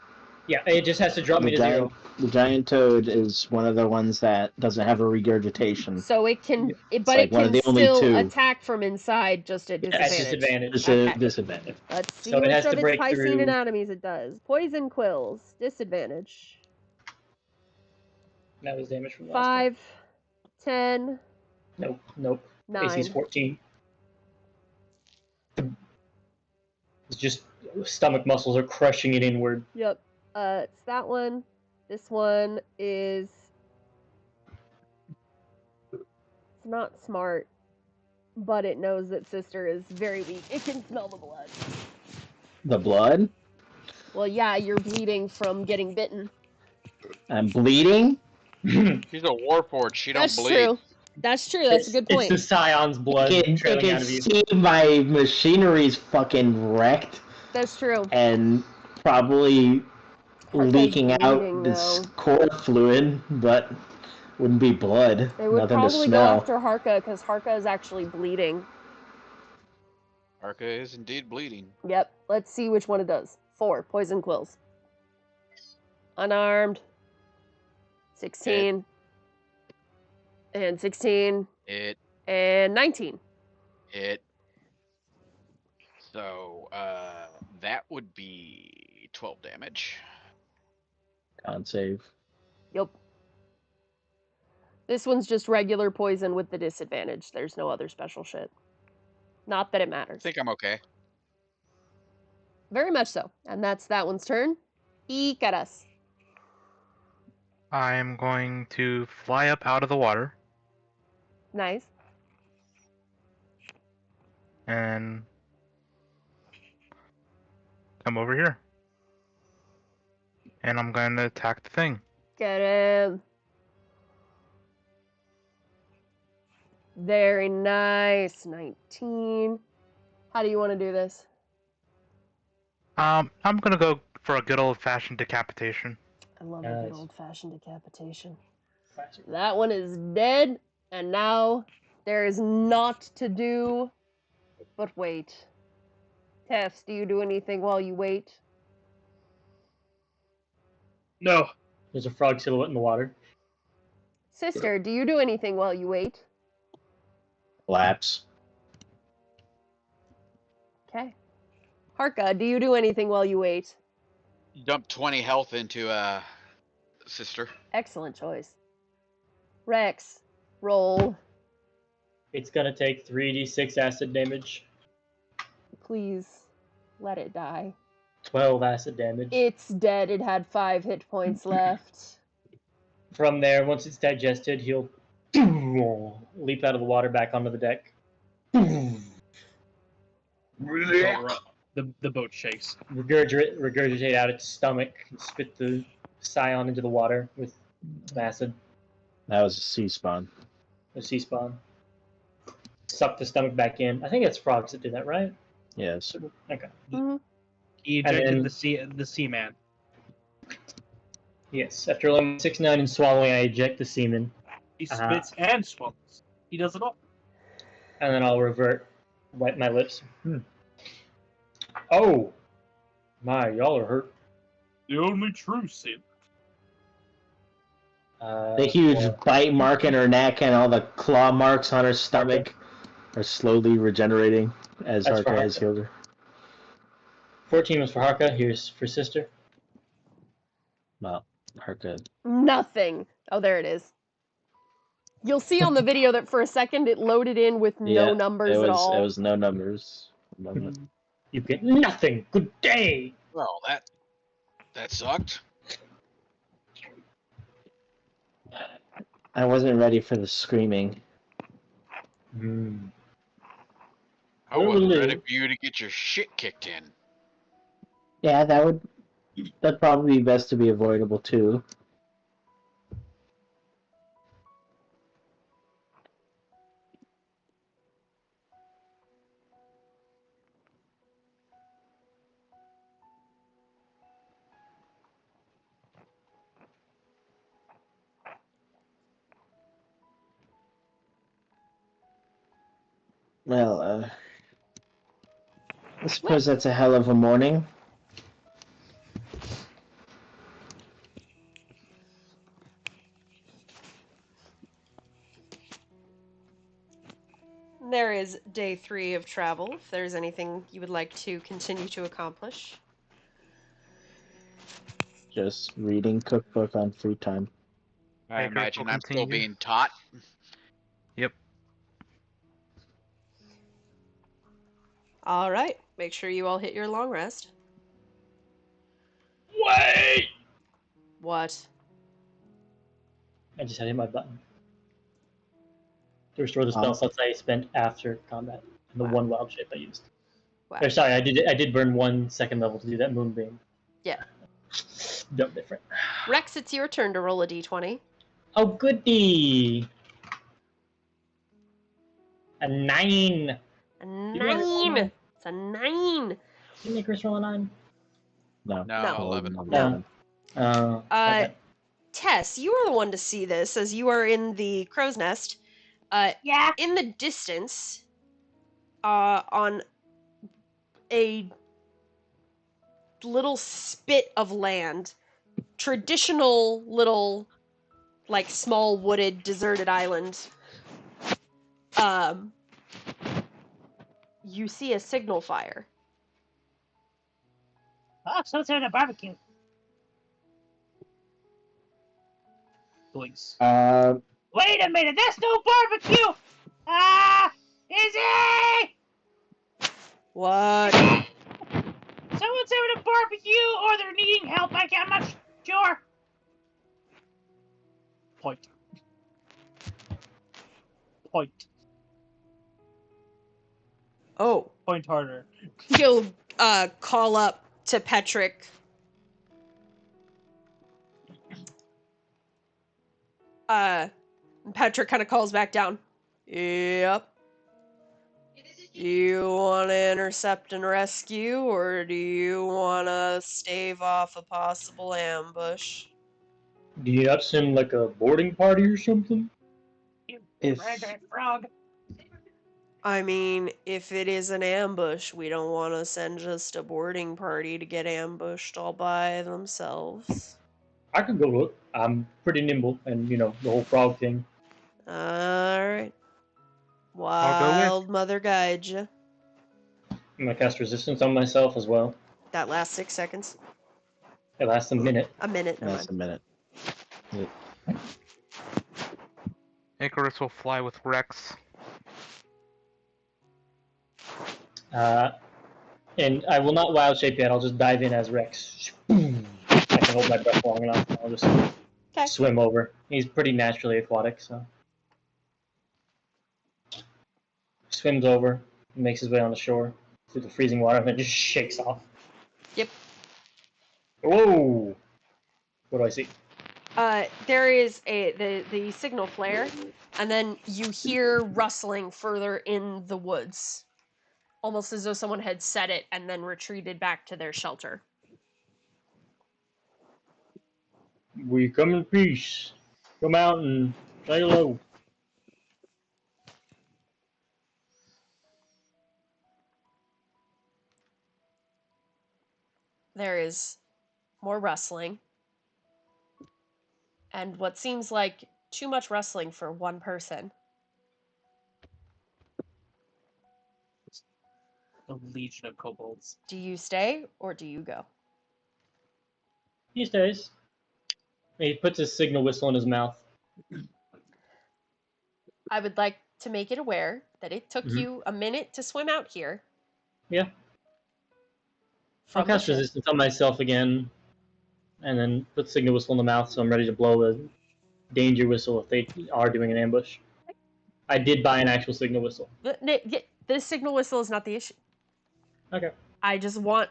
Yeah, it just has to drop me to giant, 0. The giant toad is one of the ones that doesn't have a regurgitation. So it can, It's but like it one of can the only still two. attack from inside, just at At disadvantage. disadvantage. It's a Okay. disadvantage. Let's see So it which has of to its break Piscine through. anatomies it does. Poison quills, disadvantage. That was damage from last time. 5, 10, Nope. 9. AC's 14. It's just stomach muscles are crushing it inward. Yep. It's that one. This one is. It's not smart, but it knows that sister is very weak. It can smell the blood. The blood? Well, yeah, you're bleeding from getting bitten. I'm bleeding? She's a warforged. She don't That's bleed. true. That's true. That's a good point. It's the Scion's blood It trailing can out of you. see my machinery's fucking wrecked That's true. and probably Harka's leaking out bleeding this now. core fluid, but wouldn't be blood. They would Nothing to probably go smell. after Harka because Harka is actually bleeding. Arca is indeed bleeding. Yep. Let's see which one it does. 4 poison quills. Unarmed. 16. And 16. It And 19. hit. So that would be 12 damage. Can't save. Yep. This one's just regular poison with the disadvantage. There's no other special shit. Not that it I matters. think I'm okay. Very much so. And that's that one's turn. Icarus. I'm going to fly up out of the water Nice. and come over here. And I'm going to attack the thing. Get him. Very nice. 19. How do you want to do this? I'm going to go for a good old-fashioned decapitation. I love a Nice. good old-fashioned decapitation. That one is dead, and now there is naught to do but wait. Tefs, do you do anything while you wait? No. There's a frog silhouette in the water. Sister, do you do anything while you wait? Lapse. Okay. Harka, do you do anything while you wait? Dump 20 health into sister. Excellent choice. Rex, roll. It's gonna take 3d6 acid damage, Please let it die. 12 acid damage. It's dead. It had 5 hit points left. From there, once it's digested, he'll leap out of the water back onto the deck. The boat shakes. Regurgitate out its stomach, and spit the scion into the water with acid, That was a sea spawn. the sea spawn. Suck the stomach back in. I think it's frogs that do that, right? Yes. Okay. Mhm. He And ejected then- the seaman. Yes. After rolling 6-9 and swallowing, I eject the semen, He spits and swallows. He does it all. and then I'll revert, wipe my lips. Oh! My, y'all are hurt. The only true sin. The huge Well, bite mark in her neck and all the claw marks on her stomach are slowly regenerating as That's for Harka has Harka. healed her. 14 was for Harka. Here's for sister. Well, Harka. Nothing. Oh, there it is. You'll see on the video that for a second it loaded in with no numbers at all. It was no numbers. Moment. You get nothing. Good day. Well, that sucked. I wasn't ready for the screaming. I wasn't ready for you to get your shit kicked in. Yeah, that'd probably be best to be avoidable too. Well, I suppose that's a hell of a morning. There is day 3 of travel, if there's anything you would like to continue to accomplish. Just reading cookbook on free time. I Icarus imagine will I'm still continue. being taught. Yep. All right, make sure you all hit your long rest. Wait! What? I just had to hit my button. To restore the spell slots I spent after combat. And the Wow. one wild shape I used. Wow. Or, sorry, I did burn 1 second level to do that moonbeam. Yeah. No different. Rex, it's your turn to roll a d20. Oh, goody! A 9! A Did you roll a 9! 9? It's a 9! Didn't Icarus roll a 9? No. No. 11. No. Okay. Tess, you are the one to see this as you are in the crow's nest. Yeah. In the distance, on a little spit of land, traditional little, like, small wooded deserted island, you see a signal fire. Oh, so it's at a barbecue. Please. Wait a minute, that's no barbecue! Ah! Izzy! What? Someone's having a barbecue or they're needing help. I'm not sure. Point. Point. Oh. Point harder. He'll call up to Petrick. Petrick kind of calls back down. Yep. You want to intercept and rescue, or do you want to stave off a possible ambush? Do you not seem like a boarding party or something? If Frog. I mean, if it is an ambush, we don't want to send just a boarding party to get ambushed all by themselves. I could go look. I'm pretty nimble, and the whole frog thing. Alright. I'll go with. Wild Mother guide you. I'm gonna cast resistance on myself as well. That last 6 seconds. It lasts a minute. A minute, never that's mind. a minute. Icarus will fly with Rex. And I will not wild shape yet. I'll just dive in as Rex. I can hold my breath long enough. I'll just Okay. swim over. He's pretty naturally aquatic, so swims over, makes his way on the shore through the freezing water, and then just shakes off. Yep. Whoa! What do I see? There is the signal flare, and then you hear rustling further in the woods. Almost as though someone had set it and then retreated back to their shelter. We come in peace. Come out and say hello. There is more rustling. And what seems like too much rustling for one person. A legion of kobolds. Do you stay or do you go? He stays. He puts his signal whistle in his mouth. I would like to make it aware that it took you a minute to swim out here. Yeah. I'll From the cast ship. resistance on myself again, and then put signal whistle in the mouth so I'm ready to blow the danger whistle if they are doing an ambush. I did buy an actual signal whistle. The signal whistle is not the issue. Okay. I just want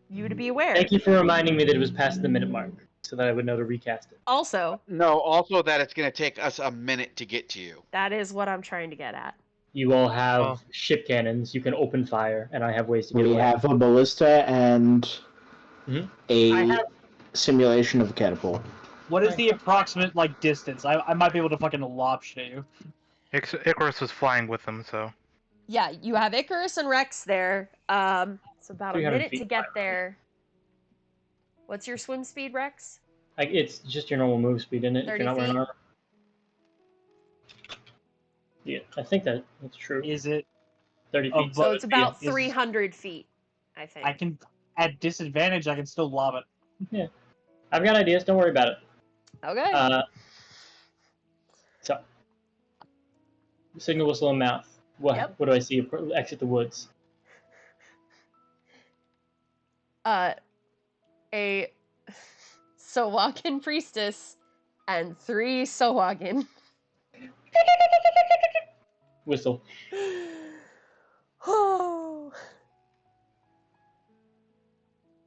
you to be aware. Thank you for reminding me that it was past the minute mark, so that I would know to recast it. Also, No, also that it's going to take us a minute to get to you. that is what I'm trying to get at. You all have ship cannons. You can open fire, and I have ways to get We away. have a ballista and Mhm. a I have- simulation of a catapult. What is the approximate distance? I might be able to fucking lob shit at you. Icarus was flying with them, so. Yeah, you have Icarus and Rex there. It's about a 300 minute to feet, get there. What's your swim speed, Rex? Like, it's just your normal move speed, isn't it? If 30 you're not wearing feet? armor. Yeah, I think that's true. Is it? 30 Oh, feet. So it's yeah. about 300 feet, I think. I can, at disadvantage, I can still lob it. I've got ideas. Don't worry about it. Okay. So, signal whistle and mouth. What? Yep. What do I see? Exit the woods. A Sowagan priestess and 3 Sowagan. Whistle. Oh.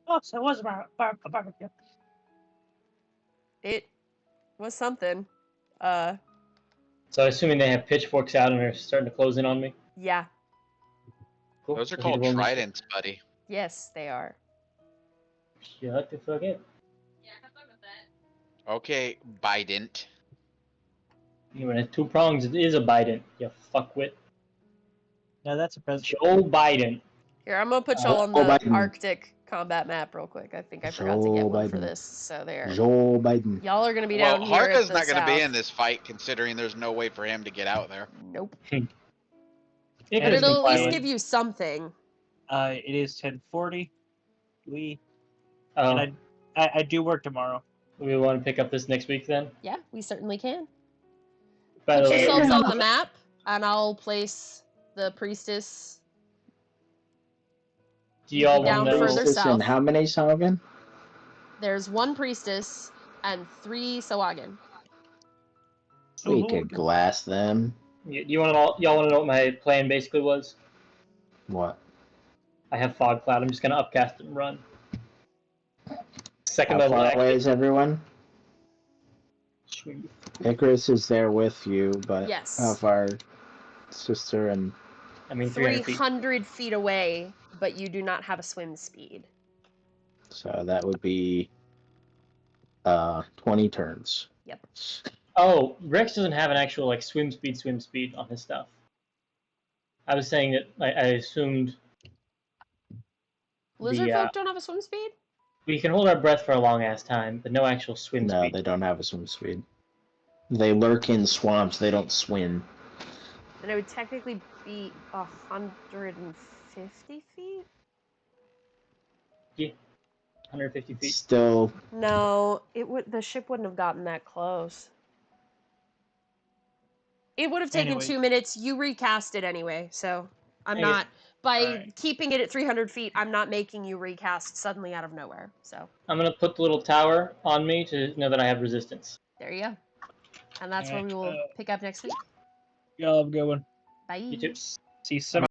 Oh, so it was a barbecue. It was something. So, assuming they have pitchforks out and are starting to close in on me. Yeah. Cool. Those are I'll hit called the one with- tridents, buddy. Yes, they are. Shut the fuck up. Okay, Bident. When it's 2 prongs, it is a Biden. You fuckwit. No, that's a present. Joe Biden. Here, I'm gonna put y'all on Joe the Biden. Arctic combat map real quick. I think I forgot to get Joe one for Biden. this. So there. Joe Biden. Y'all are gonna be Well, down here at Harka's the not going to be south. in this fight, considering there's no way for him to get out there. Nope. It But could it'll at least have give you something. It is 10:40. We Oh, and I do work tomorrow. we want to pick up this next week then? Yeah, we certainly can. By Put the way, yourselves on the map, and I'll place the priestess. do y'all down want to know? further Priestess south. and how many Saugan? There's 1 priestess and 3 Sowagan. We could glass them. You want to y'all want to know what my plan basically was? What? I have fog cloud. I'm just gonna upcast and run. Second How level. far action. away is everyone? Sweet. Icarus is there with you, but Yes. how far? Sister and I mean, 300 feet. 300 feet away, but you do not have a swim speed. so that would be 20 turns. Yep. Oh, Rex doesn't have an actual like swim speed on his stuff. I was saying that I assumed Lizard The, folk don't have a swim speed? we can hold our breath for a long ass time, but no actual swim No, speed. they don't have a swim speed. They lurk in swamps. They don't swim. Then it would technically be 150 feet? 150 feet. Still, No, it would. The ship wouldn't have gotten that close. It would have taken Anyway. 2 minutes. You recast it anyway, so I'm Hey, not. By alright. keeping it at 300 feet, I'm not making you recast suddenly out of nowhere. So I'm gonna put the little tower on me to know that I have resistance. there you go. And that's where we will pick up next week. Y'all have a good one. Bye. You too. See you some.